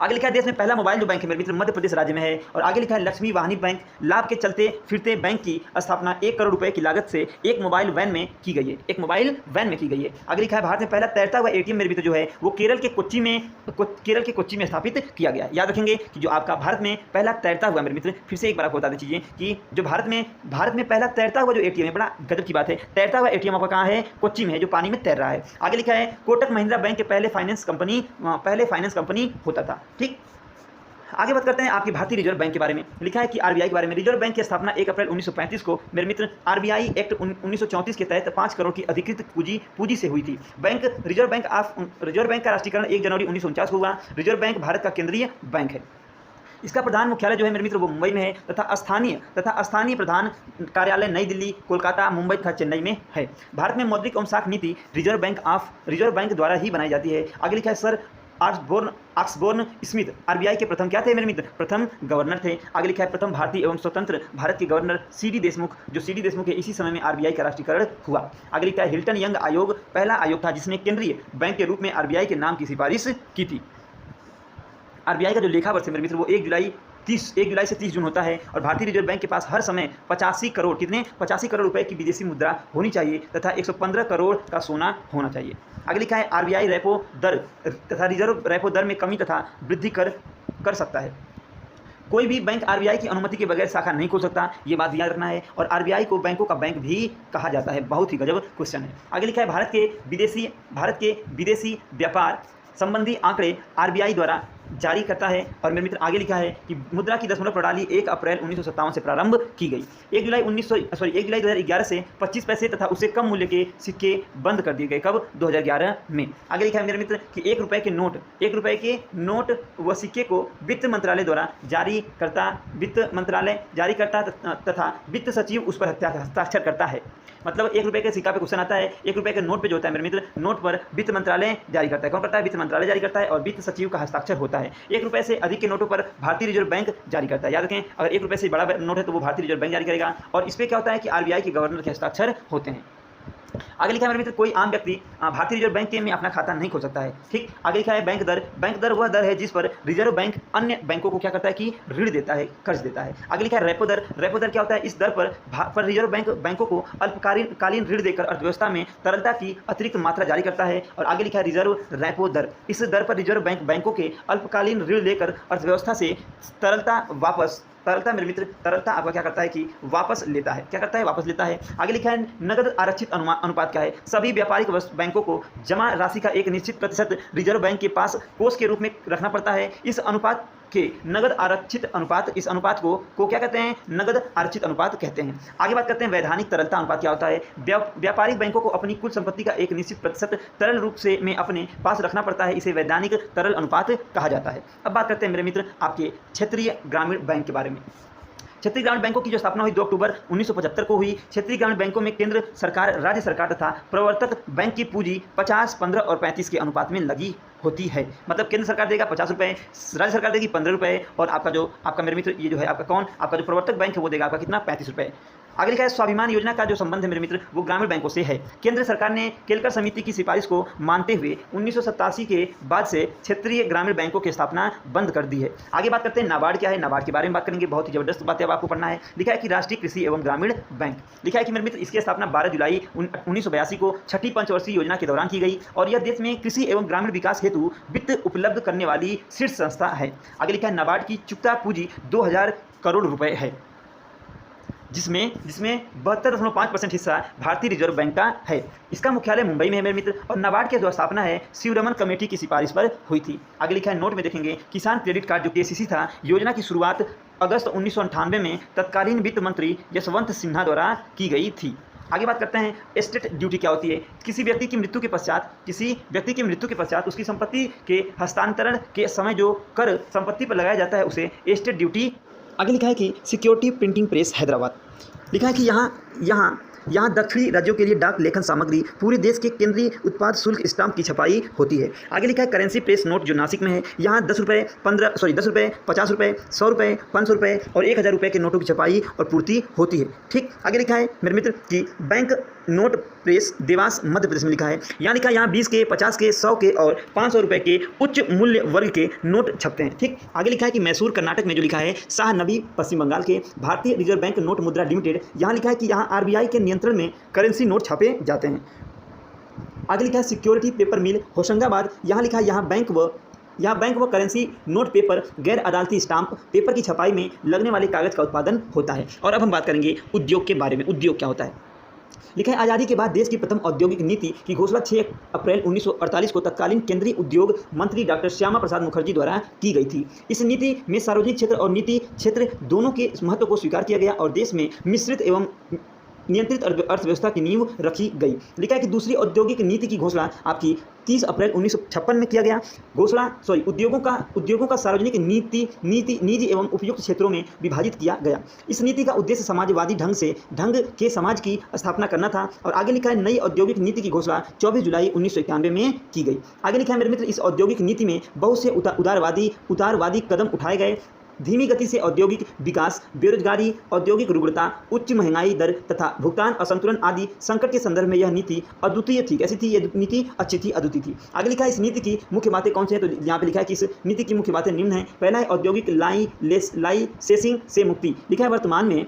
आगे लिखा है देश में पहला मोबाइल जो बैंक है मेरे मित्र मध्य प्रदेश राज्य में है और आगे लिखा है लक्ष्मी वाहिनी बैंक लाभ के चलते फिरते बैंक की स्थापना 1 करोड़ रुपए की लागत से एक मोबाइल वैन में की गई है। एक मोबाइल वैन में की गई है। आगे लिखा है भारत में पहला तैरता हुआ एटीएम मेरे मित्र जो है वो केरल के कोच्चि में स्थापित किया गया। याद रखेंगे कि जो आपका भारत में पहला तैरता हुआ मेरे मित्र, फिर से एक बार आपको बता दें चीजें कि जो भारत में पहला तैरता हुआ जो एटीएम है, बड़ा गजब की बात है, तैरता हुआ एटीएम आपका कहाँ है? कोच्चि में है, जो पानी में तैर रहा है। आगे लिखा है कोटक महिंद्रा बैंक के पहले फाइनेंस कंपनी होता था। ठीक, आगे बात करते हैं आपकी भारतीय रिजर्व बैंक के बारे में। लिखा है कि आरबीआई के बारे में। रिजर्व बैंक की स्थापना 1 अप्रैल 1935 को मेरे मित्र आरबीआई एक्ट 1934 के तहत 5 करोड़ की अधिकृत पूंजी से हुई थी। रिजर्व बैंक का राष्ट्रीयकरण 1 जनवरी 1949 को हुआ। रिजर्व बैंक भारत का केंद्रीय बैंक है। इसका प्रधान मुख्यालय जो है मेरे मित्र वो मुंबई में है तथा स्थानीय प्रधान कार्यालय नई दिल्ली, कोलकाता, मुंबई तथा चेन्नई में है। भारत में मौद्रिक एवं साख नीति रिजर्व बैंक द्वारा ही बनाई जाती है। आगे लिखा है सर ऑक्सबोर्न स्मिथ आरबीआई के प्रथम क्या थे मेरे मित्र? प्रथम गवर्नर थे। आगे लिखा है प्रथम भारतीय एवं स्वतंत्र भारत के गवर्नर सीडी देशमुख, जो सीडी देशमुख है इसी समय में आरबीआई का राष्ट्रीयकरण हुआ। आगे लिखा है हिल्टन यंग आयोग पहला आयोग था जिसने केंद्रीय बैंक के रूप में आरबीआई के नाम की सिफारिश की थी। आरबीआई का जो लेखा वर्ष है मेरे मित्र वो 1 जुलाई से 30 जून होता है और भारतीय रिजर्व बैंक के पास हर समय 85 करोड़ रुपए की विदेशी मुद्रा होनी चाहिए तथा 115 करोड़ का सोना होना चाहिए। आगे लिखा है आरबीआई रेपो दर तथा रिजर्व रेपो दर में कमी तथा वृद्धि कर सकता है। कोई भी बैंक आरबीआई की अनुमति के बगैर शाखा नहीं खोल सकता, ये बात याद रखना है। और आरबीआई को बैंकों का बैंक भी कहा जाता है। बहुत ही गजब क्वेश्चन है। आगे लिखा है भारत के विदेशी व्यापार संबंधी आंकड़े आरबीआई द्वारा जारी करता है और मेरे मित्र आगे लिखा है कि मुद्रा की दशमलव प्रणाली 1 अप्रैल 1957 से प्रारंभ की गई। 1 जुलाई 2011 से 25 पैसे तथा उससे कम मूल्य के सिक्के बंद कर दिए गए। कब? 2011 में। आगे लिखा है मेरे मित्र कि 1 रुपये के नोट व सिक्के को वित्त मंत्रालय द्वारा जारी करता तथा वित्त सचिव उस पर हस्ताक्षर करता है। मतलब 1 रुपये के सिक्का पे क्वेश्चन आता है, 1 रुपये के नोट पे जो होता है मेरे मित्र, नोट पर वित्त मंत्रालय जारी करता है। कौन करता है? वित्त मंत्रालय जारी करता है और वित्त सचिव का हस्ताक्षर होता है। 1 रुपये से अधिक के नोटों पर भारतीय रिजर्व बैंक जारी करता है। याद रखें, अगर 1 रुपये से बड़ा नोट है तो वो भारतीय रिजर्व बैंक जारी करेगा और इस पर क्या होता है कि आरबीआई के गवर्नर के हस्ताक्षर होते हैं। आगे लिखा है मेरे मित्र कोई आम व्यक्ति भारतीय रिजर्व बैंक में अपना खाता नहीं खोल सकता है। ठीक, आगे लिखा है बैंक दर वह दर है जिस पर रिजर्व बैंक अन्य बैंकों को क्या करता है कि ऋण देता है, कर्ज देता है। आगे लिखा है रेपो दर क्या होता है? इस दर पर रिजर्व बैंक बैंकों को अल्पकालीन ऋण देकर अर्थव्यवस्था में तरलता की अतिरिक्त मात्रा जारी करता है। और आगे लिखा है रिजर्व रेपो दर, इस दर पर रिजर्व बैंक बैंकों के अल्पकालीन ऋण लेकर अर्थव्यवस्था से तरलता मेरे मित्र, तरलता आपका क्या करता है कि वापस लेता है। क्या करता है? वापस लेता है। आगे लिखा है नगद आरक्षित अनुपात क्या है? सभी व्यापारिक बैंकों को जमा राशि का एक निश्चित प्रतिशत रिजर्व बैंक के पास कोष के रूप में रखना पड़ता है। इस अनुपात के नगद आरक्षित अनुपात, इस अनुपात को क्या कहते हैं? नगद आरक्षित अनुपात कहते हैं। आगे बात करते हैं वैधानिक तरलता अनुपात क्या होता है? व्यापारिक बैंकों को अपनी कुल संपत्ति का एक निश्चित प्रतिशत तरल रूप से में अपने पास रखना पड़ता है। इसे वैधानिक तरल अनुपात कहा जाता है। अब बात करते हैं मेरे मित्र आपके क्षेत्रीय ग्रामीण बैंक के बारे में। क्षेत्रीय ग्रामीण बैंकों की जो स्थापना हुई 2 अक्टूबर 1975 को हुई। क्षेत्रीय ग्रामीण बैंकों में केंद्र सरकार, राज्य सरकार तथा प्रवर्तक बैंक की पूंजी 50, 15 और 35 के अनुपात में लगी होती है। मतलब केंद्र सरकार देगा 50 रुपये, राज्य सरकार देगी 15 रुपये, और आपका मेरे मित्र ये जो है आपका जो प्रवर्तक बैंक है वो देगा आपका कितना 35 रुपये। आगे लिखा है स्वाभिमान योजना का जो संबंध है मेरे मित्र वो ग्रामीण बैंकों से है। केंद्र सरकार ने केलकर समिति की सिफारिश को मानते हुए 1987 के बाद से क्षेत्रीय ग्रामीण बैंकों की स्थापना बंद कर दी है। आगे बात करते हैं नाबार्ड क्या है, नाबार्ड के बारे में बात करेंगे। बहुत ही जबरदस्त बात है, अब आपको पढ़ना है। लिखा है कि राष्ट्रीय कृषि एवं ग्रामीण बैंक, लिखा है कि मेरे मित्र इसकी स्थापना 12 जुलाई 1982 को छठी पंचवर्षीय योजना के दौरान की गई, और यह देश में कृषि एवं ग्रामीण विकास हेतु वित्त उपलब्ध करने वाली शीर्ष संस्था है। आगे लिखा है नाबार्ड की चुकता पूंजी 2000 करोड़ रुपए है, जिसमें 72.5% हिस्सा भारतीय रिजर्व बैंक का है। इसका मुख्यालय मुंबई में है मेरे मित्र, और नाबार्ड की जो स्थापना है शिवरमन कमेटी की सिफारिश पर हुई थी। आगे लिखा है नोट में देखेंगे किसान क्रेडिट कार्ड जो केसीसी था, योजना की शुरुआत अगस्त 1998 में तत्कालीन वित्त मंत्री यशवंत सिन्हा द्वारा की गई थी। आगे बात करते हैं एस्टेट ड्यूटी क्या होती है। किसी व्यक्ति की मृत्यु के पश्चात उसकी संपत्ति के हस्तांतरण के समय जो कर संपत्ति पर लगाया जाता है उसे एस्टेट ड्यूटी। आगे लिखा है कि सिक्योरिटी प्रिंटिंग प्रेस हैदराबाद, लिखा है कि यहाँ दक्षिणी राज्यों के लिए डाक लेखन सामग्री, पूरे देश के केंद्रीय उत्पाद शुल्क स्टाम्प की छपाई होती है। आगे लिखा है करेंसी प्रेस नोट जो नासिक में है, यहाँ 10 रुपये, 50 रुपये, 100 रुपये, 500 रुपये और 1000 रुपये के नोटों की छपाई और पूर्ति होती है। ठीक, आगे लिखा है मेरे मित्र कि bank note press Dewas Madhya Pradesh में लिखा है। यहाँ लिखा है यहाँ 20 के, 50 के, 100 के और 500 रुपये के उच्च मूल्य वर्ग के नोट छपते हैं। ठीक, आगे लिखा है कि मैसूर कर्नाटक में जो लिखा है शाहनबी पश्चिम बंगाल के भारतीय रिजर्व बैंक नोट मुद्रा लिमिटेड, यहाँ लिखा है कि यहाँ आरबीआई के नियंत्रण में करेंसी नोट छापे जाते हैं। आगे लिखा है सिक्योरिटी पेपर मिल होशंगाबाद, यहाँ लिखा है यहाँ बैंक व करेंसी नोट पेपर गैर अदालती स्टाम्प पेपर की छपाई में लगने वाले कागज का उत्पादन होता है। और अब हम बात करेंगे उद्योग के बारे में। उद्योग क्या होता है, लिखा है आज़ादी के बाद देश की प्रथम औद्योगिक नीति की घोषणा 6 अप्रैल 1948 को तत्कालीन केंद्रीय उद्योग मंत्री डॉक्टर श्यामा प्रसाद मुखर्जी द्वारा की गई थी। इस नीति में सार्वजनिक क्षेत्र और निजी क्षेत्र दोनों के महत्व को स्वीकार किया गया और देश में मिश्रित एवं नियंत्रित अर्थव्यवस्था की नींव रखी गई। लिखा है कि दूसरी औद्योगिक नीति की घोषणा आपकी 30 अप्रैल 1956 में किया गया। उद्योगों का सार्वजनिक निजी एवं उपयुक्त क्षेत्रों में विभाजित किया गया। इस नीति का उद्देश्य समाजवादी ढंग के समाज की स्थापना करना था। और आगे लिखा है नई औद्योगिक नीति की घोषणा 24 जुलाई 1991 में की गई। आगे लिखा है मेरे मित्र इस औद्योगिक नीति में बहुत से उदारवादी कदम उठाए गए। धीमी गति से औद्योगिक विकास, बेरोजगारी, औद्योगिक रुग्णता, उच्च महंगाई दर तथा भुगतान असंतुलन आदि संकट के संदर्भ में यह नीति अद्वितीय थी। कैसी थी ये नीति? अच्छी थी, अद्वितीय थी। आगे लिखा है इस नीति की मुख्य बातें कौन सी हैं, तो यहाँ पे लिखा है कि इस नीति की मुख्य बातें निम्न हैं। पहला है औद्योगिक लाइसेंसिंग से मुक्ति। लिखा है वर्तमान में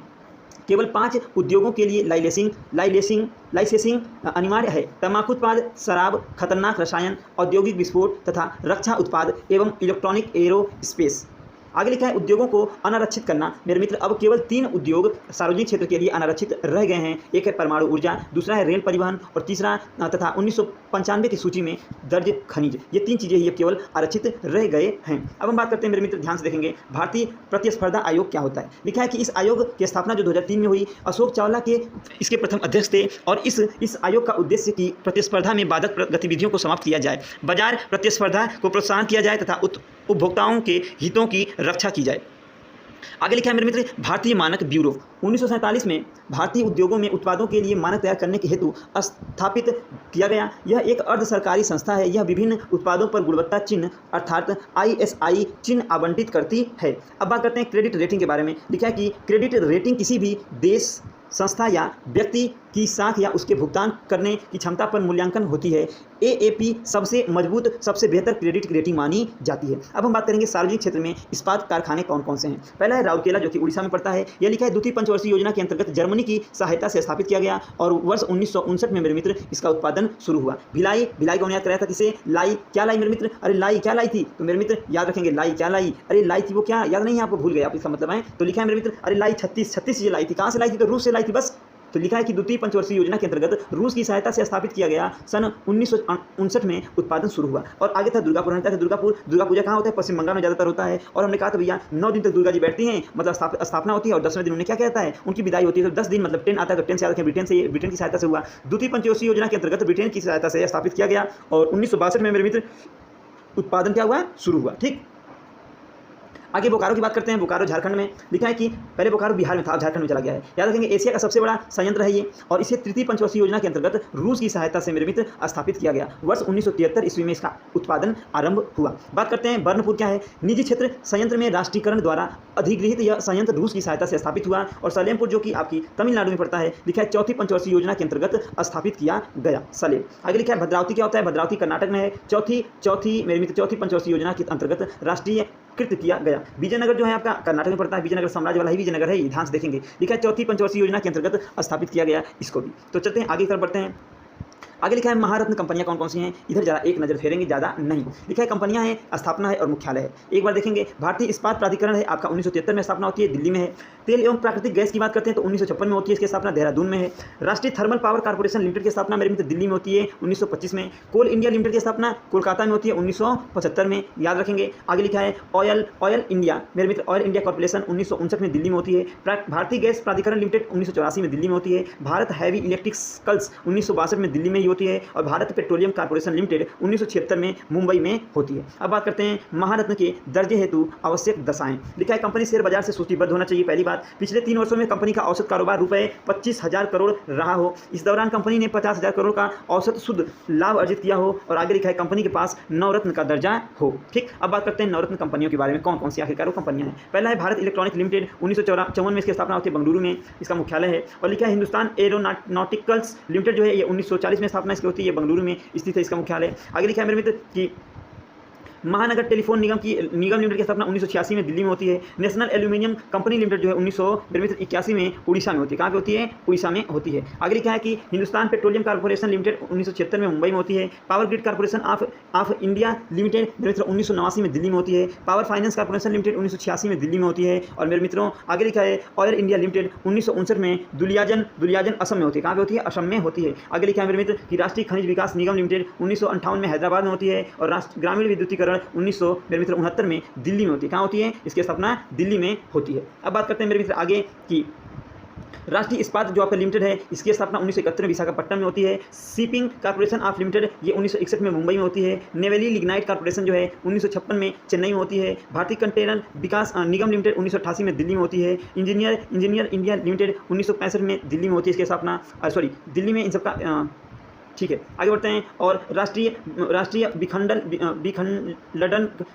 केवल 5 उद्योगों के लिए लाइसेंसिंग अनिवार्य है। तंबाकू उत्पाद, शराब, खतरनाक रसायन, औद्योगिक विस्फोट तथा रक्षा उत्पाद एवं इलेक्ट्रॉनिक एरोस्पेस। आगे लिखा है उद्योगों को अनारक्षित करना। मेरे मित्र अब केवल 3 उद्योग सार्वजनिक क्षेत्र के लिए अनारक्षित रह गए हैं। एक है परमाणु ऊर्जा, दूसरा है रेल परिवहन और तीसरा तथा 1995 की सूची में दर्ज खनिज। ये 3 चीज़ें ये केवल आरक्षित रह गए हैं। अब हम बात करते हैं मेरे मित्र, ध्यान से देखेंगे भारतीय प्रतिस्पर्धा आयोग क्या होता है। लिखा है कि इस आयोग की स्थापना जो 2003 में हुई, अशोक चावला इसके प्रथम अध्यक्ष थे और इस आयोग का उद्देश्य कि प्रतिस्पर्धा में बाधक गतिविधियों को समाप्त किया जाए, बाजार प्रतिस्पर्धा को प्रोत्साहन किया जाए तथा उपभोक्ताओं के हितों की रक्षा की जाए। आगे लिखा है मेरे मित्र भारतीय मानक ब्यूरो 1947 में भारतीय उद्योगों में उत्पादों के लिए मानक तैयार करने के हेतु स्थापित किया गया। यह एक अर्ध सरकारी संस्था है। यह विभिन्न उत्पादों पर गुणवत्ता चिन्ह अर्थात ISI चिन्ह आवंटित करती है। अब बात करते हैं क्रेडिट रेटिंग के बारे में। लिखा है कि क्रेडिट रेटिंग किसी भी देश, संस्था या व्यक्ति की साख या उसके भुगतान करने की क्षमता पर मूल्यांकन होती है। AAP सबसे मजबूत, सबसे बेहतर क्रेडिट रेटिंग मानी जाती है। अब हम बात करेंगे सार्वजनिक क्षेत्र में इस्पात कारखाने कौन कौन से हैं। पहला है राउरकेला जो कि उड़ीसा में पड़ता है। यह लिखा है द्वितीय पंचवर्षीय योजना के अंतर्गत जर्मनी की सहायता से स्थापित किया गया और वर्ष 1959 में मेरे मित्र इसका उत्पादन शुरू हुआ। भिलाई को याद कराया था किसे? लाई। क्या लाई मेरे मित्र? अरे लाई क्या लाई थी? तो मेरे मित्र याद रखेंगे लाई क्या लाई। अरे लाई थी वो क्या याद नहीं है आपको, भूल गए आप, इसका मतलब है। तो लिखा है मेरे मित्र अरे लाई 36 चीजें लाई थी। कहाँ से लाई थी? तो रूस से लाई थी बस। तो लिखा है कि द्वितीय पंचवर्षीय योजना के अंतर्गत रूस की सहायता से स्थापित किया गया। सन 1959 में उत्पादन शुरू हुआ। और आगे था दुर्गा पूजा कहाँ होता है? पश्चिम बंगाल में ज़्यादातर होता है। और हमने कहा था भैया 9 दिन तक दुर्गा जी बैठती हैं, मतलब स्थापना होती है और 10वें दिन उन्हें क्या कहता है? उनकी विदाई होती है। तो 10 दिन मतलब 10 आता है, तो 10 से याद रखें ब्रिटेन की सहायता से हुआ। द्वितीय पंचवर्षीय योजना के अंतर्गत ब्रिटेन की सहायता से स्थापित किया गया और 1962 में मेरे मित्र उत्पादन क्या हुआ? शुरू हुआ। ठीक, आगे बोकारो की बात करते हैं। बोकारो झारखंड में लिखा है कि पहले बोकारो बिहार में था, अब झारखंड में चला गया है। याद रखेंगे एशिया का सबसे बड़ा संयंत्र है ये, और इसे तृतीय पंचवर्षीय योजना के अंतर्गत रूस की सहायता से निर्मित स्थापित किया गया। वर्ष 1973 ईस्वी में इसका उत्पादन आरंभ हुआ। बात करते हैं बर्नपुर क्या है। निजी क्षेत्र संयंत्र में राष्ट्रीयकरण द्वारा अधिगृहित यह संयंत्र रूस की सहायता से स्थापित हुआ। और सलेमपुर जो कि आपकी तमिलनाडु में पड़ता है, लिखा है चौथी पंचवर्षीय योजना के अंतर्गत स्थापित किया गया सलेम। आगे लिखा है भद्रावती क्या होता है। भद्रावती कर्नाटक में है, चौथी पंचवर्षीय योजना के अंतर्गत राष्ट्रीय कृत किया गया। विजयनगर जो है आपका कर्नाटक में पड़ता है, विजयनगर साम्राज्य वाला ही विजयनगर है, ध्यान से देखेंगे। लिखा है चौथी पंचवर्षीय योजना के अंतर्गत स्थापित किया गया इसको भी। तो चलते हैं आगे की तरफ बढ़ते हैं। आगे लिखा है महारत्न कंपनियां कौन कौन सी हैं, इधर जरा एक नजर फेरेंगे, ज़्यादा नहीं। लिखा है कंपनियां हैं, स्थापना है और मुख्यालय है। एक बार देखेंगे भारतीय इस्पात प्राधिकरण है आपका 1973 में स्थापना होती है, दिल्ली में है। तेल एवं प्राकृतिक गैस की बात करते हैं तो 1956 में होती है, इसकी स्थापना देहरादून में है। राष्ट्रीय थर्मल पावर कॉर्पोरेशन लिमिटेड की स्थापना मेरे मित्र दिल्ली में होती है 1925 में। कोल इंडिया लिमिटेड की स्थापना कोलकाता में होती है 1975 में, याद रखेंगे। आगे लिखा है ऑयल इंडिया मेरे मित्र ऑयल इंडिया कॉर्पोरेशन 1959 में दिल्ली में होती है। भारतीय गैस प्राधिकरण लिमिटेड 1984 में दिल्ली में होती है। भारत हैवी इलेक्ट्रिकल्स 1962 में दिल्ली में ही होती है। और भारत पेट्रोलियम कॉर्पोरेशन लिमिटेड 1976 में मुंबई में होती है। अब बात करते हैं महारत्न के दर्जे हेतु आवश्यक दशाएं। लिखा है कंपनी शेयर बाजार से सूचीबद्ध होना चाहिए। पहली बात, पिछले 3 वर्षों में कंपनी का औसत कारोबार रुपए 25,000 करोड़ रहा हो। इस दौरान कंपनी ने 50,000 करोड़ का औसत शुद्ध लाभ अर्जित किया हो। और आगे लिखा है कंपनी के पास नवरत्न का दर्जा हो। ठीक, अब बात करते हैं नवरत्न कंपनियों के बारे में, कौन कौन सी आखिरकार वो कंपनियां हैं। पहला है भारत इलेक्ट्रॉनिक लिमिटेड 1954 में इसकी स्थापना होती है, बेंगलुरु में इसका मुख्यालय है। और लिखा है हिंदुस्तान एरोनॉटिकल्स लिमिटेड जो है ये 1940 में स्थापना इसकी होती है, बेंगलुरु में स्थित है इसका मुख्यालय। आगे लिखा है मेरे मित्र कि महानगर टेलीफोन निगम लिमिटेड की स्थापना 1986 में दिल्ली में होती है। नेशनल एल्यूमिनियम कंपनी लिमिटेड जो है 1981 में उड़ीसा में होती है। कहाँ पे होती है? उड़ीसा में होती है। आगे लिखा है कि हिंदुस्तान पेट्रोलियम कॉर्पोरेशन लिमिटेड 1976 में मुंबई में होती है। Power grid corporation of India limited मेरे मित्रों 1989 में दिल्ली में होती है। पावर फाइनेंस कॉर्पोरेशन लिमिटेड 1986 में दिल्ली में होती है। और मेरे मित्रों आगे लिखा है ऑयल इंडिया लिमिटेड 1959 में दुलियाजन असम में होती है। कहाँ पे होती है? असम में होती है। आगे लिखा है मेरे मित्र कि राष्ट्रीय खनिज विकास निगम लिमिटेड 1958 में हैदराबाद में होती है। और राष्ट्रीय ग्रामीण विद्युतीकरण 1969 में दिल्ली में होती है। कहाँ होती है? इसकी स्थापना दिल्ली में होती है। अब बात करते हैं मेरे मित्र आगे की राष्ट्रीय इस्पात जो आपका लिमिटेड है इसकी स्थापना 1971 में विशाखापट्टनम में होती है। शिपिंग कॉर्पोरेशन ऑफ लिमिटेड ये 1961 में मुंबई में होती है। नेवेली लिग्नाइट कॉर्पोरेशन जो है 1956 में चेन्नई में होती है। भारतीय कंटेनर विकास निगम लिमिटेड 1988 में दिल्ली में होती है। इंजीनियर इंडिया लिमिटेड 1965 में दिल्ली में होती है इसकी स्थापना, दिल्ली में इन सबका ठीक है। आगे बढ़ते हैं। और राष्ट्रीय विखंडन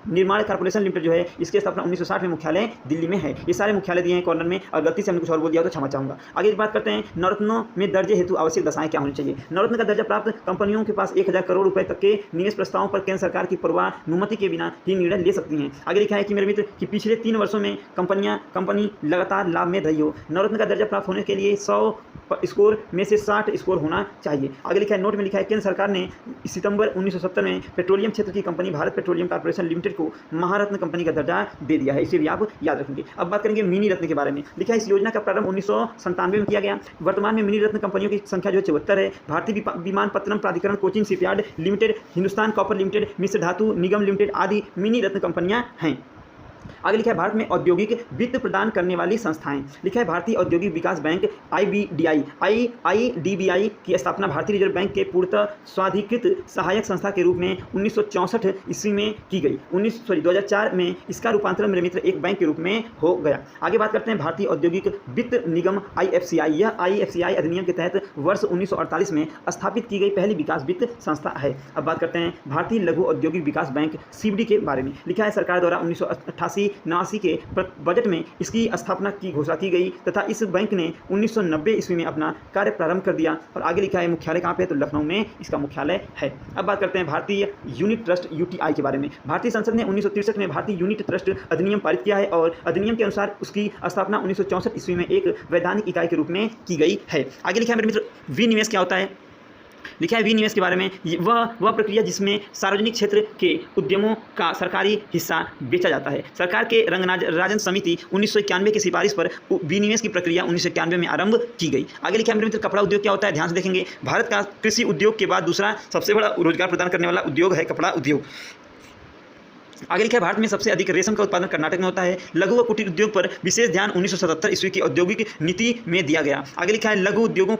निर्माण कॉर्पोरेशन लिमिटेड जो है इसकी स्थापना 1960 में मुख्यालय दिल्ली में है। ये सारे मुख्यालय दिए हैं कॉर्नर में, और गलती से हमने कुछ और बोल दिया हो तो क्षमा चाहूँगा। आगे बात करते हैं नवरत्नों में दर्जे हेतु आवश्यक दशाएं क्या होनी चाहिए। नवरत्न का दर्जा प्राप्त कंपनियों के पास 1000 करोड़ रुपए तक के निवेश प्रस्तावों पर केंद्र सरकार की पूर्वानुमति के बिना ही निर्णय ले सकती हैं। आगे लिखा है कि मेरे मित्र कि पिछले 3 वर्षों में कंपनी लगातार लाभ में रही हो। नवरत्न का दर्जा प्राप्त होने के लिए 100 स्कोर में से 60 स्कोर होना चाहिए। आगे लिखा है नोट में लिखा है केंद्र सरकार ने सितंबर 1970 में पेट्रोलियम क्षेत्र की company Bharat petroleum corporation limited को महारत्न कंपनी का दर्जा दे दिया है। इसे भी आप याद रखेंगे। अब बात करेंगे मिनी रत्न के बारे में। लिखा है इस योजना का प्रारंभ 1997 में किया गया। वर्तमान में मिनी रत्न कंपनियों की संख्या जो है 74 है। Bharatiya Vimanpattanam Pradhikaran, Cochin shipyard limited, Hindustan copper limited, Mishra Dhatu Nigam limited आदि मिनी रत्न कंपनियां हैं। आगे लिखा है भारत में औद्योगिक वित्त प्रदान करने वाली संस्थाएं। लिखा है भारतीय औद्योगिक विकास बैंक IBDI की स्थापना भारतीय रिजर्व बैंक के पूर्णतः स्वाधिकृत सहायक संस्था के रूप में 1964 ईस्वी में की गई। 2004 में इसका रूपांतरण मेरे मित्र एक बैंक के रूप में हो गया। आगे बात करते हैं भारतीय औद्योगिक वित्त निगम IFCI। यह IFCI अधिनियम के तहत वर्ष 1948 में स्थापित की गई पहली विकास वित्त संस्था है। अब बात करते हैं भारतीय लघु औद्योगिक विकास बैंक CBD के बारे में। लिखा है सरकार द्वारा 1988-89 के बजट में इसकी स्थापना की घोषणा की गई तथा इस बैंक ने 1990 ईस्वी में अपना कार्य प्रारंभ कर दिया। और आगे लिखा है मुख्यालय कहाँ पे है? तो लखनऊ में इसका मुख्यालय है। अब बात करते हैं भारतीय यूनिट ट्रस्ट UTI के बारे में। भारतीय संसद ने 1963 में भारतीय यूनिट ट्रस्ट अधिनियम पारित किया है और अधिनियम के अनुसार उसकी स्थापना 1964 ईस्वी में एक वैधानिक इकाई के रूप में की गई है। आगे लिखा है मेरे मित्र विनिवेश क्या होता है। लिखा है विनिवेश के बारे में वह प्रक्रिया जिसमें सार्वजनिक क्षेत्र के उद्यमों का सरकारी हिस्सा बेचा जाता है। सरकार के रंगराजन समिति 1991 की सिफारिश पर विनिवेश की प्रक्रिया 1991 में आरंभ की गई। आगे लिखा है मेरे मित्र कपड़ा उद्योग क्या होता है, ध्यान से देखेंगे। भारत का कृषि उद्योग के बाद दूसरा सबसे बड़ा रोजगार प्रदान करने वाला उद्योग है कपड़ा उद्योग। आगे लिखा है भारत में सबसे अधिक रेशम का उत्पादन कर्नाटक में होता है। लघु व कुटीर उद्योग पर विशेष ध्यान 1977 ईस्वी की औद्योगिक नीति में दिया गया। आगे लिखा है लघु उद्योगों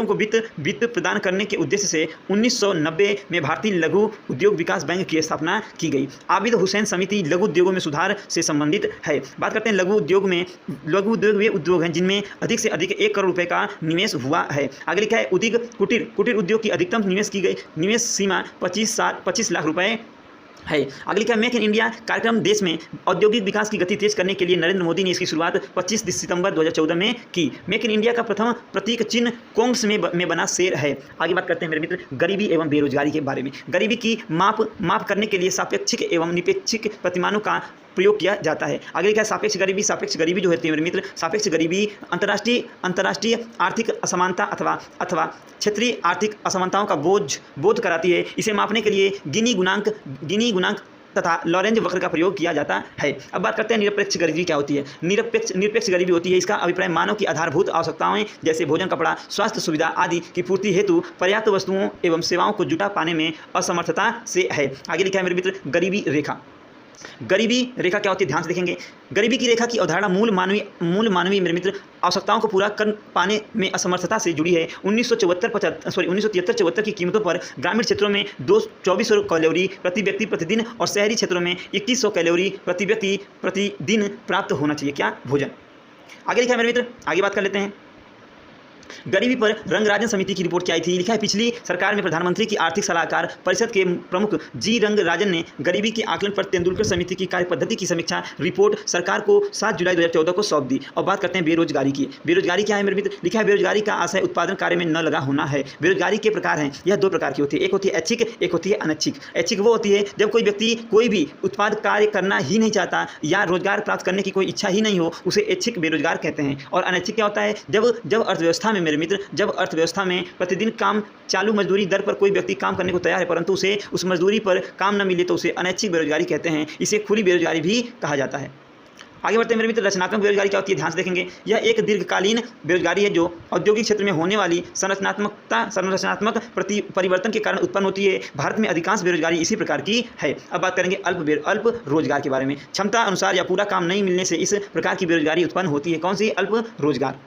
को वित्त प्रदान करने के उद्देश्य से 1990 में भारतीय लघु उद्योग विकास बैंक की स्थापना की गई। आबिद हुसैन समिति लघु उद्योगों में सुधार से संबंधित है। बात करते हैं लघु उद्योग वे उद्योग हैं जिनमें अधिक से अधिक 1 करोड़ रुपए का निवेश हुआ है। आगे लिखा है कुटीर उद्योग की अधिकतम निवेश सीमा 25 लाख रुपए है। अगली क्या मेक इन इंडिया कार्यक्रम देश में औद्योगिक विकास की गति तेज करने के लिए नरेंद्र मोदी ने इसकी शुरुआत 25 सितंबर 2014 में की। मेक इन इंडिया का प्रथम प्रतीक चिन्ह कोंग्स में बना शेर है। आगे बात करते हैं मेरे मित्र गरीबी एवं बेरोजगारी के बारे में। गरीबी की माप करने के लिए सापेक्षिक एवं निरपेक्षिक प्रतिमानों का प्रयोग किया जाता है। आगे क्या सापेक्ष गरीबी जो होती है मेरे मित्र, सापेक्ष गरीबी अंतर्राष्ट्रीय आर्थिक असमानता अथवा क्षेत्रीय आर्थिक असमानताओं का बोध कराती है। इसे मापने के लिए गिनी गुणांक तथा लॉरेंज वक्र का प्रयोग किया जाता है। अब बात करते हैं निरपेक्ष गरीबी क्या होती है। निरपेक्ष गरीबी होती है, इसका अभिप्राय मानव की आधारभूत आवश्यकताएं जैसे भोजन, कपड़ा, स्वास्थ्य सुविधा आदि की पूर्ति हेतु पर्याप्त वस्तुओं एवं सेवाओं को जुटा पाने में असमर्थता से है। आगे लिखा है मेरे मित्र गरीबी रेखा क्या होती है, ध्यान से देखेंगे। गरीबी की रेखा की अवधारणा मूल मानवीय मेरे मित्र आवश्यकताओं को पूरा कर पाने में असमर्थता से जुड़ी है। 1973-74 की कीमतों पर ग्रामीण क्षेत्रों में 2400 कैलोरी प्रति व्यक्ति प्रतिदिन और शहरी क्षेत्रों में 2100 कैलोरी प्रति व्यक्ति प्रतिदिन प्राप्त होना चाहिए क्या, भोजन। आगे लिखा है मेरे मित्र, आगे बात कर लेते हैं। गरीबी पर रंगराजन समिति की रिपोर्ट क्या आई थी। लिखा है पिछली सरकार में प्रधानमंत्री की आर्थिक सलाहकार परिषद के प्रमुख जी रंगराजन ने गरीबी के आकलन पर तेंदुलकर समिति की कार्यपद्धति की समीक्षा रिपोर्ट सरकार को 7 जुलाई 2014 को सौंप दी। और बात करते हैं बेरोजगारी की। बेरोजगारी क्या है मेरे मित्र, लिखा है बेरोजगारी का आशय उत्पादन कार्य में न लगा होना है। बेरोजगारी के प्रकार हैं, यह 2 प्रकार की होती है, एक होती है ऐच्छिक, एक होती है अनैच्छिक। ऐच्छिक वो होती है जब कोई व्यक्ति कोई भी उत्पाद कार्य करना ही नहीं चाहता या रोजगार प्राप्त करने की कोई इच्छा ही नहीं हो, उसे ऐच्छिक बेरोजगार कहते हैं। और अनैच्छिक क्या होता है, जब अर्थव्यवस्था में मेरे मित्र, जब अर्थव्यवस्था में प्रतिदिन काम चालू मजदूरी दर पर कोई व्यक्ति काम करने को तैयार है परंतु उसे उस मजदूरी पर काम न मिले तो उसे अनैच्छिक बेरोजगारी कहते हैं। इसे खुली बेरोजगारी भी कहा जाता है। आगे बढ़ते हैं मेरे मित्र, रचनात्मक बेरोजगारी क्या होती है, ध्यान से देखेंगे। यह एक दीर्घकालीन बेरोजगारी है जो औद्योगिक क्षेत्र में होने वाली संरचनात्मक परिवर्तन के कारण उत्पन्न होती है। भारत में अधिकांश बेरोजगारी इसी प्रकार की है। अब बात करेंगे अल्प रोजगार के बारे में। क्षमता अनुसार या पूरा काम नहीं मिलने से इस प्रकार की बेरोजगारी उत्पन्न होती है। कौन सी, अल्प रोजगार।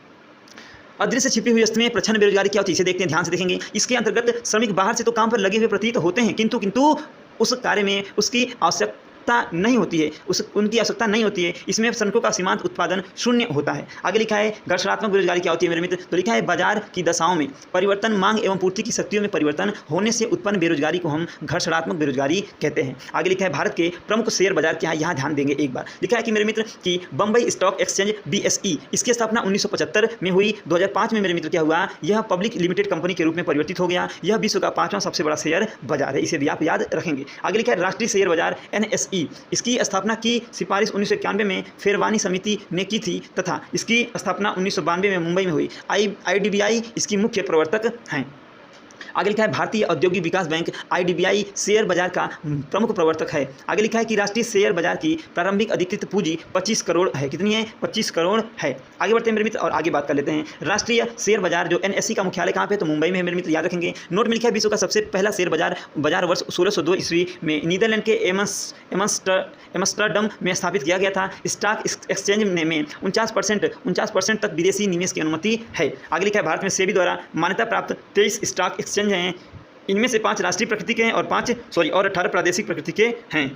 अदृश्य छिपी हुई वस्तुएं प्रच्छन्न बेरोजगारी क्या होती है, इसे देखते हैं, ध्यान से देखेंगे। इसके अंतर्गत श्रमिक बाहर से तो काम पर लगे हुए प्रतीत होते हैं किंतु उस कार्य में उसकी आवश्यकता नहीं होती है, उनकी आवश्यकता नहीं होती है। इसमें श्रमिकों का सीमांत उत्पादन शून्य होता है। आगे लिखा है घर्षणात्मक बेरोजगारी क्या होती है मेरे मित्र, तो लिखा है बाजार की दशाओं में परिवर्तन, मांग एवं पूर्ति की शक्तियों में परिवर्तन होने से उत्पन्न बेरोजगारी को हम घर्षणात्मक बेरोजगारी कहते हैं। आगे लिखा है भारत के प्रमुख शेयर बाजार क्या है, यहाँ ध्यान देंगे एक बार। लिखा है कि मेरे मित्र कि बंबई स्टॉक एक्सचेंज BSE, इसकी स्थापना 1975 में हुई। 2005 में मेरे मित्र क्या हुआ, यह पब्लिक लिमिटेड कंपनी के रूप में परिवर्तित हो गया। यह विश्व का 5वां सबसे बड़ा शेयर बाजार है, इसे भी आप याद रखेंगे। आगे लिखा है राष्ट्रीय शेयर बाजार NSE, इसकी स्थापना की सिफारिश 1991 में फेरवानी समिति ने की थी तथा इसकी स्थापना 1992 में मुंबई में हुई। IDBI इसकी मुख्य प्रवर्तक हैं। आगे लिखा है भारतीय औद्योगिक विकास बैंक IDBI शेयर बाजार का प्रमुख प्रवर्तक है। आगे लिखा है कि राष्ट्रीय शेयर बाजार की प्रारंभिक अधिकृत पूंजी 25 करोड़ है। कितनी है, 25 करोड़ है। आगे बढ़ते हैं मेरे मित्र और आगे बात कर लेते हैं। राष्ट्रीय शेयर बाजार जो NSE का मुख्यालय कहाँ पे, तो मुंबई में है मेरे मित्र, याद रखेंगे। नोट में लिखा है विश्व का सबसे पहला शेयर बाजार वर्ष 1602 ईस्वी में नीदरलैंड के एम्स्टर्डम में स्थापित किया गया था। स्टॉक एक्सचेंज में 49% तक विदेशी निवेश की अनुमति है। आगे लिखा है भारत में सेबी द्वारा मान्यता प्राप्त 23 स्टॉक एक्सचेंज हैं। इनमें से 5 राष्ट्रीय प्रकृति के हैं और 18 प्रादेशिक प्रकृति के हैं।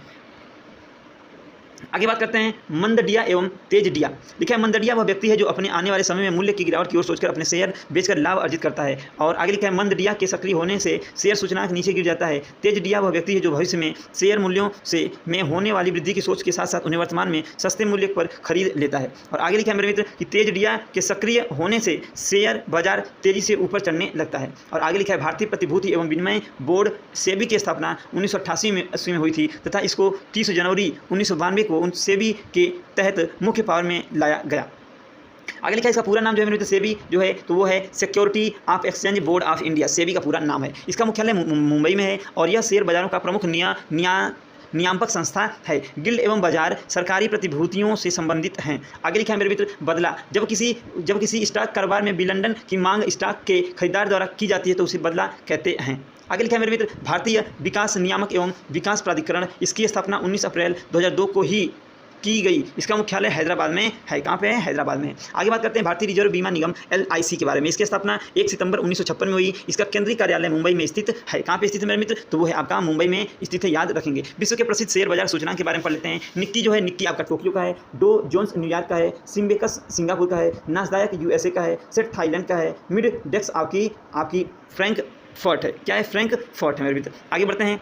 आगे बात करते हैं मंदडिया एवं तेजडिया। लिखा है मंदडिया वह व्यक्ति है जो अपने आने वाले समय में मूल्य की गिरावट की ओर सोचकर अपने शेयर बेचकर लाभ अर्जित करता है। और आगे लिखा है मंदडिया के सक्रिय होने से शेयर सूचकांक नीचे गिर जाता है। तेजडिया वह व्यक्ति है जो भविष्य में शेयर मूल्यों में होने वाली वृद्धि की सोच के साथ साथ उन्हें वर्तमान में सस्ते मूल्य पर खरीद लेता है। और आगे लिखा है मेरे मित्र कि तेजडिया के सक्रिय होने से शेयर बाजार तेजी से ऊपर चढ़ने लगता है। और आगे लिखा है भारतीय प्रतिभूति एवं विनिमय बोर्ड सेबी की स्थापना 1988 में हुई थी तथा इसको 30 जनवरी 1992 को उन सेबी के तहत मुख्य पावर में लाया गया। आगे लिखा है इसका पूरा नाम जो है मेरे मित्र सेबी जो है तो वो है security of exchange board of India. SEBI का पूरा नाम है। इसका मुख्यालय मुंबई में है और यह शेयर बाजारों का प्रमुख नियामक संस्था है। गिल्ड एवं बाजार सरकारी प्रतिभूतियों से संबंधित हैं। आगे लिखा है मेरे मित्र, बदला, जब किसी स्टॉक कारोबार में विलंडन की मांग स्टॉक के खरीदार द्वारा की जाती है तो उसे बदला कहते हैं। आगे लिखा है मेरे मित्र, भारतीय विकास नियामक एवं विकास प्राधिकरण, इसकी स्थापना 19 अप्रैल 2002 को ही की गई। इसका मुख्यालय हैदराबाद में है। कहाँ पे है? हैदराबाद में है। आगे बात करते हैं भारतीय रिजर्व बीमा निगम LIC के बारे में। इसकी स्थापना 1 सितंबर 1956 में हुई। इसका केंद्रीय कार्यालय मुंबई में स्थित है। कहाँ पे स्थित है मेरे मित्र? तो वो है आपका मुंबई में स्थित है, याद रखेंगे। विश्व के प्रसिद्ध शेयर बाजार सूचना के बारे में पढ़ लेते हैं। निक्की जो है, निक्की आपका टोक्यो का है, डो जोन्स न्यूयॉर्क का है, सिम्बेकस सिंगापुर का है, नास्डाक USA का है, सेट थाईलैंड का है, मिड डेक्स आपकी फ्रैंकफर्ट है। क्या है? फ्रैंकफर्ट है मेरे मित्र। आगे बढ़ते हैं,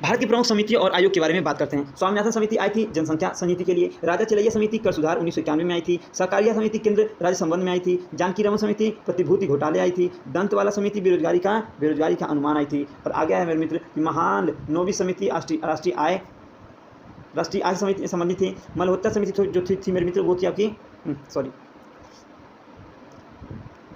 भारत की प्रमुख समितियों और आयोग के बारे में बात करते हैं। स्वामीनाथन समिति आई थी जनसंख्या समिति के लिए। राजा चलैया समिति कर सुधार 1991 में आई थी। सहकारिता समिति केंद्र राज्य संबंध में आई थी। जानकी रमन समिति प्रतिभूति घोटाले आई थी। दंतवाला समिति बेरोजगारी का अनुमान आई थी। और आगे है मेरे मित्र, महान नोबी समिति राष्ट्रीय आय समिति संबंधित थी। मल्होत्रा समिति जो थी मेरे मित्र, वो थी आपकी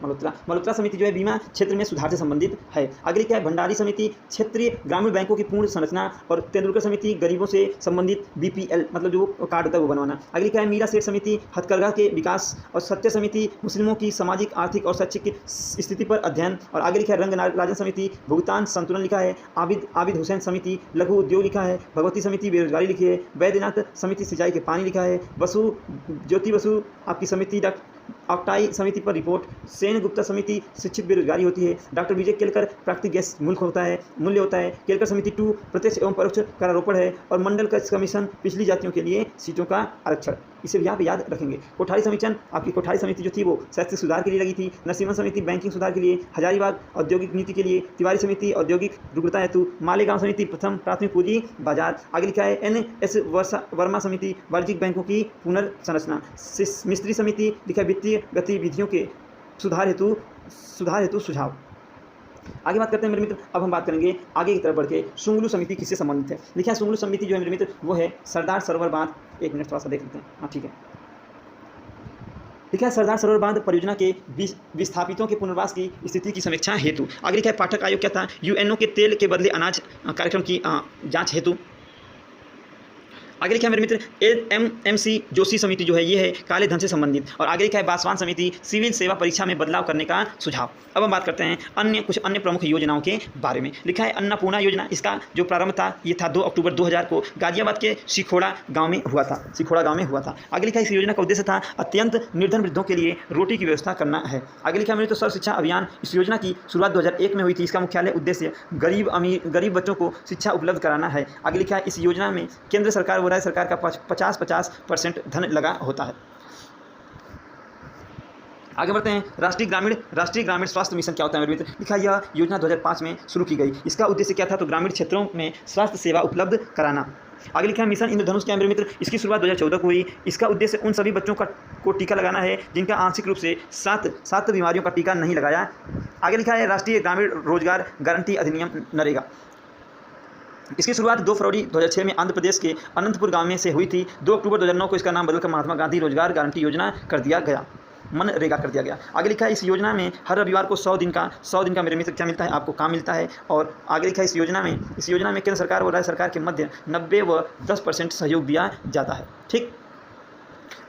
मल्होत्रा समिति जो है बीमा क्षेत्र में सुधार से संबंधित है। अगली क्या है? भंडारी समिति क्षेत्रीय ग्रामीण बैंकों की पूर्ण संरचना। और तेंदुलकर समिति गरीबों से संबंधित BPL मतलब जो कार्ड होता है वो बनवाना। अगली क्या है? मीरा सेठ समिति हथकरघा के विकास। और सत्य समिति मुस्लिमों की सामाजिक, आर्थिक और शैक्षिक स्थिति पर अध्ययन। और आगे लिखा है रंगराजन समिति भुगतान संतुलन लिखा है। आबिद हुसैन समिति लघु उद्योग लिखा है। भगवती समिति बेरोजगारी लिखी है। वैद्यनाथ समिति सिंचाई के पानी लिखा है। ज्योति बसु आपकी समिति ऑक्टाई समिति पर रिपोर्ट। सेन गुप्ता समिति शिक्षित बेरोजगारी होती है। डॉक्टर विजय केलकर प्राकृतिक गैस मूल्य होता है। केलकर समिति 2 प्रत्यक्ष एवं परोक्ष करारोपण है। और मंडल का कमीशन पिछली जातियों के लिए सीटों का आरक्षण, इसे भी आप याद रखेंगे। कोठारी समिति जो थी वो शैक्षिक सुधार के लिए लगी थी। नरसिम्हन समिति बैंकिंग सुधार के लिए। हजारीबाग औद्योगिक नीति के लिए। तिवारी समिति औद्योगिक रुग्णता हेतु। मालेगांव समिति प्राथमिक पूंजी बाजार। आगे लिखा है NS वर्मा समिति वाणिज्यिक बैंकों की पुनर्संरचना। मिस्त्री समिति लिखा है वित्तीय गतिविधियों के सुधार हेतु सुझाव। आगे बात करते हैं मेरे मित्र, अब हम बात करेंगे आगे की तरफ बढ़ के सुंगलू समिति किससे संबंधित है। लिखा है सुंगलू समिति जो है मेरे मित्र वो है सरदार सरोवर बांध। एक मिनट थोड़ा सा देख लेते हैं। हाँ ठीक है, लिखा है सरदार सरोवर बांध परियोजना के विस्थापितों के पुनर्वास की स्थिति की समीक्षा हेतु। आगे लिखा है पाठक आयोग क्या था? UNO के तेल के बदले अनाज कार्यक्रम की जांच हेतु। आगे लिखा है मेरे मित्र MMC जोशी समिति जो है ये है काले धन से संबंधित। और आगे लिखा है बासवान समिति सिविल सेवा परीक्षा में बदलाव करने का सुझाव। अब हम बात करते हैं कुछ अन्य प्रमुख योजनाओं के बारे में। लिखा है अन्नपूर्णा योजना, इसका जो प्रारंभ था ये था 2 अक्टूबर 2000 को गाजियाबाद के सिखोड़ा गांव में हुआ था। आगे लिखा है इस योजना का उद्देश्य था अत्यंत निर्धन वृद्धों के लिए रोटी की व्यवस्था करना है। आगे लिखा है मेरे तो सर्व शिक्षा अभियान, इस योजना की शुरुआत 2001 में हुई थी। इसका मुख्यालय उद्देश्य गरीब बच्चों को शिक्षा उपलब्ध कराना है। आगे लिखा है इस योजना में केंद्र सरकार व राज्य सरकार का 50% धन लगा होता है। आगे बढ़ते हैं, राष्ट्रीय ग्रामीण स्वास्थ्य मिशन क्या होता है मेरे मित्र? लिखा यह योजना 2005 में शुरू की गई। इसका उद्देश्य क्या था? तो ग्रामीण क्षेत्रों में स्वास्थ्य सेवा उपलब्ध कराना। आगे लिखा है मिशन इंद्रधनुष क्या है मेरे मित्र? इसकी शुरुआत 2014 को हुई। इसका उद्देश्य उन सभी बच्चों को टीका लगाना है जिनका आंशिक रूप से 7 बीमारियों का टीका नहीं लगाया। आगे लिखा है राष्ट्रीय ग्रामीण रोजगार गारंटी अधिनियम नरेगा। इसकी शुरुआत 2 फरवरी 2006 में आंध्र प्रदेश के अनंतपुर गांव में से हुई थी। 2 अक्टूबर 2009 को इसका नाम बदलकर महात्मा गांधी रोजगार गारंटी योजना कर दिया गया, मनरेगा कर दिया गया। आगे लिखा है इस योजना में हर रविवार को 100 दिन का मेरे मित्र क्या मिलता है? आपको काम मिलता है। और आगे लिखा है इस योजना में केंद्र सरकार और राज्य सरकार के मध्य 90 व 10% सहयोग दिया जाता है। ठीक,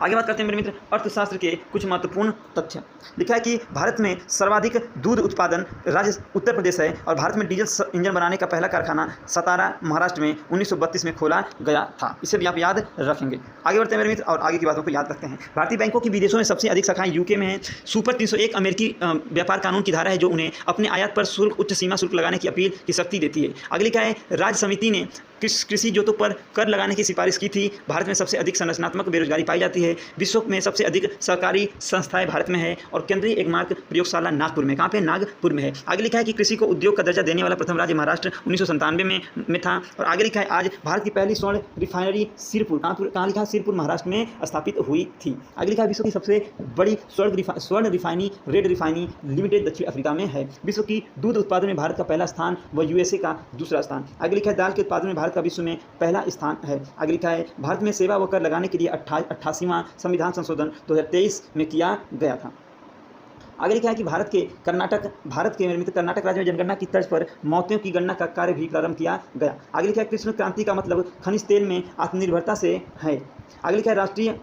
आगे बात करते हैं मेरे मित्र अर्थशास्त्र के कुछ महत्वपूर्ण तथ्य। लिखा है कि भारत में सर्वाधिक दूध उत्पादन राज्य उत्तर प्रदेश है। और भारत में डीजल इंजन बनाने का पहला कारखाना सतारा महाराष्ट्र में 1932 में खोला गया था। इसे भी आप याद रखेंगे। आगे बढ़ते हैं मेरे मित्र और आगे की बातों को याद रखते हैं। भारतीय बैंकों की विदेशों में सबसे अधिक शाखाएं UK में हैं। सुपर 301 अमेरिकी व्यापार कानून की धारा है जो उन्हें अपने आयात पर उच्च सीमा शुल्क लगाने की अपील की शक्ति देती है। अगली क्या है? राज्य समिति ने कृषि जोतों पर कर लगाने की सिफारिश की थी। भारत में सबसे अधिक संरचनात्मक बेरोजगारी पाई जाती है। विश्व में सबसे अधिक सहकारी संस्थाएं भारत में है। और केंद्रीय एग्मार्क प्रयोगशाला नागपुर में, कहाँ पे? नागपुर में है। आगे लिखा है कि कृषि को उद्योग का दर्जा देने वाला प्रथम राज्य महाराष्ट्र 1997 में था। और आगे लिखा है आज भारत की पहली स्वर्ण रिफाइनरी सिरपुर, कहाँ लिखा है? सिरपुर महाराष्ट्र में स्थापित हुई थी। आगे लिखा है विश्व की सबसे बड़ी स्वर्ण रिफाइनी रेड रिफाइनी लिमिटेड दक्षिण अफ्रीका में है। विश्व की दूध उत्पादन में भारत का पहला स्थान व USA का दूसरा स्थान। आगे लिखा है दाल के उत्पादन में भारत का विश्व में पहला स्थान है। आगे लिखा है भारत में सेवा व कर लगाने के लिए 88वां संविधान संशोधन 2023 में किया गया था। आगे लिखा है कि भारत के मेरे मित्र कर्नाटक राज्य में जनगणना की तर्ज पर मौतों की गणना का कार्य भी प्रारंभ किया गया। आगे लिखा है कृष्ण क्रांति का मतलब खनिज तेल में आत्मनिर्भरता से है। आगे लिखा है राष्ट्रीय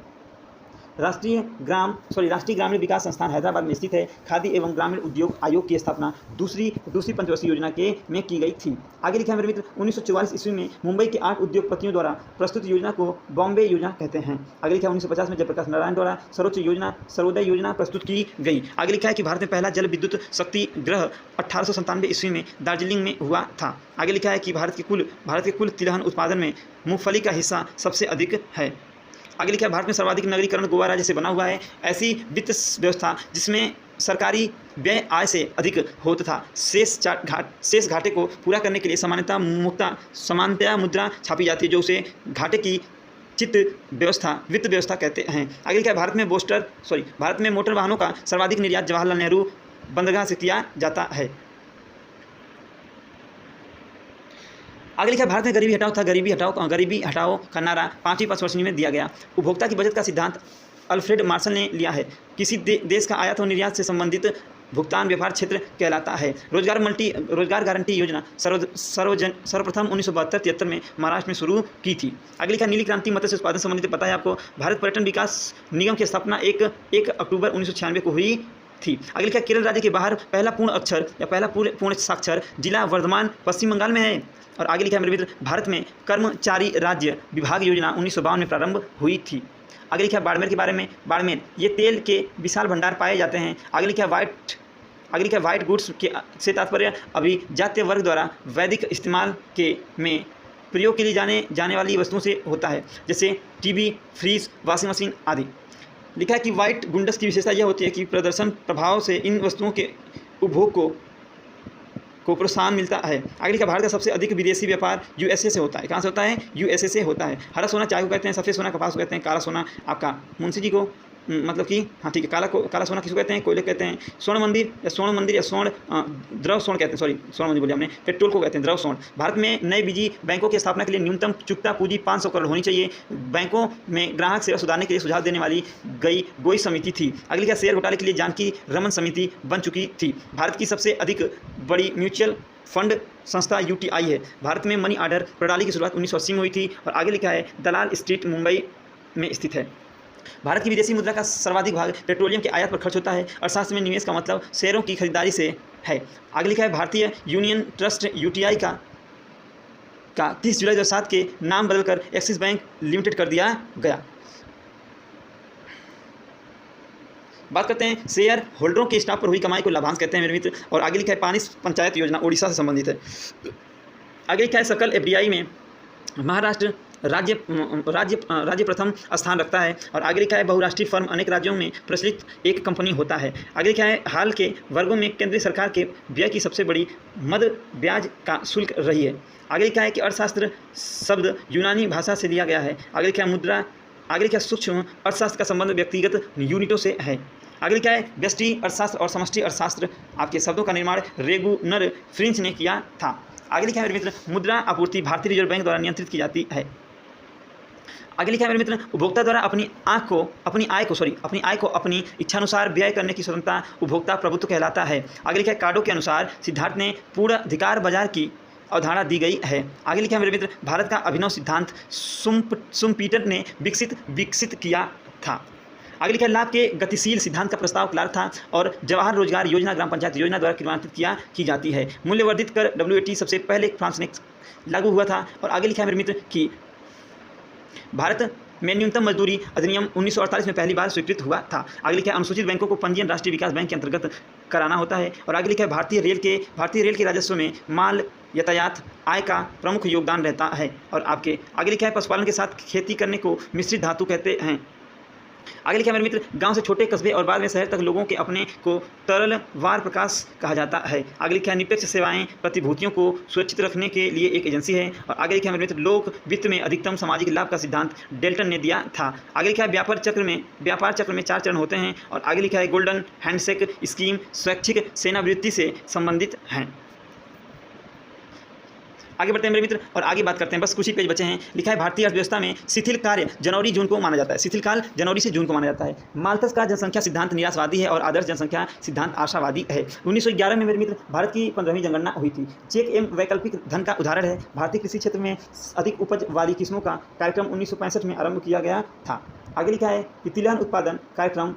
ग्रामीण विकास संस्थान हैदराबाद में स्थित है। खादी एवं ग्रामीण उद्योग आयोग की स्थापना दूसरी पंचवर्षीय योजना में की गई थी। आगे लिखा है मेरे मित्र 1944 ईस्वी में मुंबई के 8 उद्योगपतियों द्वारा प्रस्तुत योजना को बॉम्बे योजना कहते हैं। आगे लिखा है 1950 में जयप्रकाश नारायण द्वारा सर्वोदय योजना प्रस्तुत की गई। आगे लिखा है कि भारत में पहला जल विद्युत शक्ति ग्रह 1897 ईस्वी में दार्जिलिंग में हुआ था। आगे लिखा है कि भारत के कुल तिलहन उत्पादन में मूंगफली का हिस्सा सबसे अधिक है। आगे लिखा है भारत में सर्वाधिक नगरीकरण गोवा राज्य से बना हुआ है। ऐसी वित्त व्यवस्था जिसमें सरकारी व्यय आय से अधिक होता था। शेष घाटे को पूरा करने के लिए सामान्यतया मुद्रा छापी जाती है, जो उसे घाटे की वित्त व्यवस्था कहते हैं। आगे लिखा है भारत में मोटर वाहनों का सर्वाधिक निर्यात जवाहरलाल नेहरू बंदरगाह से किया जाता है। आगे लिखा है भारत में गरीबी हटाओ का नारा 5वीं पंचवर्षीय में दिया गया। उपभोक्ता की बचत का सिद्धांत अल्फ्रेड मार्शल ने लिया है। किसी देश का आयात और निर्यात से संबंधित भुगतान व्यापार क्षेत्र कहलाता है। रोजगार गारंटी योजना सर्वप्रथम 1972-73 में महाराष्ट्र में शुरू की थी। आगे लिखा नीली क्रांति मत्स्य उत्पादन संबंधित पता है आपको। भारत पर्यटन विकास निगम की स्थापना 1 अक्टूबर 1996 को हुई थी। आगे लिखा केरल राज्य के बाहर पहला पूर्ण साक्षर जिला वर्धमान पश्चिम बंगाल में है। और आगे लिखा है मेरे मित्र भारत में कर्मचारी राज्य विभाग योजना 1952 में प्रारंभ हुई थी। आगे लिखा है बाड़मेर के बारे में। बाड़मेर ये तेल के विशाल भंडार पाए जाते हैं। आगे लिखा है वाइट गुड्स के से तात्पर्य अभी जातीय वर्ग द्वारा वैदिक इस्तेमाल में प्रयोग के लिए जाने वाली वस्तुओं से होता है, जैसे टीवी, फ्रीज, वॉशिंग मशीन आदि। लिखा है कि वाइट गुंडस की विशेषता यह होती है कि प्रदर्शन प्रभाव से इन वस्तुओं के उपभोग को प्रोत्साहन मिलता है। आगे लिखा भारत का सबसे अधिक विदेशी व्यापार यूएसए से होता है। कहाँ से होता है? यूएसए से होता है। हरा सोना चाय को कहते हैं, सफ़ेद सोना कपास को कहते हैं, काला सोना आपका मुंशी जी को मतलब कि हाँ ठीक है, काला सोना किसको कहते हैं? कोयले कहते हैं। स्वर्ण मंदिर या द्रव स्वर्ण कहते हैं, सॉरी स्वर्ण मंदिर बोलिए हमने। पेट्रोल को कहते हैं द्रव स्वर्ण। भारत में नए निजी बैंकों की स्थापना के लिए न्यूनतम चुकता पूंजी 500 करोड़ होनी चाहिए। बैंकों में ग्राहक सेवा सुधारने के लिए सुझाव देने वाली गोई समिति थी। अगली क्या शेयर घोटाले के लिए जानकी रमन समिति बन चुकी थी। भारत की सबसे अधिक बड़ी म्यूचुअल फंड संस्था यूटीआई है। भारत में मनी ऑर्डर प्रणाली की शुरुआत 1980 में हुई थी। और आगे लिखा है दलाल स्ट्रीट मुंबई में स्थित है। भारत की विदेशी मुद्रा का सर्वाधिक भाग पेट्रोलियम के आयात पर खर्च होता है। अर्थशास्त्र में निवेश का मतलब शेयरों की खरीदारी से है। आगे लिखा है भारतीय यूनियन ट्रस्ट यूटीआई का 30 जुलाई 2007 के नाम बदलकर एक्सिस बैंक लिमिटेड कर दिया गया। बात करते हैं शेयर होल्डरों के स्टॉक पर हुई कमाई को लाभांश कहते हैं मेरे मित्र। और आगे लिखा है पानी पंचायत योजना उड़ीसा से संबंधित है। आगे लिखा है सकल एफडीआई में महाराष्ट्र राज्य प्रथम स्थान रखता है। और आगे लिखा है बहुराष्ट्रीय फर्म अनेक राज्यों में प्रचलित एक कंपनी होता है। आगे लिखा है हाल के वर्गों में केंद्रीय सरकार के व्यय की सबसे बड़ी मद ब्याज का शुल्क रही है। आगे लिखा है कि अर्थशास्त्र शब्द यूनानी भाषा से लिया गया है। आगे लिखा है मुद्रा। आगे लिखा है सूक्ष्म अर्थशास्त्र का संबंध व्यक्तिगत यूनिटों से है। आगे लिखा है व्यष्टि अर्थशास्त्र और समष्टि अर्थशास्त्र आपके शब्दों का निर्माण रेगुनर फ्रिंच ने किया था। आगे लिखा है मेरे मित्र मुद्रा आपूर्ति भारतीय रिजर्व बैंक द्वारा नियंत्रित की जाती है। आगे लिखा है मेरे मित्र उपभोक्ता द्वारा अपनी आय को अपनी इच्छानुसार व्यय करने की स्वतंत्रता उपभोक्ता प्रभुत्व कहलाता है। आगे लिखा है कार्डो के अनुसार सिद्धार्थ ने पूर्ण अधिकार बाजार की अवधारणा दी गई है। आगे लिखा है मेरे मित्र भारत का अभिनव सिद्धांत सुम्पीटर ने विकसित किया था। आगे लिखा है लाभ के गतिशील सिद्धांत का प्रस्ताव क्लार्क था। और जवाहर रोजगार योजना ग्राम पंचायत योजना द्वारा क्रियान्वित की जाती है। मूल्यवर्धित कर WAT सबसे पहले फ्रांस में लागू हुआ था। और आगे लिखा है मेरे मित्र कि भारत में न्यूनतम मजदूरी अधिनियम 1948 में पहली बार स्वीकृत हुआ था। आगे लिखा है अनुसूचित बैंकों को पंजीयन राष्ट्रीय विकास बैंक के अंतर्गत कराना होता है। और आगे लिखा है भारतीय रेल के राजस्व में माल यातायात आय का प्रमुख योगदान रहता है। और आपके आगे लिखा है पशुपालन के साथ खेती करने को मिश्रित धातु कहते हैं। आगे लिखा है मेरे मित्र गांव से छोटे कस्बे और बाद में शहर तक लोगों के अपने को तरलवार प्रकाश कहा जाता है। आगे लिखा है निरपेक्ष सेवाएं प्रतिभूतियों को सुरक्षित रखने के लिए एक एजेंसी है। और आगे लिखा है मेरे मित्र लोक वित्त में अधिकतम सामाजिक लाभ का सिद्धांत डेल्टन ने दिया था। आगे लिखा है व्यापार चक्र में 4 चरण होते हैं। और आगे लिखा है गोल्डन हैंडशेक स्कीम स्वैच्छिक सेवानिवृत्ति से संबंधित हैं। आगे बढ़ते हैं मेरे मित्र और आगे बात करते हैं, बस कुछ ही पेज बचे हैं। लिखा है भारतीय अर्थव्यवस्था में शिथिल कार्य जनवरी जून को माना जाता है, शिथिल काल जनवरी से जून को माना जाता है। माल्थस का जनसंख्या सिद्धांत निराशवादी है और आदर्श जनसंख्या सिद्धांत आशावादी है। 1911 में मेरे मित्र भारत की 15वीं जनगणना हुई थी। चेक एवं वैकल्पिक धन का उदाहरण है। भारतीय कृषि क्षेत्र में अधिक उपज वाली किस्मों का कार्यक्रम 1965 में आरंभ किया गया था। आगे लिखा है कि तिलहन उत्पादन कार्यक्रम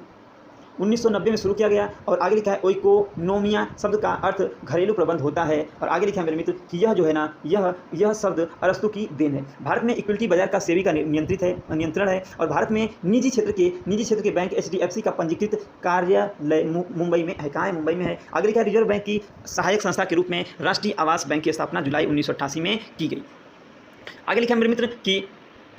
1990 में शुरू किया गया। और आगे लिखा है ओइकोनोमिया शब्द का अर्थ घरेलू प्रबंध होता है। और आगे लिखा है मेरे मित्र कि यह जो है ना यह शब्द अरस्तु की देन है। भारत में इक्विटी बाजार का सेबी का नियंत्रण है और भारत में निजी क्षेत्र के बैंक HDFC का पंजीकृत कार्यालय मुंबई में है। कहाँ है? मुंबई में है। आगे लिखा है रिजर्व बैंक की सहायक संस्था के रूप में राष्ट्रीय आवास बैंक की स्थापना जुलाई 1988 में की गई। आगे लिखा है मेरे मित्र कि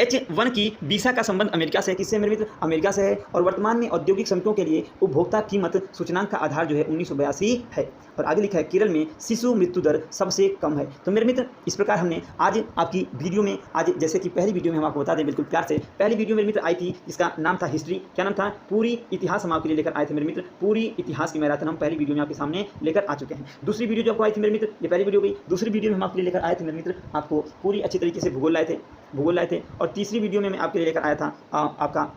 H1 की वीसा का संबंध अमेरिका से है। किससे मेरे मित्र? अमेरिका से है। और वर्तमान में औद्योगिक समितियों के लिए उपभोक्ता कीमत सूचकांक का आधार जो है 1982 है। और आगे लिखा है केरल में शिशु मृत्यु दर सबसे कम है। तो मेरे मित्र इस प्रकार हमने आज आपकी वीडियो में आज जैसे कि पहली वीडियो में हम आपको बता दें बिल्कुल प्यार से, पहली वीडियो मेरे मित्र आई थी, इसका नाम था हिस्ट्री। क्या नाम था? पूरी इतिहास हम आपके लिए लेकर आए थे मेरे मित्र। पूरी इतिहास की मैराथन हम पहली वीडियो में आपके सामने लेकर आ चुके हैं। दूसरी वीडियो जो आपको आई थी मेरे मित्र, ये पहली वीडियो गई। दूसरी वीडियो में हम आपके लिए लेकर आए थे मेरे मित्र, आपको पूरी अच्छी तरीके से भूगोल लाए थे। और तीसरी वीडियो में मैं आपके लिए लेकर आया था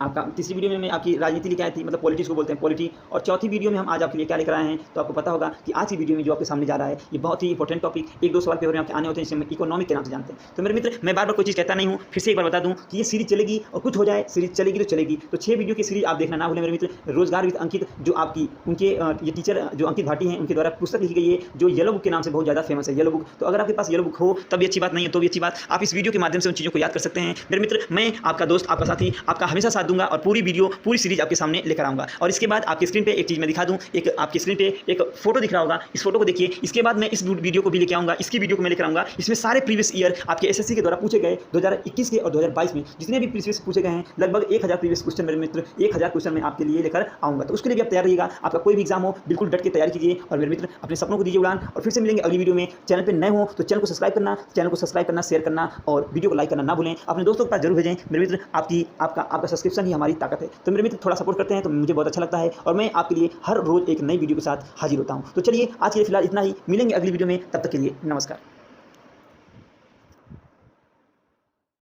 आपका तीसरी वीडियो में मैं आपकी राजनीति लेकर आई थी, मतलब पॉलिटिक्स को बोलते हैं, पॉलिटी। और चौथी वीडियो में हम आज आपके लिए क्या लेकर आए हैं, तो आपको पता होगा कि आज की वीडियो में जो आपके सामने जा रहा है ये बहुत ही इंपॉर्टेंट टॉपिक, 1-2 सवाल पेपर में आपके आने होते हैं, जिसे हम इकोनॉमिक के नाम से जानते हैं। तो मेरे मित्र मैं बार बार कोई चीज़ कहता नहीं हूँ, फिर से एक बार बता दूँ कि ये सीरीज चलेगी और कुछ हो जाए, सीरीज चलेगी तो चलेगी। तो 6 वीडियो की सीरीज आप देखना ना भूलें मेरे मित्र। रोजगार विद अंकित जो आपकी उनके ये टीचर जो अंकित भाटी हैं उनके द्वारा पुस्तक लिखी गई है, जो येलो बुक के नाम से बहुत ज़्यादा फेमस है, येलो बुक। तो अगर आपके पास येलो बुक हो तब भी अच्छी बात, नहीं है तो भी अच्छी बात, आप इस वीडियो के माध्यम से उन चीज़ों को याद कर सकते हैं। मेरे मित्र मैं आपका दोस्त, आपका साथी, आपका हमेशा साथ दूंगा और पूरी सीरीज आपके सामने लेकर आऊंगा। और इसके बाद आपकी स्क्रीन पे एक चीज़ मैं दिखा दूं, एक आपकी स्क्रीन पे एक फोटो दिख रहा होगा, इस फोटो को देखिए। इसके बाद मैं इस वीडियो को भी लेकर आऊंगा, इसकी वीडियो को मैं लेकर आऊंगा। इसमें सारे प्रीवियस ईयर आपके SSC के द्वारा पूछे गए 2021 के और 2022 में जितने भी प्रीवियस पूछे गए हैं, लगभग 1000 प्रीवियस क्वेश्चन मेरे मित्र, 1000 क्वेश्चन मैं आपके लिए लेकर आऊंगा। तो उसके लिए भी आप तैयार रहिएगा। आपका कोई भी एग्जाम हो बिल्कुल डट के तैयारी कीजिए और मेरे मित्र अपने सपनों को दीजिए उड़ान। और फिर से मिलेंगे अगली वीडियो में। चैनल पर नए हो तो चैनल को सब्सक्राइब करना, शेयर करना और वीडियो को लाइक करना ना भूलें। अपने दोस्तों के पास जरूर भेजें मेरे मित्र। आपका सब्सक्रिप्शन ही हमारी ताकत है। तो मेरे मित्र थोड़ा सपोर्ट करते हैं तो मुझे बहुत अच्छा लगता है और मैं आपके लिए हर रोज एक नई वीडियो के साथ हाजिर होता हूं। तो चलिए आज के लिए फिलहाल इतना ही, मिलेंगे अगली वीडियो में, तब तक के लिए नमस्कार।